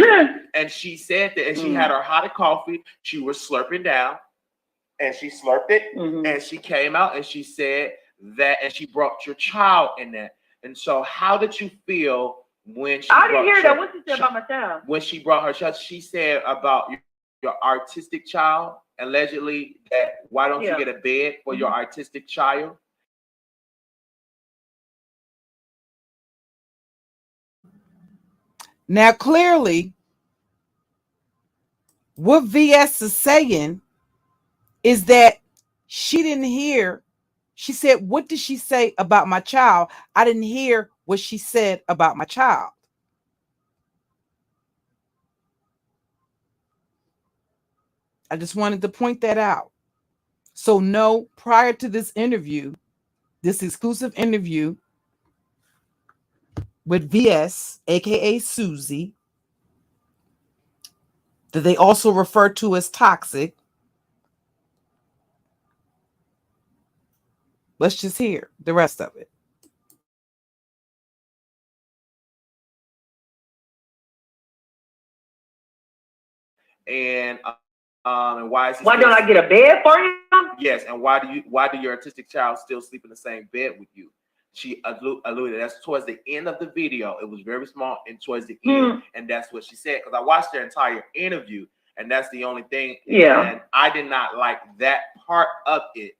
And she said that, and she had her hot coffee. She was slurping down, and she slurped it, and she came out and she said that, and she brought your child in that. And so how did you feel when she I didn't hear that. What she said about my child? When she brought her child, she said about your artistic child. Allegedly, that why don't you get a bed for your artistic child? Now, clearly, what VS is saying is that she didn't hear. She said, what did she say about my child? I didn't hear what she said about my child. I just wanted to point that out. So no, prior to this interview, this exclusive interview with VS, aka Susie, that they also refer to as toxic. Let's just hear the rest of it. And why is he why don't I get a bed for him? Yes, and why do your artistic child still sleep in the same bed with you? She alluded. That's towards the end of the video. It was very small, and towards the end, and that's what she said. Because I watched their entire interview, and that's the only thing. And I did not like that part of it.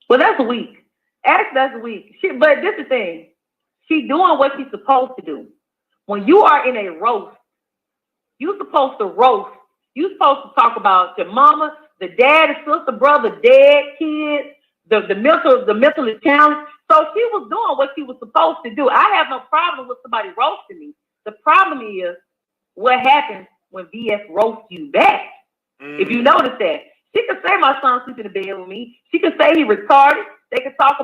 Well, that's weak. That's weak. But this is the thing. She's doing what she's supposed to do. When you are in a roast, you're supposed to roast. You're supposed to talk about your mama, the dad, the sister, brother, dad, kids, the mentally challenged. So she was doing what she was supposed to do. I have no problem with somebody roasting me. The problem is what happens when VS roasts you back. If you notice that, she could say my son sleeps in the bed with me. She could say he retarded. They could talk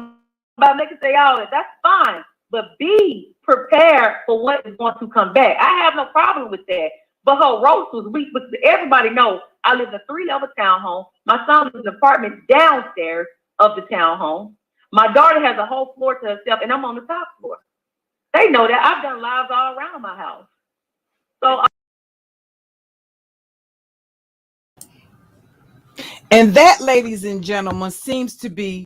about they can say all that. That's fine. But be prepared for what is going to come back. I have no problem with that. But her roast was weak because everybody knows I live in a 3-level townhome. My son lives in an apartment downstairs of the townhome. My daughter has a whole floor to herself, and I'm on the top floor. They know that. I've done lives all around my house. So, and that, ladies and gentlemen, seems to be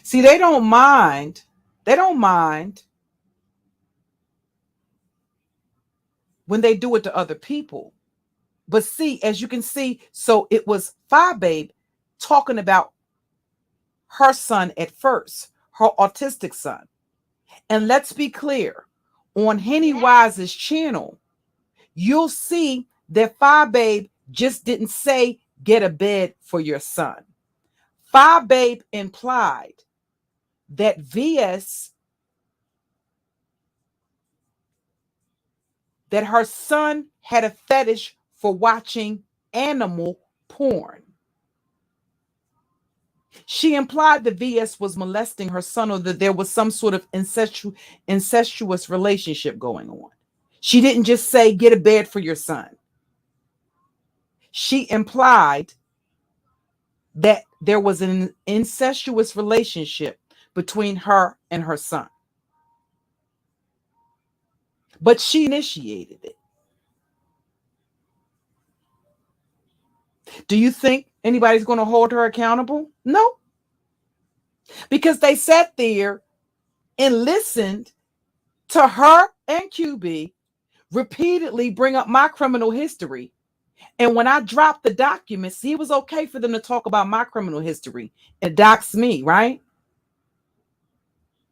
see, they don't mind. They don't mind when they do it to other people. But see, as you can see, so it was Fi Babe talking about her son at first, her autistic son. And let's be clear, on Henny Wise's channel, you'll see that Fi Babe just didn't say get a bed for your son. Fi Babe implied that VS, that her son had a fetish for watching animal porn. She implied that VS was molesting her son, or that there was some sort of incestuous relationship going on. She didn't just say, get a bed for your son. She implied that there was an incestuous relationship between her and her son. But she initiated it. Do you think anybody's going to hold her accountable? No. Because they sat there and listened to her and QB repeatedly bring up my criminal history. And when I dropped the documents, see, it was okay for them to talk about my criminal history and dox me, right?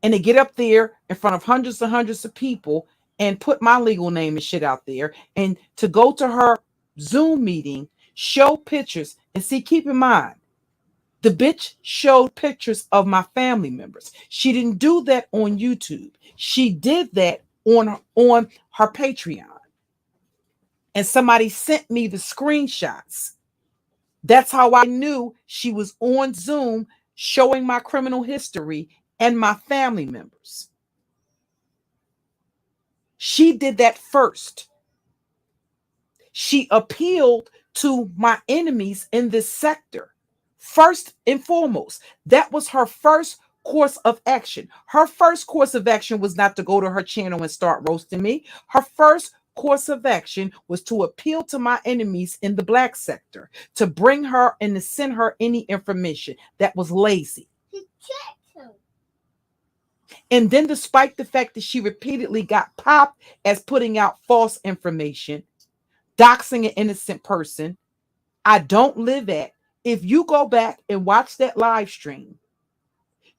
And to get up there in front of hundreds and hundreds of people and put my legal name and shit out there, and to go to her Zoom meeting, show pictures, and see, keep in mind, the bitch showed pictures of my family members. She didn't do that on YouTube. She did that on her Patreon. And somebody sent me the screenshots. That's how I knew she was on Zoom showing my criminal history and my family members. She did that first. She appealed to my enemies in this sector. First and foremost, that was her first course of action. Her first course of action was not to go to her channel and start roasting me. Her first course of action was to appeal to my enemies in the black sector, to bring her and to send her any information that was lazy. And then, despite the fact that she repeatedly got popped as putting out false information, doxing an innocent person I don't live at, if you go back and watch that live stream,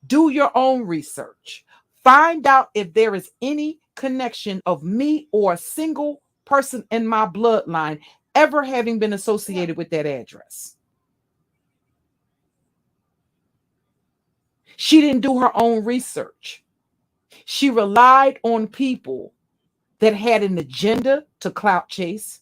do your own research, find out if there is any connection of me or a single person in my bloodline ever having been associated with that address. She didn't do her own research. She relied on people that had an agenda to clout chase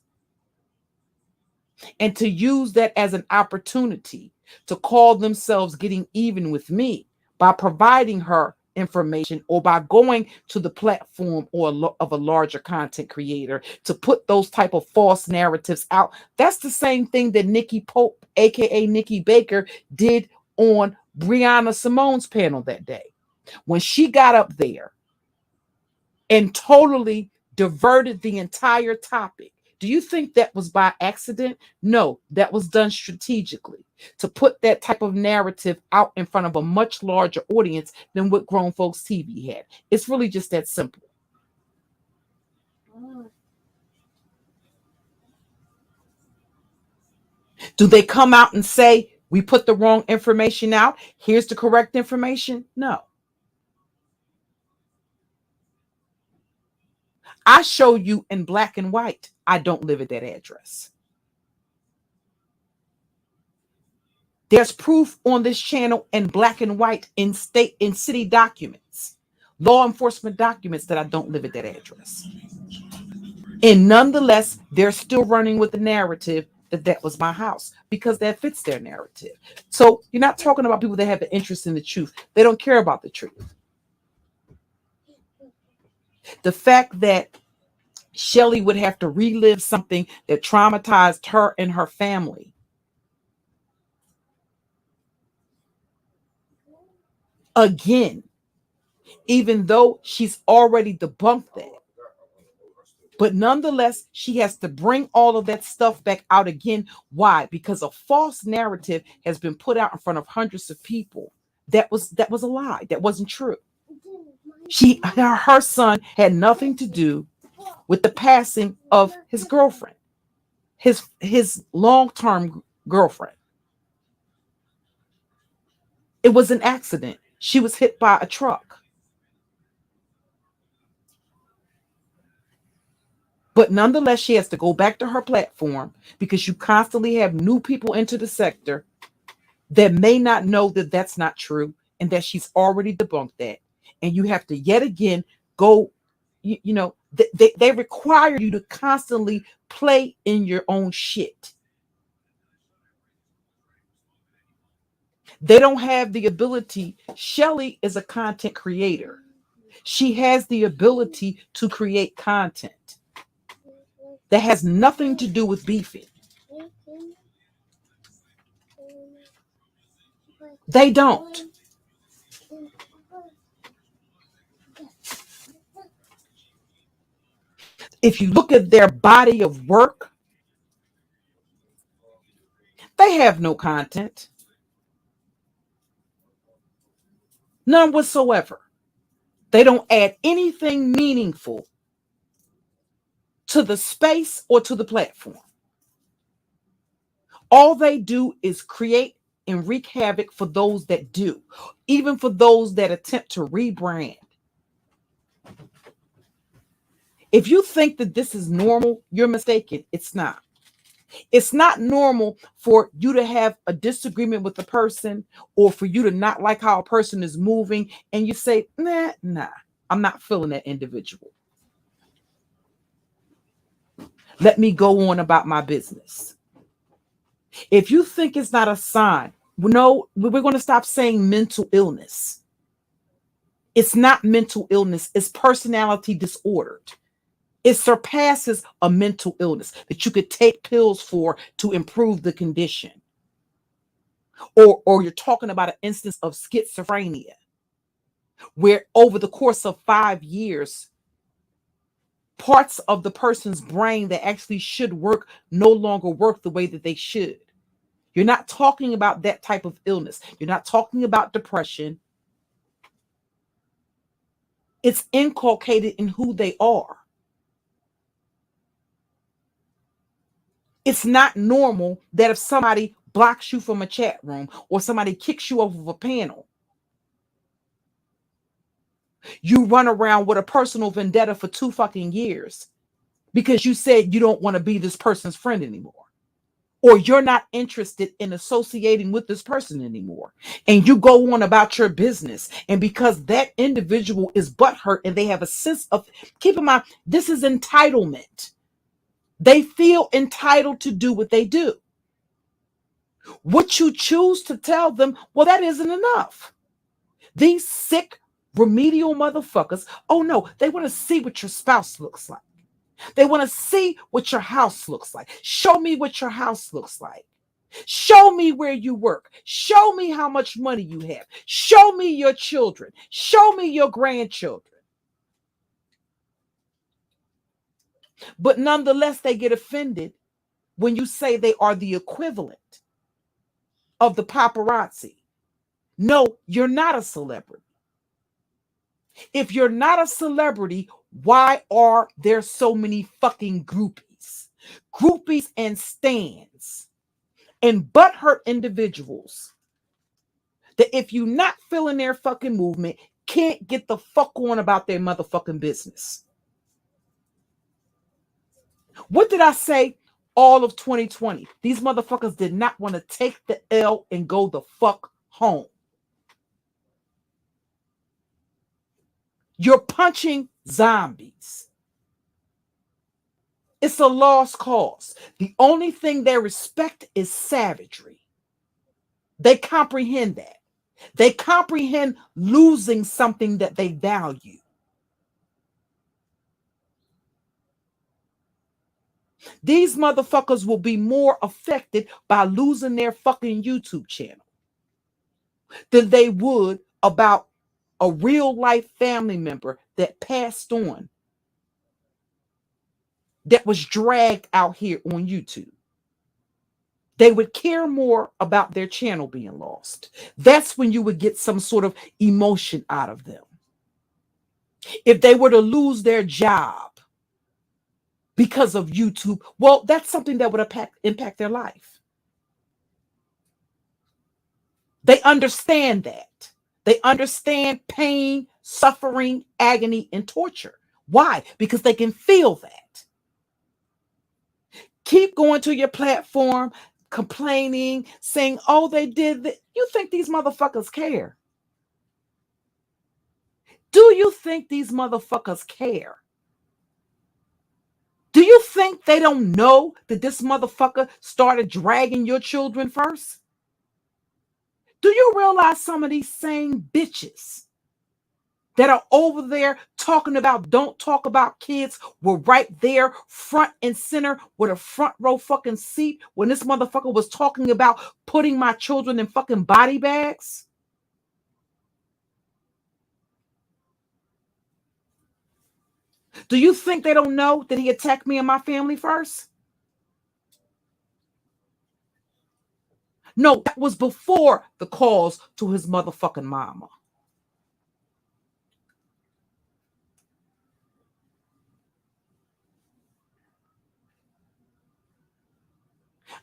and to use that as an opportunity to call themselves getting even with me by providing her information or by going to the platform of a larger content creator to put those type of false narratives out. That's the same thing that Nikki Pope, aka Nikki Baker, did on Brianna Simone's panel that day when she got up there and totally diverted the entire topic. Do you think that was by accident? No, that was done strategically to put that type of narrative out in front of a much larger audience than what Grown Folks TV had. It's really just that simple. Do they come out and say, we put the wrong information out, here's the correct information? No. I show you in black and white, I don't live at that address. There's proof on this channel in black and white in city documents, law enforcement documents that I don't live at that address. And nonetheless, they're still running with the narrative that that was my house because that fits their narrative. So you're not talking about people that have an interest in the truth. They don't care about the truth. The fact that Shelly would have to relive something that traumatized her and her family. Again, even though she's already debunked that. But nonetheless, she has to bring all of that stuff back out again. Why? Because a false narrative has been put out in front of hundreds of people. That was a lie. That wasn't true. Her son had nothing to do with the passing of his girlfriend, his long-term girlfriend. It was an accident. She was hit by a truck. But nonetheless, she has to go back to her platform because you constantly have new people into the sector that may not know that that's not true and that she's already debunked that. And you have to yet again go, they require you to constantly play in your own shit. They don't have the ability. Shelly is a content creator. She has the ability to create content that has nothing to do with beefing. They don't. If you look at their body of work, they have no content. None whatsoever. They don't add anything meaningful to the space or to the platform. All they do is create and wreak havoc for those that do, even for those that attempt to rebrand. If you think that this is normal, you're mistaken. It's not. It's not normal for you to have a disagreement with a person or for you to not like how a person is moving and you say, nah, I'm not feeling that individual. Let me go on about my business. If you think it's not a sign, no, we're going to stop saying mental illness. It's not mental illness. It's personality disordered. It surpasses a mental illness that you could take pills for to improve the condition. Or you're talking about an instance of schizophrenia, where over the course of 5 years, parts of the person's brain that actually should work no longer work the way that they should. You're not talking about that type of illness. You're not talking about depression. It's inculcated in who they are. It's not normal that if somebody blocks you from a chat room or somebody kicks you off of a panel, you run around with a personal vendetta for 2 fucking years because you said you don't want to be this person's friend anymore. or you're not interested in associating with this person anymore, and you go on about your business. And because that individual is butthurt and they have a sense of, keep in mind, this is entitlement. They feel entitled to do what they do. What you choose to tell them, well, that isn't enough. These sick, remedial motherfuckers, oh no, they want to see what your spouse looks like. They want to see what your house looks like. Show me what your house looks like. Show me where you work. Show me how much money you have. Show me your children. Show me your grandchildren. But nonetheless, they get offended when you say they are the equivalent of the paparazzi. No, you're not a celebrity. If you're not a celebrity, why are there so many fucking groupies? Groupies and stans and butthurt individuals that if you're not feeling their fucking movement, can't get the fuck on about their motherfucking business. What did I say all of 2020? These motherfuckers did not want to take the L and go the fuck home. You're punching zombies. It's a lost cause. The only thing they respect is savagery. They comprehend that. They comprehend losing something that they value. These motherfuckers will be more affected by losing their fucking YouTube channel than they would about a real life family member that passed on, that was dragged out here on YouTube. They would care more about their channel being lost. That's when you would get some sort of emotion out of them. If they were to lose their job because of YouTube, well, that's something that would impact their life. They understand that. They understand pain, suffering, agony, and torture. Why? Because they can feel that. Keep going to your platform, complaining, saying, oh, they did that. You think these motherfuckers care? Do you think these motherfuckers care? Do you think they don't know that this motherfucker started dragging your children first? Do you realize some of these same bitches that are over there talking about don't talk about kids were right there front and center with a front row fucking seat when this motherfucker was talking about putting my children in fucking body bags? Do you think they don't know that he attacked me and my family first? No, that was before the calls to his motherfucking mama.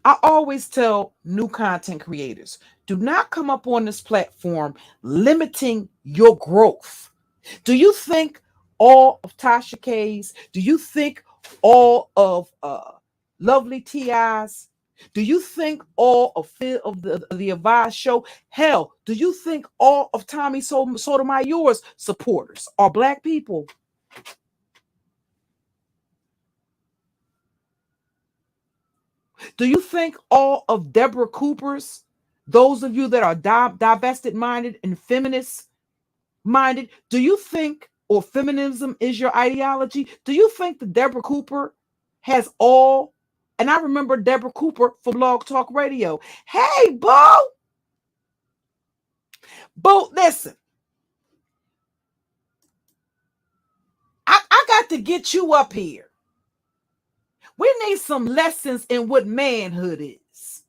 I always tell new content creators, do not come up on this platform limiting your growth. Do you think all of Tasha K's? Do you think all of Lovely T.I.'s? Do you think all of the Advice Show? Hell, do you think all of Tommy Sotomayor's supporters are black people? Do you think all of Deborah Cooper's, those of you that are divested minded and feminist minded, do you think, or feminism is your ideology? Do you think that Deborah Cooper has all? And I remember Deborah Cooper from Blog Talk Radio. Hey, Bo. Bo, listen. I got to get you up here. We need some lessons in what manhood is.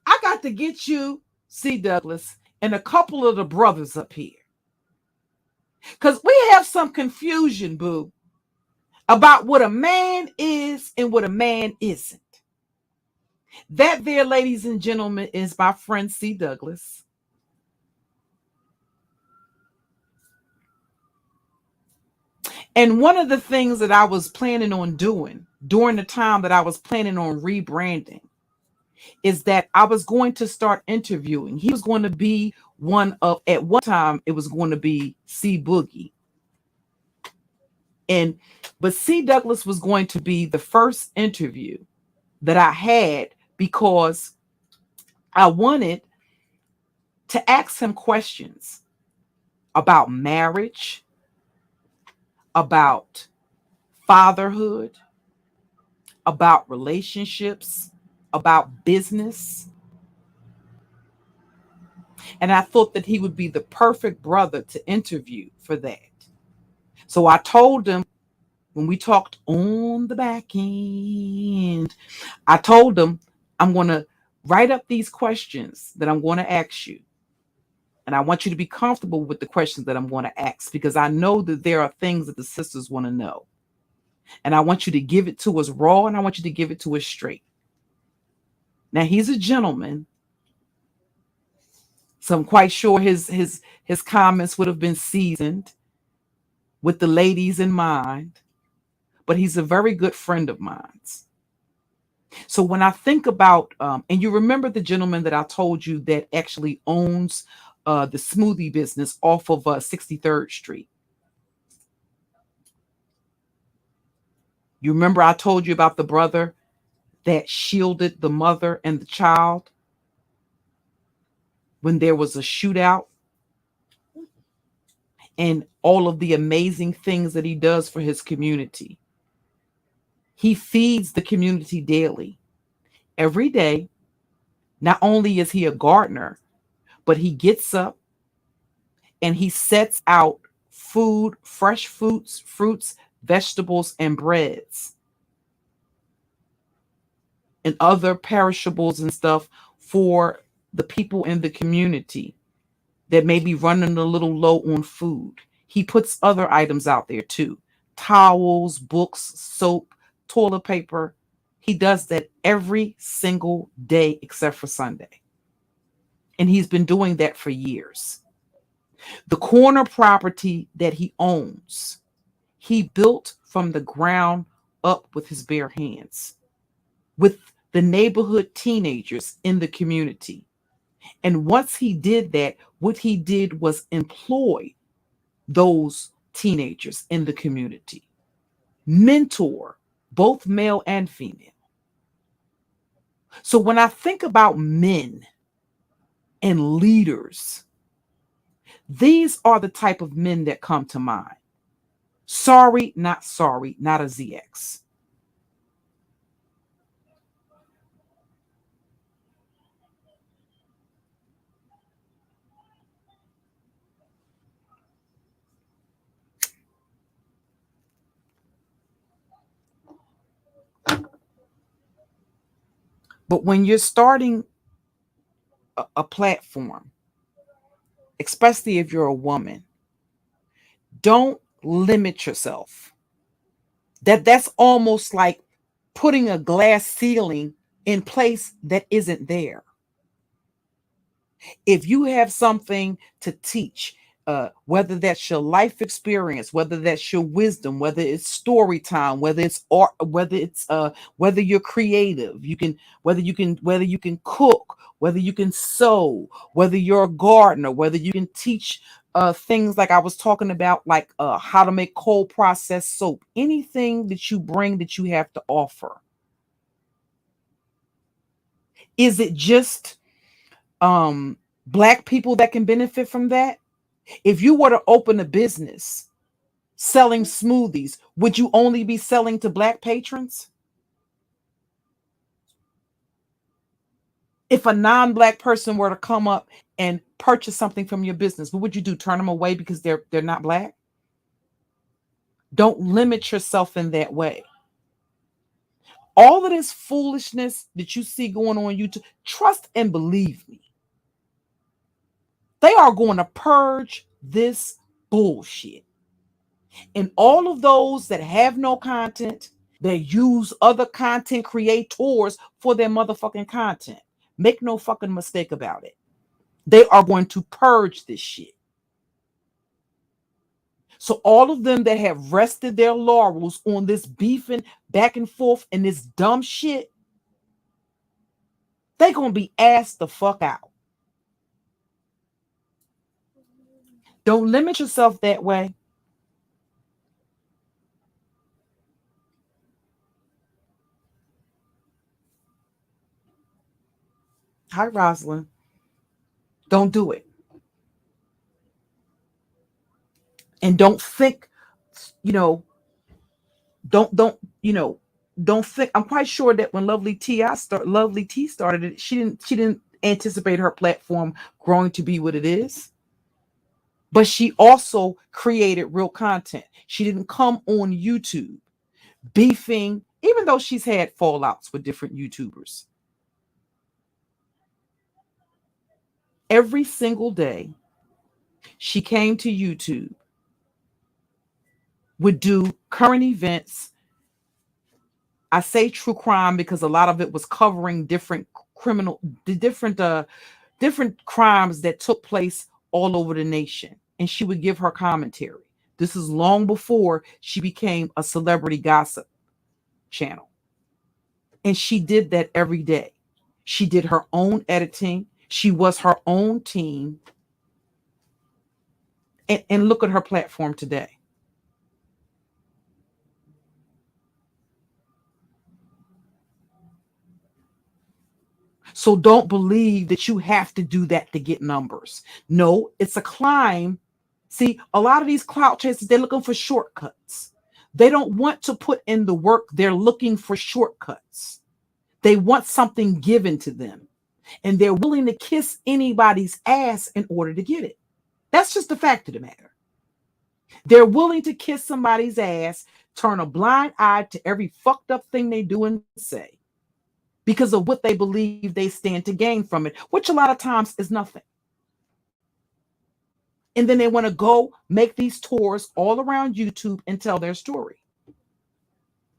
I got to get you, C. Douglas, and a couple of the brothers up here. Because we have some confusion, boo, about what a man is and what a man isn't. That there, ladies and gentlemen, is my friend C. Douglas. And one of the things that I was planning on doing during the time that I was planning on rebranding is that I was going to start interviewing. He was going to be at one time, it was going to be C Boogie. But C Douglas was going to be the first interview that I had because I wanted to ask him questions about marriage, about fatherhood, about relationships, about business. And I thought that he would be the perfect brother to interview for that. So I told him when we talked on the back end, I told him I'm going to write up these questions that I'm going to ask you. And I want you to be comfortable with the questions that I'm going to ask because I know that there are things that the sisters want to know. And I want you to give it to us raw and I want you to give it to us straight. Now, he's a gentleman. So I'm quite sure his comments would have been seasoned with the ladies in mind. But he's a very good friend of mine. So when I think about, and you remember the gentleman that I told you that actually owns the smoothie business off of 63rd Street. You remember I told you about the brother that shielded the mother and the child when there was a shootout, and all of the amazing things that he does for his community. He feeds the community daily. Every day, not only is he a gardener, but he gets up and he sets out food, fresh fruits, vegetables, and breads and other perishables and stuff for the people in the community that may be running a little low on food. He puts other items out there too. Towels, books, soap, toilet paper. He does that every single day except for Sunday. And he's been doing that for years. The corner property that he owns, he built from the ground up with his bare hands, with the neighborhood teenagers in the community. And once he did that, what he did was employ those teenagers in the community, mentor both male and female. So when I think about men and leaders, these are the type of men that come to mind. Sorry, not a ZX. But when you're starting a platform, especially if you're a woman, don't limit yourself. That's almost like putting a glass ceiling in place that isn't there. If you have something to teach, whether that's your life experience, whether that's your wisdom, whether it's story time, whether it's art, whether you're creative, whether you can cook, whether you can sew, whether you're a gardener, whether you can teach things like I was talking about, like how to make cold processed soap, anything that you bring that you have to offer. Is it just Black people that can benefit from that? If you were to open a business selling smoothies, would you only be selling to Black patrons? If a non-Black person were to come up and purchase something from your business, what would you do? Turn them away because they're not Black? Don't limit yourself in that way. All of this foolishness that you see going on YouTube, trust and believe me, they are going to purge this bullshit. And all of those that have no content, that use other content creators for their motherfucking content, make no fucking mistake about it. They are going to purge this shit. So all of them that have rested their laurels on this beefing back and forth and this dumb shit, they gonna be asked the fuck out. Don't limit yourself that way. Hi, Rosalind. Don't do it. And don't think, don't think. I'm quite sure that when Lovely T started it, she didn't anticipate her platform growing to be what it is. But she also created real content. She didn't come on YouTube beefing, even though she's had fallouts with different YouTubers. Every single day, she came to YouTube, would do current events. I say true crime because a lot of it was covering different crimes that took place all over the nation. And she would give her commentary. This is long before she became a celebrity gossip channel. And she did that every day. She did her own editing. She was her own team. And look at her platform today. So don't believe that you have to do that to get numbers. No, it's a climb. See, a lot of these clout chasers, they're looking for shortcuts. They don't want to put in the work. They're looking for shortcuts. They want something given to them. And they're willing to kiss anybody's ass in order to get it. That's just the fact of the matter. They're willing to kiss somebody's ass, turn a blind eye to every fucked up thing they do and say, because of what they believe they stand to gain from it, which a lot of times is nothing. And then they want to go make these tours all around YouTube and tell their story.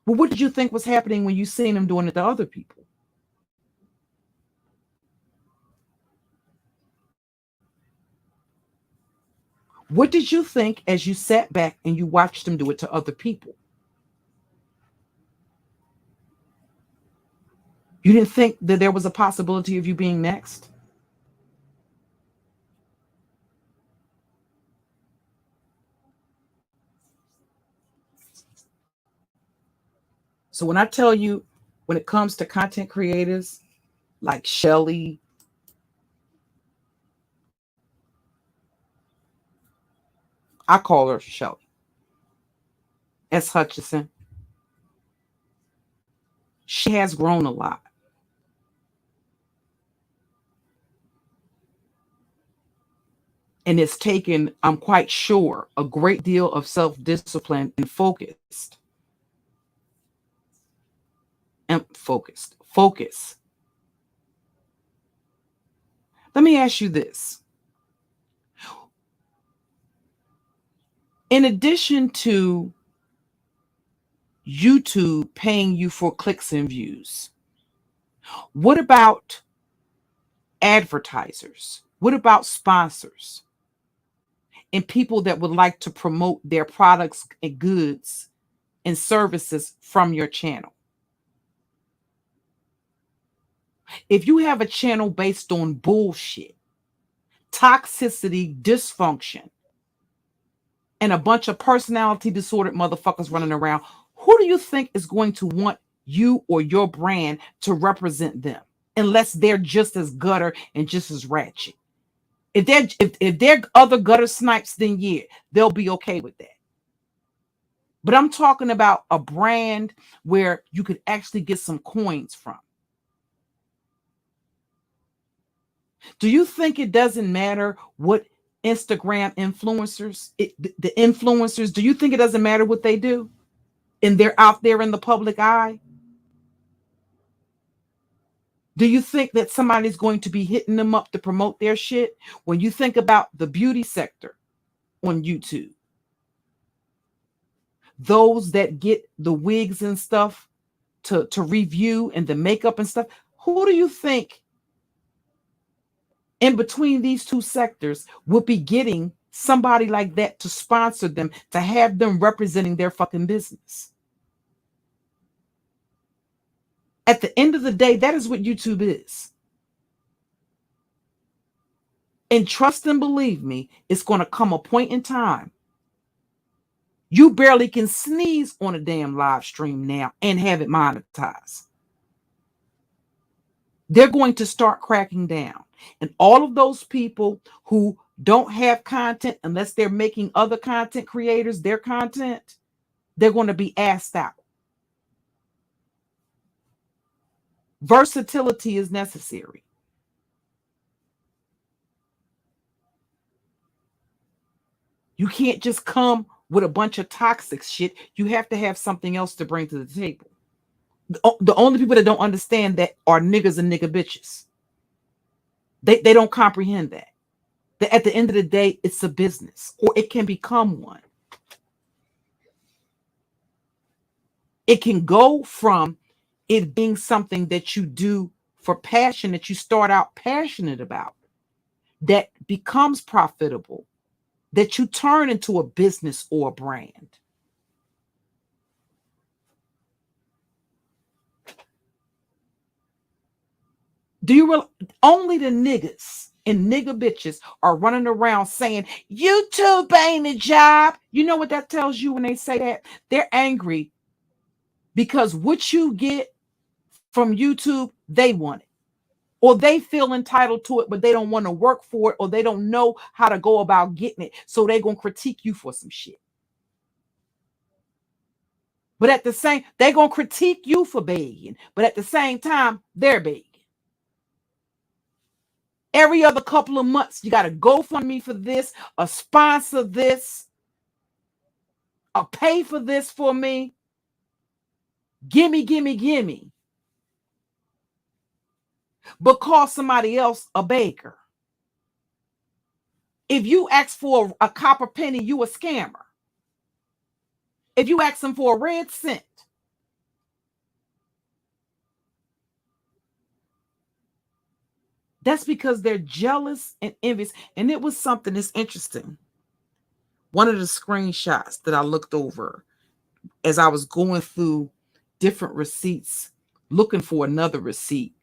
Well, what did you think was happening when you seen them doing it to other people? What did you think as you sat back and you watched them do it to other people? You didn't think that there was a possibility of you being next? So when I tell you, when it comes to content creators like Shelly, I call her Shelly, S. Hutchinson, she has grown a lot. And it's taken, I'm quite sure, a great deal of self-discipline and focus. Let me ask you this. In addition to YouTube paying you for clicks and views, what about advertisers? What about sponsors? And people that would like to promote their products and goods and services from your channel? If you have a channel based on bullshit, toxicity, dysfunction, and a bunch of personality disordered motherfuckers running around, who do you think is going to want you or your brand to represent them? Unless they're just as gutter and just as ratchet. If they're other gutter snipes, then yeah, they'll be okay with that. But I'm talking about a brand where you could actually get some coins from. Do you think it doesn't matter what Instagram influencers, the influencers, do you think it doesn't matter what they do? And they're out there in the public eye? Do you think that somebody's going to be hitting them up to promote their shit? When you think about the beauty sector on YouTube, those that get the wigs and stuff to review and the makeup and stuff, who do you think in between these two sectors would be getting somebody like that to sponsor them, to have them representing their fucking business. At the end of the day, that is what YouTube is. And trust and believe me, it's going to come a point in time. You barely can sneeze on a damn live stream now and have it monetized. They're going to start cracking down. And all of those people who don't have content, unless they're making other content creators their content, they're going to be asked out. Versatility is necessary. You can't just come with a bunch of toxic shit. You have to have something else to bring to the table. The only people that don't understand that are niggas and nigga bitches. They don't comprehend that. That at the end of the day, it's a business, or it can become one. It can go from it being something that you do for passion, that you start out passionate about, that becomes profitable, that you turn into a business or a brand. Do you realize only the niggas and nigga bitches are running around saying YouTube ain't a job? You know what that tells you when they say that? They're angry because what you get from YouTube, they want it. Or they feel entitled to it, but they don't want to work for it, or they don't know how to go about getting it. So they're going to critique you for some shit. But at the same, they're going to critique you for begging, but at the same time, they're begging. Every other couple of months, you got to go for me for this, or sponsor this, or pay for this for me. Gimme, gimme, gimme. But call somebody else a beggar. If you ask for a copper penny, you a scammer. If you ask them for a red cent, that's because they're jealous and envious. And it was something that's interesting. One of the screenshots that I looked over as I was going through different receipts, looking for another receipt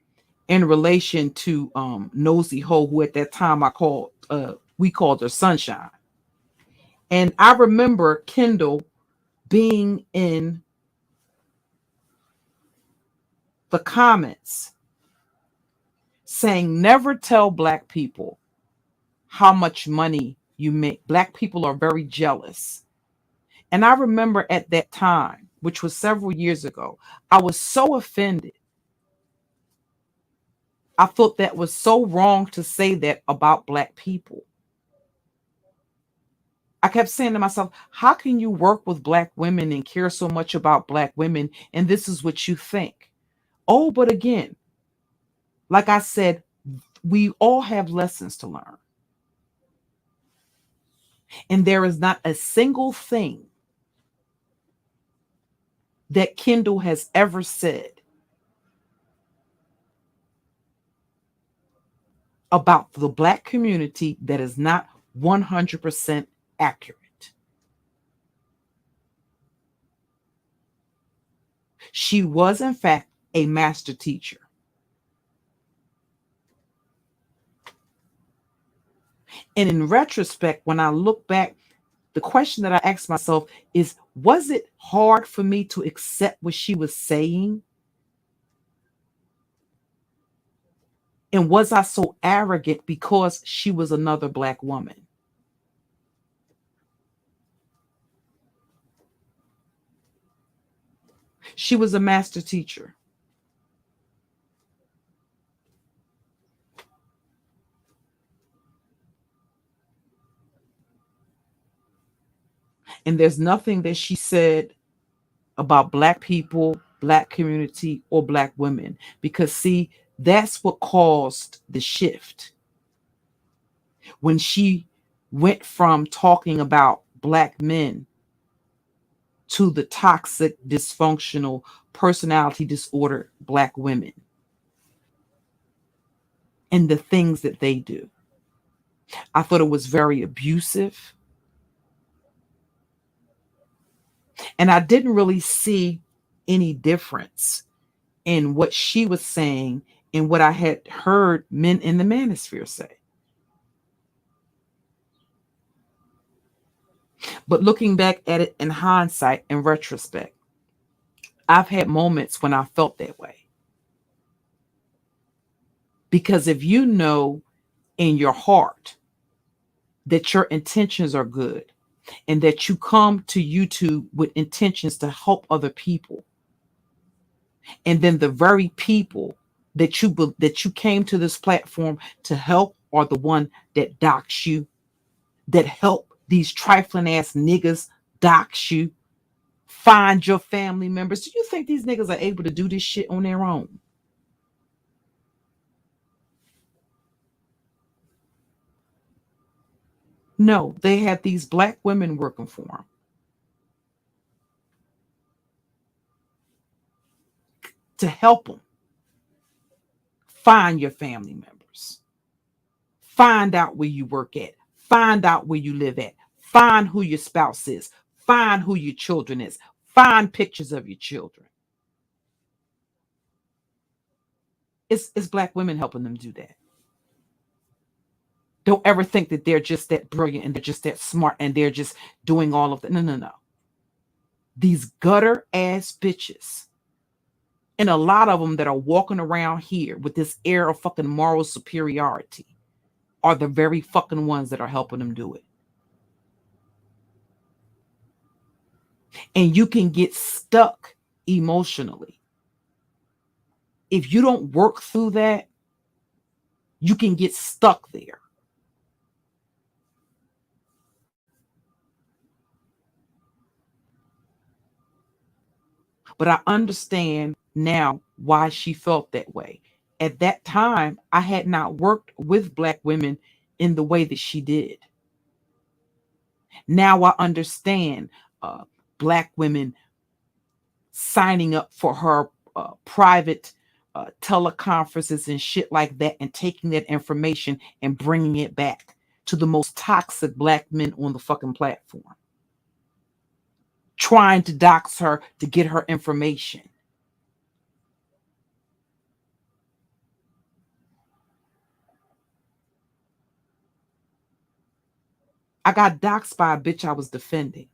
in relation to Nosy Ho, who at that time we called her Sunshine. And I remember Kendall being in the comments saying, never tell Black people how much money you make. Black people are very jealous. And I remember at that time, which was several years ago, I was so offended. I thought that was so wrong to say that about Black people. I kept saying to myself, how can you work with Black women and care so much about Black women, and this is what you think? Oh, but again, like I said, we all have lessons to learn. And there is not a single thing that Kendall has ever said about the Black community that is not 100% accurate. She was, in fact, a master teacher. And in retrospect, when I look back, the question that I asked myself is, was it hard for me to accept what she was saying? And was I so arrogant because she was another Black woman? She was a master teacher. And there's nothing that she said about Black people, Black community, or Black women. Because, see, that's what caused the shift. When she went from talking about Black men to the toxic, dysfunctional, personality disorder Black women and the things that they do. I thought it was very abusive. And I didn't really see any difference in what she was saying and what I had heard men in the manosphere say. But looking back at it in hindsight, in retrospect, I've had moments when I felt that way. Because if you know in your heart that your intentions are good and that you come to YouTube with intentions to help other people, and then the very people that you came to this platform to help are the one that dox you, that help these trifling ass niggas dox you, find your family members. Do you think these niggas are able to do this shit on their own? No, they have these black women working for them. To help them find your family members, find out where you work at, find out where you live at, find who your spouse is, find who your children is, find pictures of your children. It's black women helping them do that. Don't ever think that they're just that brilliant and they're just that smart and they're just doing all of that. No. These gutter ass bitches, and a lot of them that are walking around here with this air of fucking moral superiority, are the very fucking ones that are helping them do it. And you can get stuck emotionally. If you don't work through that, you can get stuck there. But I understand now why she felt that way. At that time, I had not worked with black women in the way that she did. Now I understand black women signing up for her private teleconferences and shit like that, and taking that information and bringing it back to the most toxic black men on the fucking platform, trying to dox her to get her information. I got doxxed by a bitch I was defending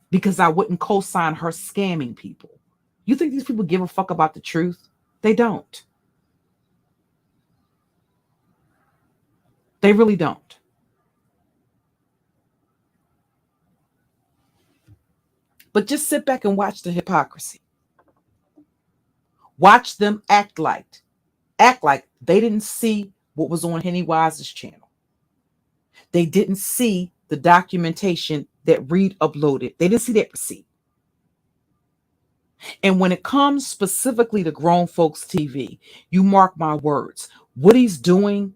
because I wouldn't co-sign her scamming people. You think these people give a fuck about the truth? They don't. They really don't. But just sit back and watch the hypocrisy. Watch them act like they didn't see what was on Henny Wise's channel. They didn't see the documentation that Reed uploaded. They didn't see that receipt. And when it comes specifically to Grown Folks TV, you mark my words, what he's doing,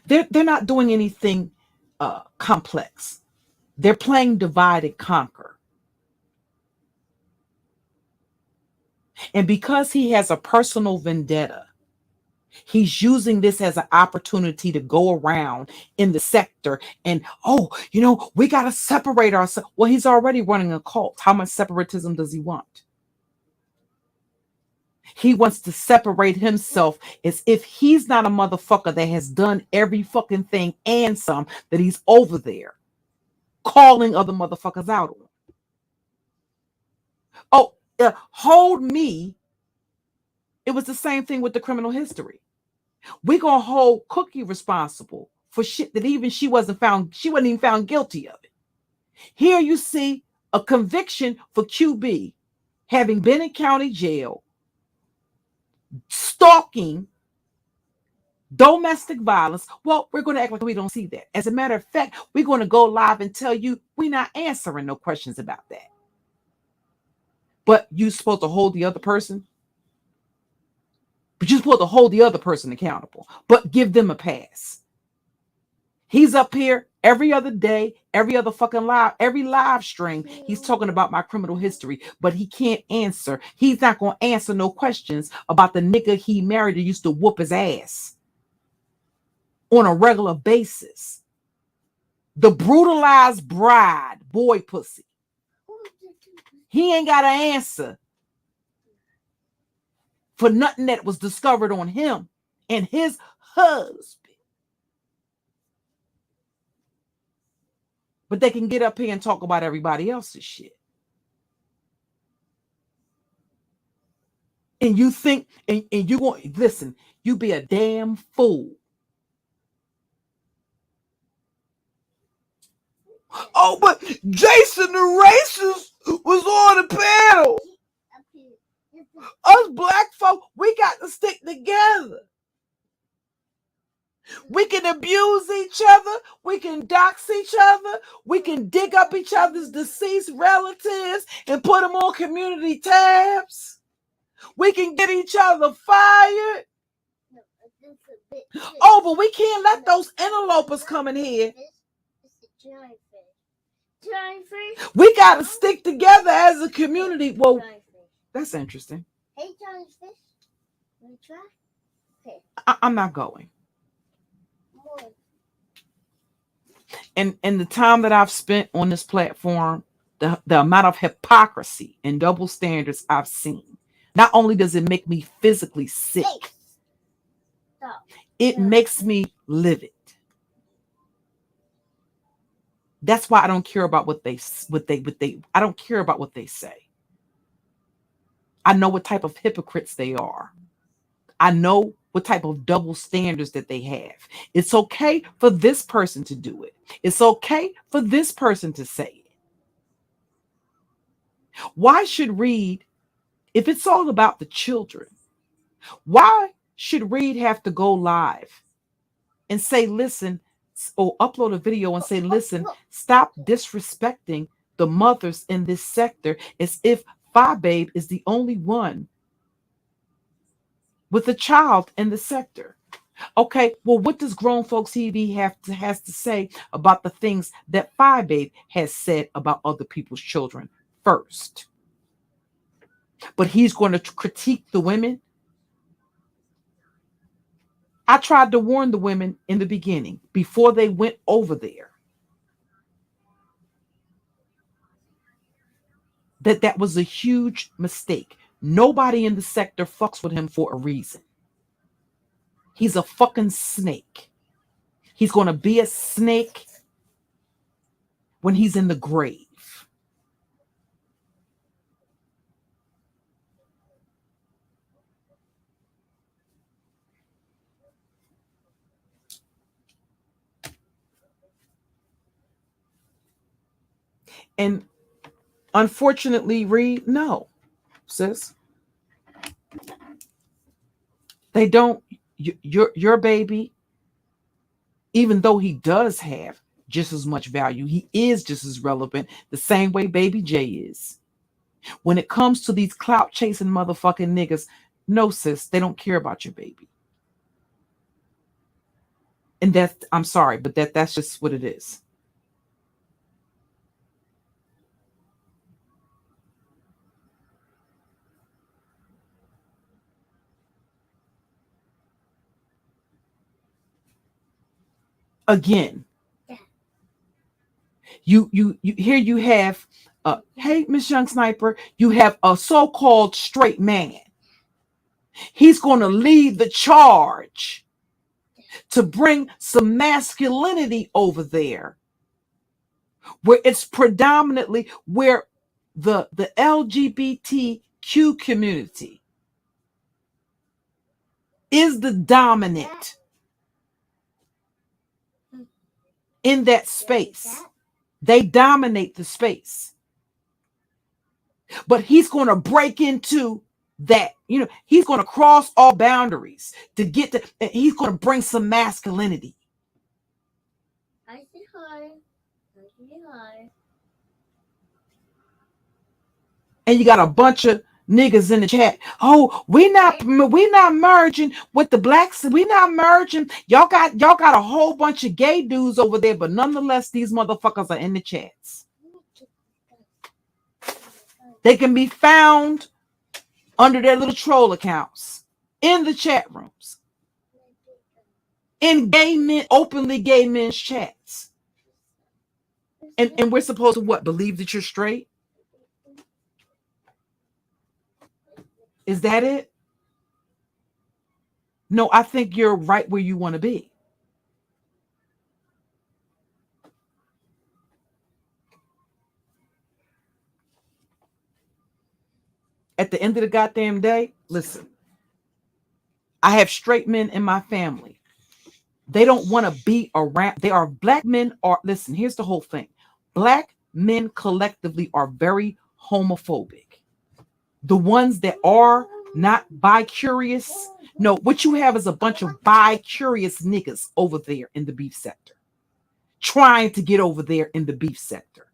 they're not doing anything complex. They're playing divide and conquer. And because he has a personal vendetta, he's using this as an opportunity to go around in the sector and, we got to separate ourselves. Well, he's already running a cult. How much separatism does he want? He wants to separate himself as if he's not a motherfucker that has done every fucking thing and some, that he's over there calling other motherfuckers out on. Hold me. It was the same thing with the criminal history. We're going to hold Cookie responsible for shit that even she wasn't even found guilty of it. Here you see a conviction for QB having been in county jail, stalking, domestic violence. Well, we're going to act like we don't see that. As a matter of fact, we're going to go live and tell you we're not answering no questions about that. But you're supposed to hold the other person. But you're supposed to hold the other person accountable, but give them a pass. He's up here Every other day, every other fucking every live stream, he's talking about my criminal history, but he can't answer. He's not going to answer no questions about the nigga he married that used to whoop his ass on a regular basis. The brutalized bride, boy pussy. He ain't got an answer for nothing that was discovered on him and his husband. But they can get up here and talk about everybody else's shit. And you think, and you going, listen, you be a damn fool. Oh, but Jason the racist was on the panel. Us black folk, we got to stick together. We can abuse each other. We can dox each other. We can dig up each other's deceased relatives and put them on community tabs. We can get each other fired. Oh, but we can't let those interlopers come in here. We got to stick together as a community. Well, that's interesting. Hey, Johnny Fish. Want to try? Okay. I'm not going. And the time that I've spent on this platform, the amount of hypocrisy and double standards I've seen, not only does it make me physically sick, it makes me livid. That's why I don't care about what they I don't care about what they say. I know what type of hypocrites they are. I know what type of double standards that they have. It's okay for this person to do it. It's okay for this person to say it. Why should Reed, if it's all about the children, why should Reed have to go live and say, listen, or upload a video and say, listen, stop disrespecting the mothers in this sector as if Phi Babe is the only one with a child in the sector? Okay, well, what does Grown Folks TV has to say about the things that Phi Babe has said about other people's children first? But he's going to critique the women. I tried to warn the women in the beginning before they went over there that was a huge mistake. Nobody in the sector fucks with him for a reason. He's a fucking snake. He's going to be a snake when he's in the grave. And unfortunately, Reed, no, sis. They don't, your baby, even though he does have just as much value, he is just as relevant the same way Baby J is. When it comes to these clout chasing motherfucking niggas, no, sis, they don't care about your baby. And that's, I'm sorry, but that's just what it is. Again, you here you have hey, Miss Young Sniper, you have a so-called straight man. He's going to lead the charge to bring some masculinity over there, where it's predominantly where the LGBTQ community is the dominant in that space. They dominate the space. But he's going to break into that. You know, he's going to cross all boundaries to get to, he's going to bring some masculinity. I say hi. I say hi. And you got a bunch of Niggas in the chat. Oh, we not merging with the blacks. We not merging. Y'all got a whole bunch of gay dudes over there, but nonetheless, these motherfuckers are in the chats. They can be found under their little troll accounts in the chat rooms, in gay men, openly gay men's chats. And we're supposed to what? Believe that you're straight? Is that it? No, I think you're right where you want to be. At the end of the goddamn day, listen, I have straight men in my family. They don't want to be around. They are black men are, listen, here's the whole thing. Black men collectively are very homophobic. The ones that are not bi-curious. No, what you have is a bunch of bi-curious niggas over there in the beef sector, trying to get over there in the beef sector,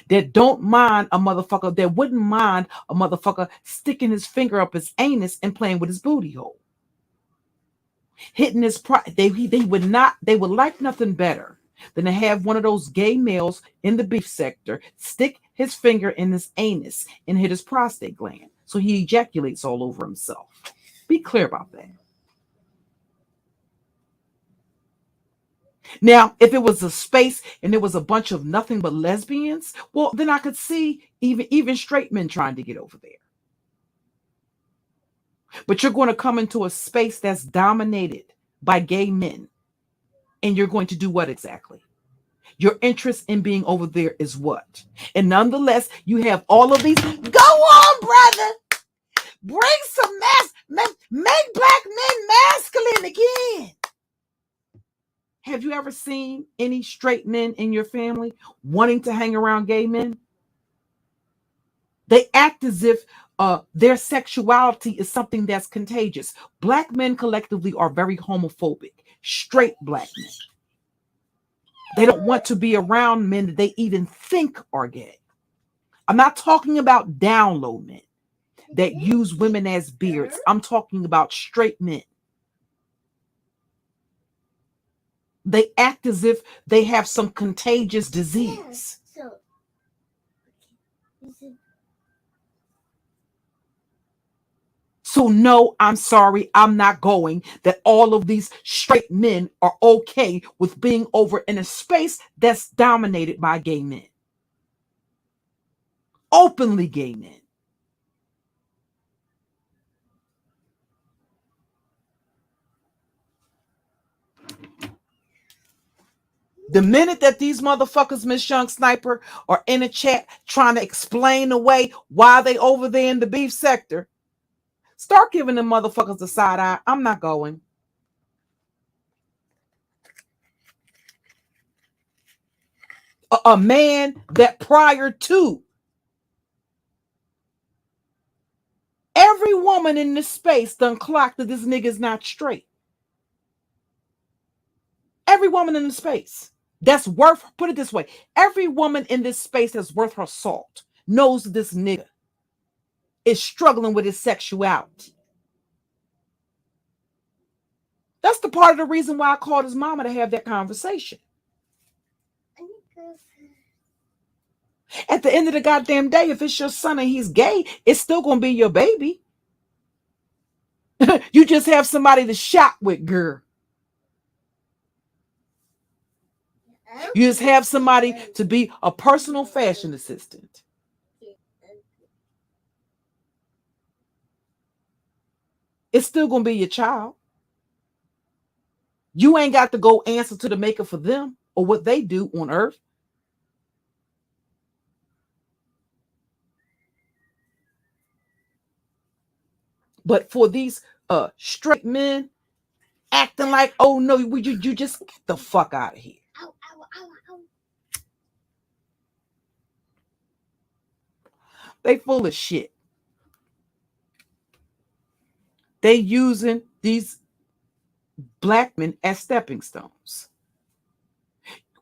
that don't mind a motherfucker, that wouldn't mind a motherfucker sticking his finger up his anus and playing with his booty hole. Hitting his pride. They would like nothing better than to have one of those gay males in the beef sector stick his finger in his anus and hit his prostate gland so he ejaculates all over himself. Be clear about that. Now, if it was a space and there was a bunch of nothing but lesbians, well, then I could see even straight men trying to get over there. But you're going to come into a space that's dominated by gay men. And you're going to do what exactly? Your interest in being over there is what? And nonetheless, you have all of these. Go on, brother. Bring some make black men masculine again. Have you ever seen any straight men in your family wanting to hang around gay men? They act as if their sexuality is something that's contagious. Black men collectively are very homophobic. Straight black men. They don't want to be around men that they even think are gay. I'm not talking about down low men that use women as beards. I'm talking about straight men. They act as if they have some contagious disease. So no, I'm sorry, I'm not going. That all of these straight men are okay with being over in a space that's dominated by gay men. Openly gay men. The minute that these motherfuckers, Miss Young Sniper, are in a chat trying to explain away why they over there in the beef sector, start giving them motherfuckers a side eye. I'm not going. A man that prior to every woman in this space done clocked that this nigga's not straight. Every woman in the space that's worth, put it this way, every woman in this space that's worth her salt knows this nigga is struggling with his sexuality. That's the part of the reason why I called his mama to have that conversation. At the end of the goddamn day, if it's your son and he's gay, it's still going to be your baby. You just have somebody to shop with, girl. You just have somebody to be a personal fashion assistant. It's still going to be your child. You ain't got to go answer to the maker for them or what they do on earth. But for these straight men acting like, oh no, you just get the fuck out of here. They full of shit. They using these black men as stepping stones.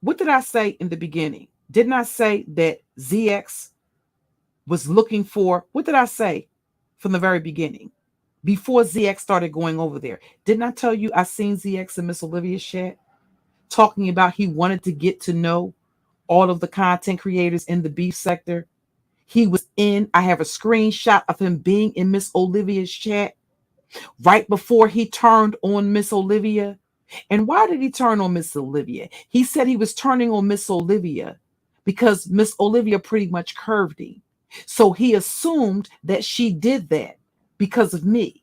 What did I say in the beginning? Didn't I say that ZX was looking for, what did I say? from the very beginning. Before ZX started going over there. Didn't I tell you I seen ZX and Miss Olivia's chat talking about he wanted to get to know all of the content creators in the beef sector? He was in, I have a screenshot of him being in Miss Olivia's chat right before he turned on Miss Olivia. And why did he turn on Miss Olivia? He said he was turning on Miss Olivia because Miss Olivia pretty much curved him. So he assumed that she did that because of me.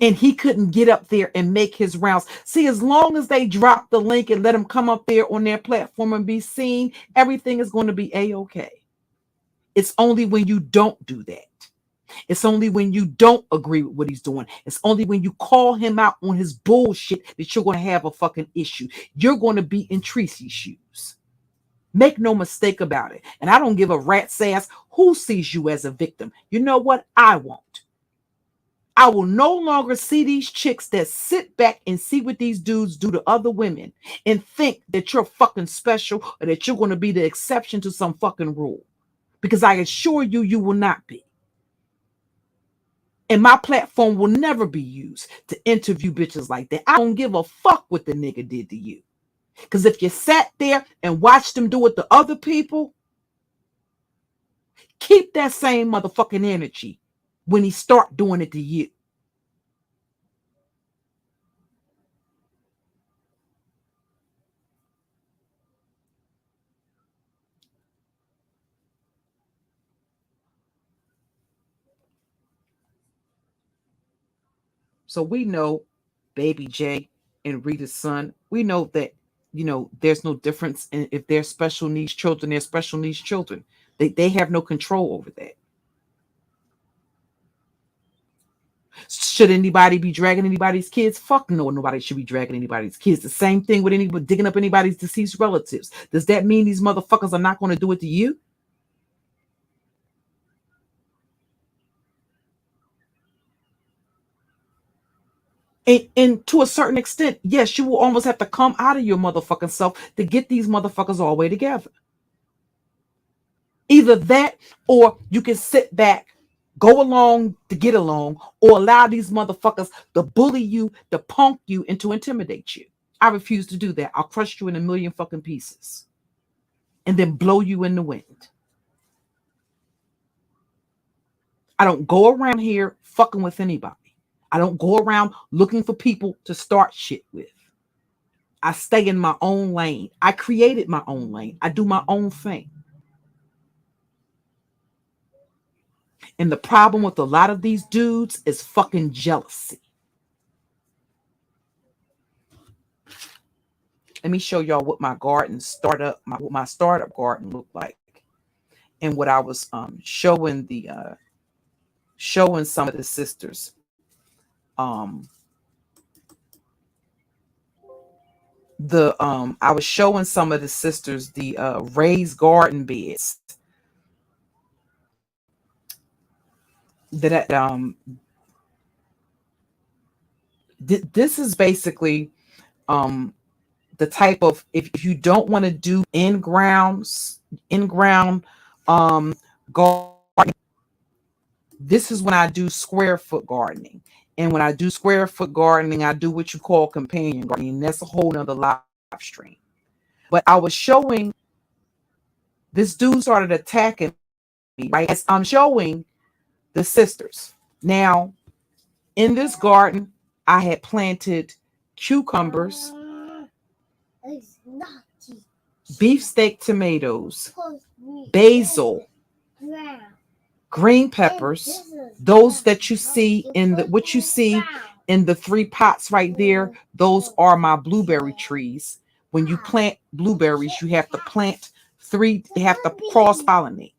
And he couldn't get up there and make his rounds. See, as long as they drop the link and let him come up there on their platform and be seen, everything is going to be A-okay. It's only when you don't do that. It's only when you don't agree with what he's doing. It's only when you call him out on his bullshit that you're going to have a fucking issue. You're going to be in Tracy's shoes. Make no mistake about it. And I don't give a rat's ass who sees you as a victim. You know what? I won't. I will no longer see these chicks that sit back and see what these dudes do to other women and think that you're fucking special or that you're going to be the exception to some fucking rule. Because I assure you, you will not be. And my platform will never be used to interview bitches like that. I don't give a fuck what the nigga did to you. Because if you sat there and watched him do it to other people, keep that same motherfucking energy when he start doing it to you. So we know Baby J and Rita's son, we know that, you know, there's no difference in if they're special needs children, they're special needs children. They have no control over that. Should anybody be dragging anybody's kids? Fuck no, nobody should be dragging anybody's kids. The same thing with anybody digging up anybody's deceased relatives. Does that mean these motherfuckers are not going to do it to you? And to a certain extent, yes, you will almost have to come out of your motherfucking self to get these motherfuckers all the way together. Either that, or you can sit back, go along to get along, or allow these motherfuckers to bully you, to punk you, and to intimidate you. I refuse to do that. I'll crush you in a million fucking pieces and then blow you in the wind. I don't go around here fucking with anybody. I don't go around looking for people to start shit with. I stay in my own lane. I created my own lane. I do my own thing. And the problem with a lot of these dudes is fucking jealousy. Let me show y'all what my garden startup, what my startup garden looked like, and what I was showing some of the sisters. I was showing some of the sisters the raised garden beds that this is basically the type of, if you don't want to do in-ground gardening, this is when I do square foot gardening. And when I do square foot gardening, I do what you call companion gardening. That's a whole nother live stream. But I was showing, this dude started attacking me, right? As I'm showing the sisters. Now, in this garden, I had planted cucumbers, beefsteak tomatoes, basil, green peppers, those that you see in the, what you see in the 3 pots right there, those are my blueberry trees. When you plant blueberries, you have to plant 3, they have to cross-pollinate.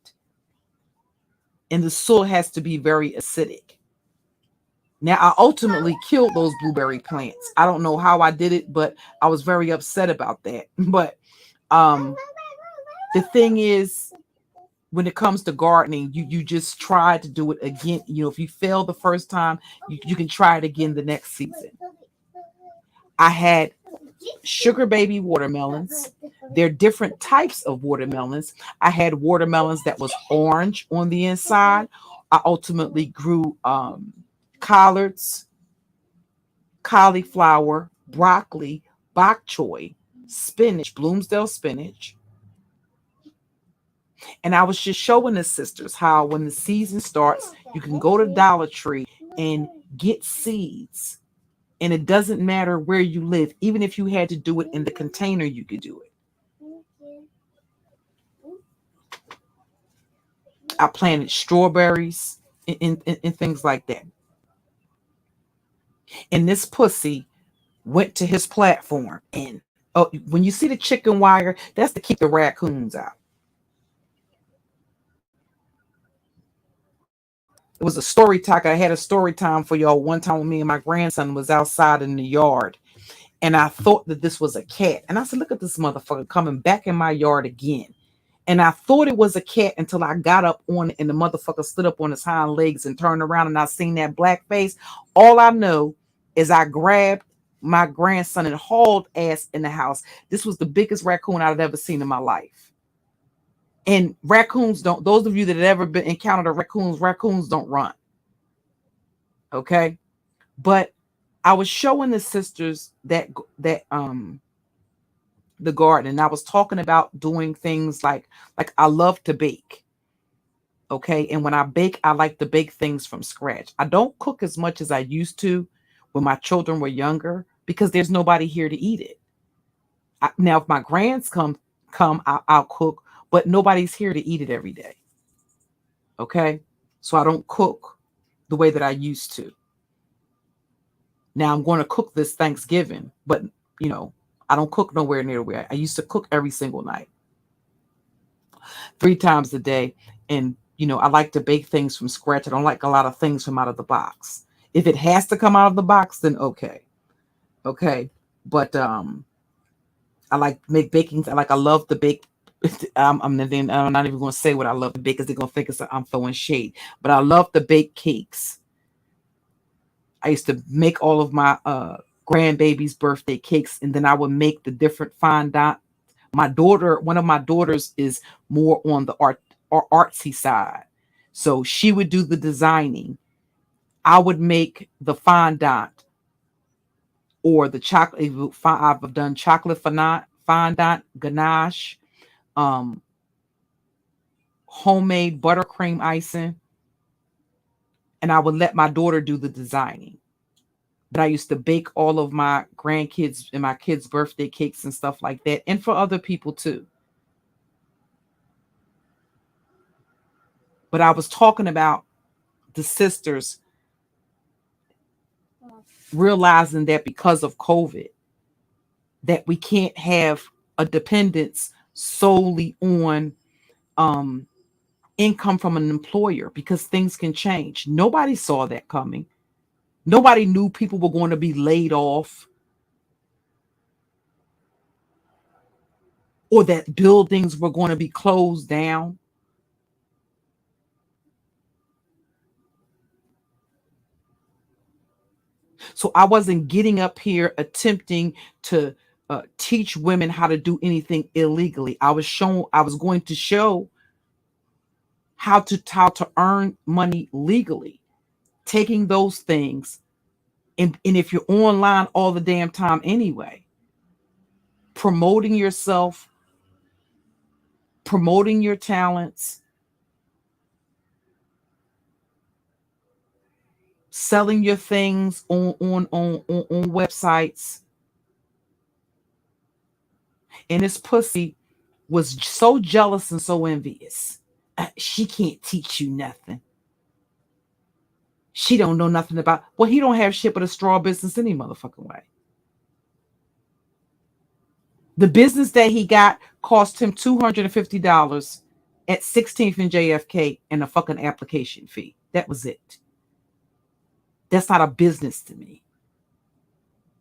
And the soil has to be very acidic. Now, I ultimately killed those blueberry plants. I don't know how I did it, but I was very upset about that. But the thing is, when it comes to gardening, you just try to do it again. You know, if you fail the first time, you can try it again the next season. I had sugar baby watermelons. There are different types of watermelons. I had watermelons that was orange on the inside. I ultimately grew collards, cauliflower, broccoli, bok choy, spinach, Bloomsdale spinach. And I was just showing the sisters how when the season starts, you can go to Dollar Tree and get seeds. And it doesn't matter where you live. Even if you had to do it in the container, you could do it. I planted strawberries and things like that. And this pussy went to his platform. And when you see the chicken wire, that's to keep the raccoons out. It was a story time. I had a story time for y'all one time when me and my grandson was outside in the yard. And I thought that this was a cat. And I said, look at this motherfucker coming back in my yard again. And I thought it was a cat until I got up on it and the motherfucker stood up on his hind legs and turned around and I seen that black face. All I know is I grabbed my grandson and hauled ass in the house. This was the biggest raccoon I'd ever seen in my life. And raccoons don't, those of you that have ever been encountered raccoons don't run. Okay. But I was showing the sisters that the garden, and I was talking about doing things like I love to bake. Okay. And when I bake, I like to bake things from scratch. I don't cook as much as I used to when my children were younger because there's nobody here to eat it. Now, if my grands come, I'll cook, but nobody's here to eat it every day. Okay. So I don't cook the way that I used to. Now I'm going to cook this Thanksgiving, but you know, I don't cook nowhere near where I used to cook every single night, 3 times a day. And, you know, I like to bake things from scratch. I don't like a lot of things from out of the box. If it has to come out of the box, then okay. Okay. But I like make baking. I love to bake. I'm not even going to say what I love to bake because they're going to think I'm throwing shade. But I love to bake cakes. I used to make all of my grandbaby's birthday cakes, and then I would make the different fondant. One of my daughters is more on the artsy side, so she would do the designing. I would make the fondant or the chocolate. I've done chocolate fondant, ganache, homemade buttercream icing, and I would let my daughter do the designing. But I used to bake all of my grandkids and my kids' birthday cakes and stuff like that, and for other people too. But I was talking about the sisters realizing that because of COVID, that we can't have a dependence solely on income from an employer because things can change. Nobody saw that coming. Nobody knew people were going to be laid off or that buildings were going to be closed down. So I wasn't getting up here attempting to teach women how to do anything illegally. I was going to show how to earn money legally, taking those things. And if you're online all the damn time anyway, promoting yourself, promoting your talents, selling your things on websites. And this pussy was so jealous and so envious. She can't teach you nothing. She don't know nothing about. Well, he don't have shit but a straw business any motherfucking way. The business that he got cost him $250 at 16th and JFK and a fucking application fee. That was it. That's not a business to me.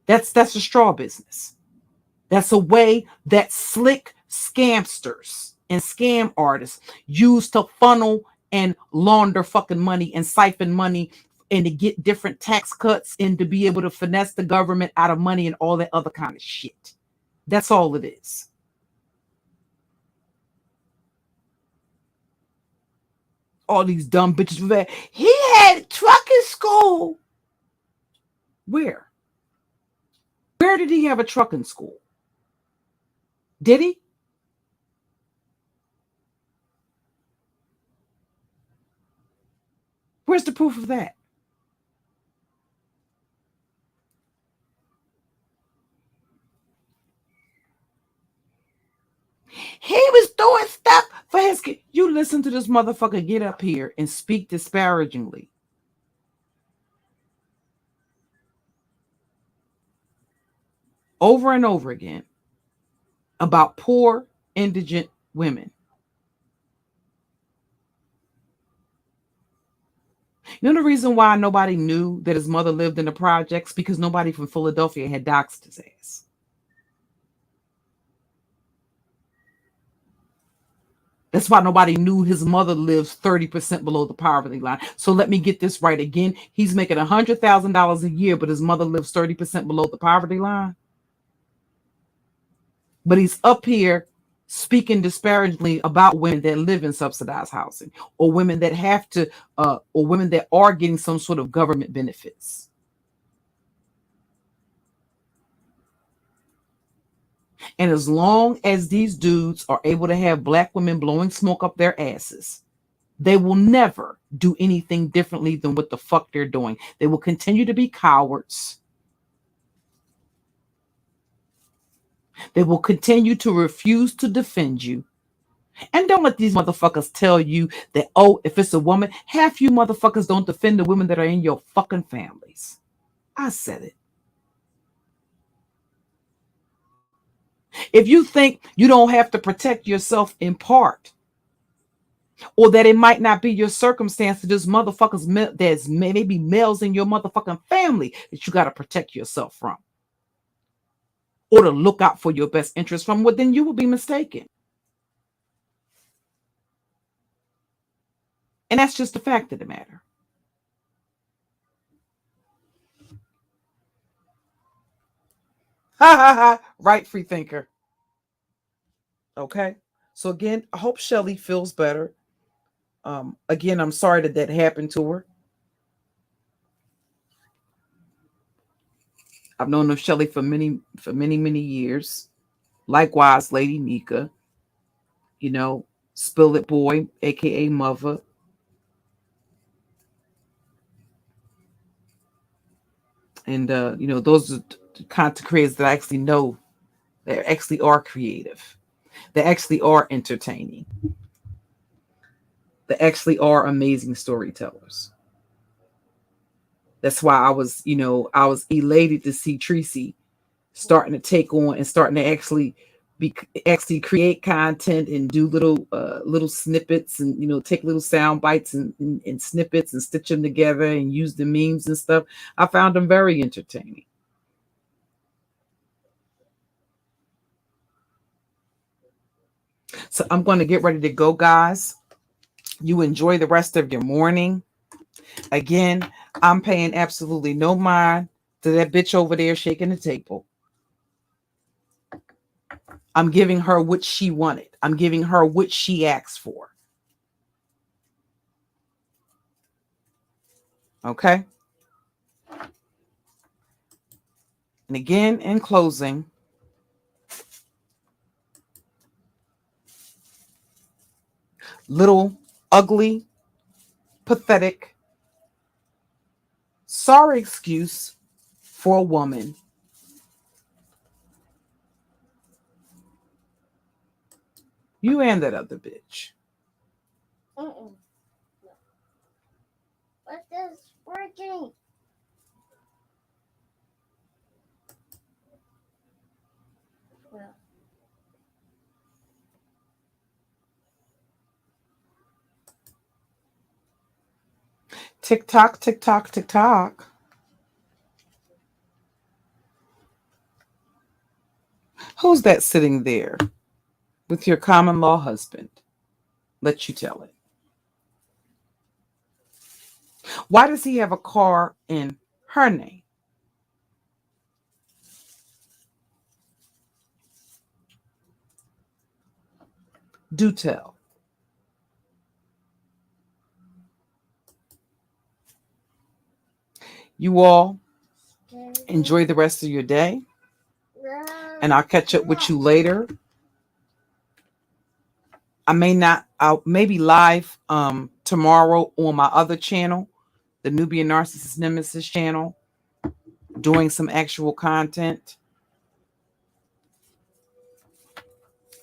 That's a straw business. That's a way that slick scamsters and scam artists use to funnel and launder fucking money and siphon money and to get different tax cuts and to be able to finesse the government out of money and all that other kind of shit. That's all it is. All these dumb bitches were there. He had trucking school. Where? Where did he have a trucking school? Did he? Where's the proof of that? He was doing stuff for his kid. You listen to this motherfucker get up here and speak disparagingly. Over and over again about poor, indigent women. You know the reason why nobody knew that his mother lived in the projects? Because nobody from Philadelphia had doxed his ass. That's why nobody knew his mother lives 30% below the poverty line. So let me get this right again. He's making $100,000 a year, but his mother lives 30% below the poverty line. But he's up here speaking disparagingly about women that live in subsidized housing, or women that have to, or women that are getting some sort of government benefits. And as long as these dudes are able to have black women blowing smoke up their asses, they will never do anything differently than what the fuck they're doing. They will continue to be cowards. They will continue to refuse to defend you. And don't let these motherfuckers tell you that, oh, if it's a woman, half you motherfuckers don't defend the women that are in your fucking families. I said it. If you think you don't have to protect yourself in part, or that it might not be your circumstance that there's motherfuckers, there's maybe males in your motherfucking family that you got to protect yourself from, or to look out for your best interest from, well, then you will be mistaken. And that's just the fact of the matter. Ha ha ha. Right, free thinker. Okay. So again, I hope Shelly feels better. Again, I'm sorry that that happened to her. I've known of Shelly for many years. Likewise, Lady Nika. You know, Spill It Boy, aka Mother. And you know, those are the content creators that I actually know that actually are creative. They actually are entertaining. They actually are amazing storytellers. That's why I was elated to see Tracy starting to take on and starting to actually create content and do little snippets, and take little sound bites and snippets and stitch them together and use the memes and stuff. I found them very entertaining. So I'm going to get ready to go, guys. You enjoy the rest of your morning. Again, I'm paying absolutely no mind to that bitch over there shaking the table. I'm giving her what she wanted. I'm giving her what she asked for. Okay? And again, in closing, little, ugly, pathetic, sorry excuse for a woman. You and that other bitch. No. What is working? Well. Tick tock, tick tock, tick tock. Who's that sitting there with your common law husband? Let you tell it. Why does he have a car in her name? Do tell. You all enjoy the rest of your day, and I'll catch up with you later. I'll maybe live tomorrow on my other channel, the Nubian Narcissist Nemesis channel, doing some actual content.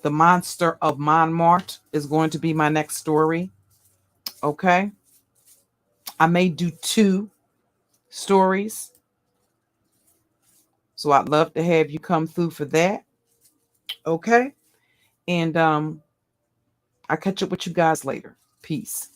The Monster of Montmartre is going to be my next story. Okay. I may do 2 stories. So I'd love to have you come through for that. Okay. And I'll catch up with you guys later. Peace.